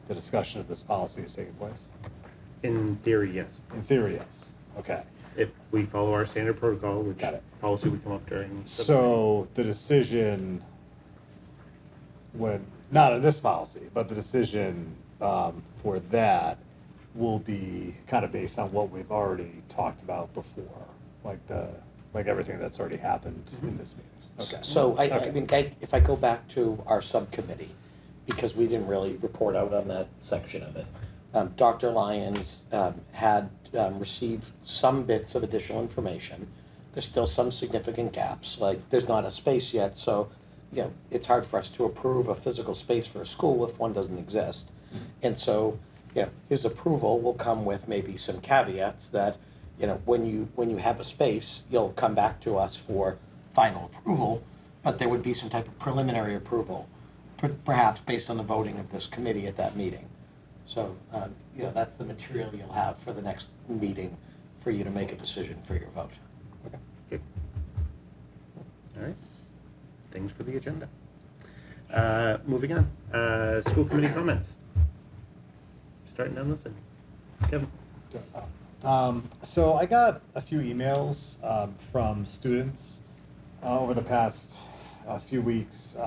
the discussion of this policy is taking place. In theory, yes. In theory, yes. Okay. If we follow our standard protocol, which Got it. policy would come up during. So the decision, when, not in this policy, but the decision for that will be kind of based on what we've already talked about before, like everything that's already happened in this meeting. Okay. So I Okay. mean, if I go back to our subcommittee, because we didn't really report out on that section of it, Dr. Lyons had received some bits of additional information. There's still some significant gaps, like there's not a space yet, so you know, it's hard for us to approve a physical space for a school if one doesn't exist. And so, you know, his approval will come with maybe some caveats that, when you have a space, you'll come back to us for final approval, but there would be some type of preliminary approval, perhaps based on the voting of this committee at that meeting. So, that's the material you'll have for the next meeting for you to make a decision for your vote. Okay, good. All right. Things for the agenda. Moving on. School committee comments. Starting down this end. Kevin. So I got a few emails from students over the past few weeks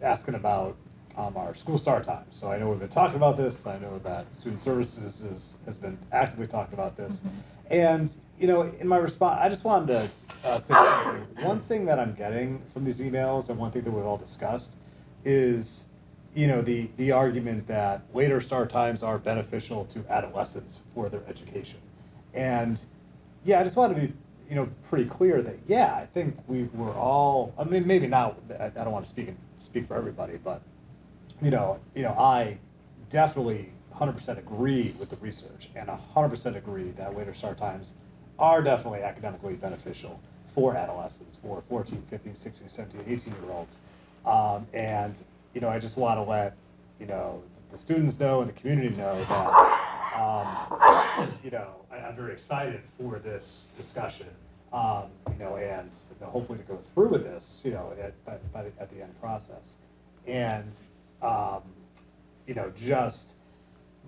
asking about our school start time. So I know we've been talking about this. I know that Student Services has been actively talking about this. And, in my response, I just wanted to say something. One thing that I'm getting from these emails, and one thing that we've all discussed, is the argument that later start times are beneficial to adolescents for their education. And yeah, I just want to be pretty clear that I think we're all, I mean, maybe not, I don't want to speak for everybody, but I definitely 100% agree with the research and 100% agree that later start times are definitely academically beneficial for adolescents, for 14, 15, 16, 17, 18-year-olds. And I just want to let the students know and the community know that I'm very excited for this discussion, and hopefully to go through with this at the end process, and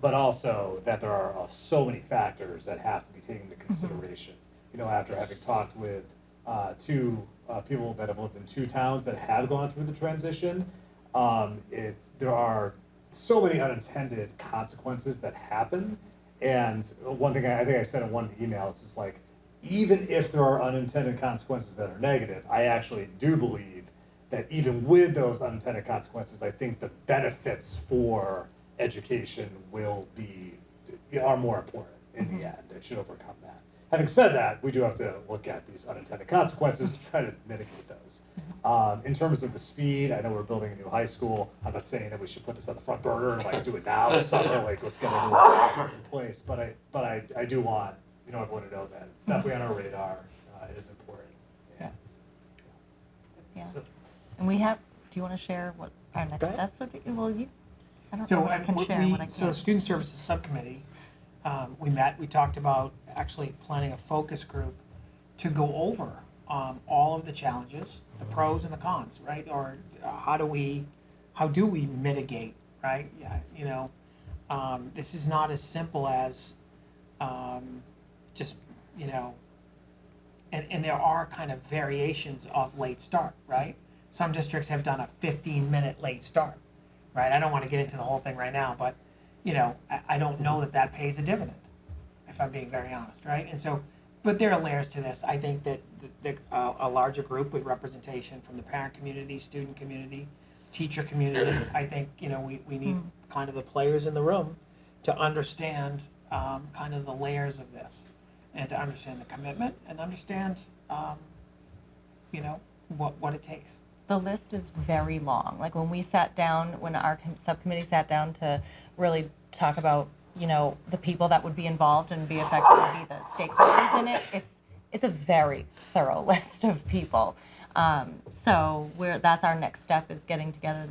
but also that there are so many factors that have to be taken into consideration. After having talked with two people that have lived in two towns that have gone through the transition, there are so many unintended consequences that happen. And one thing I think I said in one of the emails is like, even if there are unintended consequences that are negative, I actually do believe that even with those unintended consequences, I think the benefits for education are more important in the end. It should overcome that. Having said that, we do have to look at these unintended consequences to try to mitigate those. In terms of the speed, I know we're building a new high school. I'm not saying that we should put this on the front burner and do it now or something, let's get everything in place. But I do want everyone to know that it's definitely on our radar. It is important. Yeah. And do you want to share what our next steps would be? Well, I don't know what I can share, what I can't. So Student Services Subcommittee, we talked about actually planning a focus group to go over all of the challenges, the pros and the cons, right? Or how do we mitigate, right? This is not as simple as just, and there are kind of variations of late start, right? Some districts have done a 15-minute late start, right? I don't want to get into the whole thing right now, but, I don't know that pays a dividend, if I'm being very honest, right? And so, but there are layers to this. I think that a larger group with representation from the parent community, student community, teacher community, I think, we need kind of the players in the room to understand kind of the layers of this and to understand the commitment and understand, what it takes. The list is very long. Like when our subcommittee sat down to really talk about, the people that would be involved and be affected, would be the stakeholders in it. It's a very thorough list of people. So that's our next step, is getting together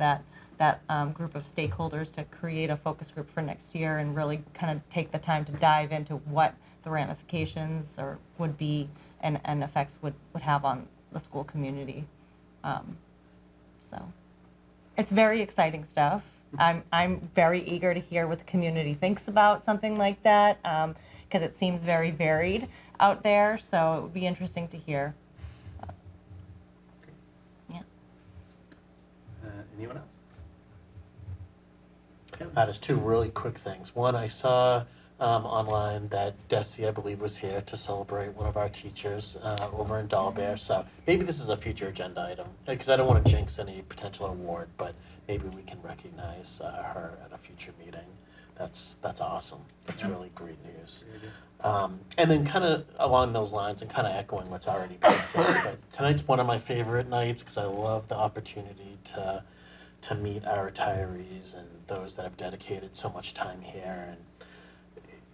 that group of stakeholders to create a focus group for next year and really kind of take the time to dive into what the ramifications would be and effects would have on the school community. So it's very exciting stuff. I'm very eager to hear what the community thinks about something like that, because it seems very varied out there. So it would be interesting to hear. Yeah. Anyone else? Just two really quick things. One, I saw online that Desi, I believe, was here to celebrate one of our teachers over in Dahlberg. So maybe this is a future agenda item, because I don't want to jinx any potential award, but maybe we can recognize her at a future meeting. That's awesome. That's really great news. And then kind of along those lines and kind of echoing what's already been said, but tonight's one of my favorite nights because I love the opportunity to meet our retirees and those that have dedicated so much time here.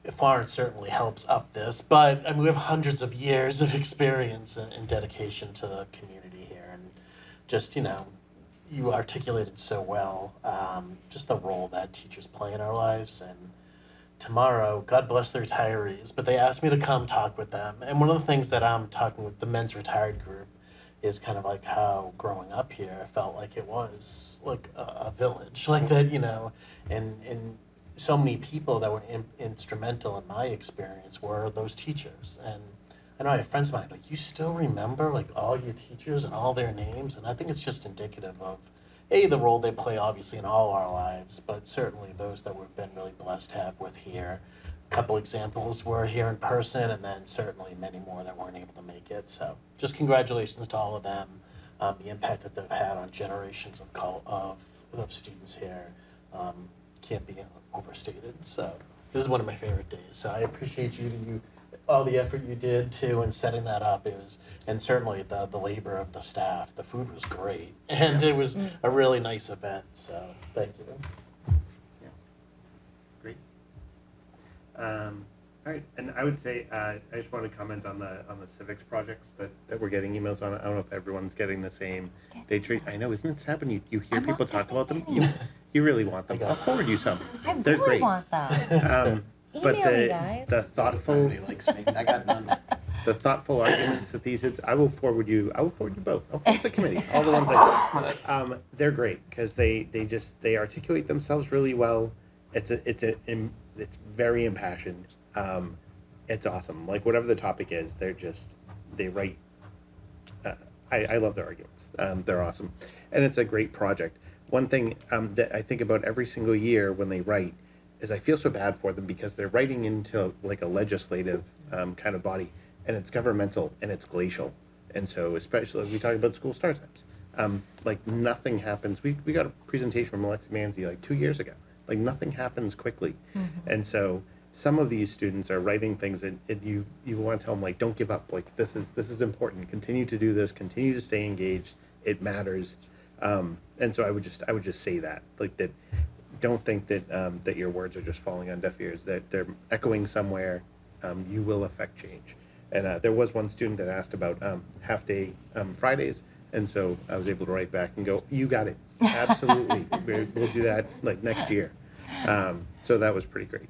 And Florence certainly helps up this, but I mean, we have hundreds of years of experience and dedication to the community here, and just, you know, you articulated so well just the role that teachers play in our lives. And tomorrow, God bless the retirees, but they asked me to come talk with them. And one of the things that I'm talking with the men's retired group is kind of like how growing up here felt like it was like a village, like that, you know, and so many people that were instrumental in my experience were those teachers. And I know I have friends of mine, like, you still remember like all your teachers and all their names? And I think it's just indicative of, A, the role they play obviously in all our lives, but certainly those that we've been really blessed to have with here. A couple examples were here in person, and then certainly many more that weren't able to make it. So just congratulations to all of them, the impact that they've had on generations of students here can't be overstated. So this is one of my favorite days. So I appreciate you all the effort you did too in setting that up. It was, and certainly the labor of the staff. The food was great, and it was a really nice event. So thank you. Great. All right, and I would say I just want to comment on the civics projects that we're getting emails on. I don't know if everyone's getting the same. They treat. I know, isn't it sad when you hear people talk about them? You really want them. I'll forward you some. They're really great. want them. But Email me, guys. the thoughtful I got none. the thoughtful arguments that these I will forward you both. I'll forward the committee, all the ones I got. They're great because they articulate themselves really well. It's very impassioned. It's awesome. Like whatever the topic is, they write. I love their arguments. They're awesome, and it's a great project. One thing that I think about every single year when they write is I feel so bad for them because they're writing into like a legislative kind of body, and it's governmental and it's glacial. And so especially we talk about school start times, like nothing happens. We got a presentation from Alexa Manzi like 2 years ago. Like nothing happens quickly. And so some of these students are writing things and you want to tell them like, don't give up. Like this is important. Continue to do this. Continue to stay engaged. It matters. And so I would just say that like that. Don't think that that your words are just falling on deaf ears. That they're echoing somewhere. You will affect change. And there was one student that asked about half-day Fridays, and so I was able to write back and go, "You got it, absolutely. We'll do that like next year." So that was pretty great.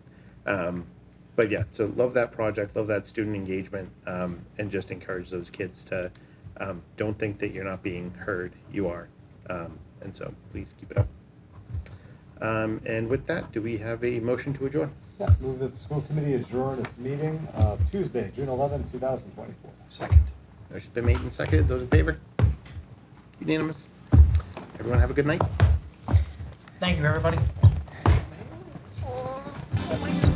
But yeah, so love that project, love that student engagement, and just encourage those kids to don't think that you're not being heard. You are, and so please keep it up. And with that, do we have a motion to adjourn? Yeah, move that the school committee adjourn its meeting Tuesday, June 11, 2024. Second. Motion's been made and seconded. Those in favor? Unanimous. Everyone have a good night. Thank you, everybody. Oh my God.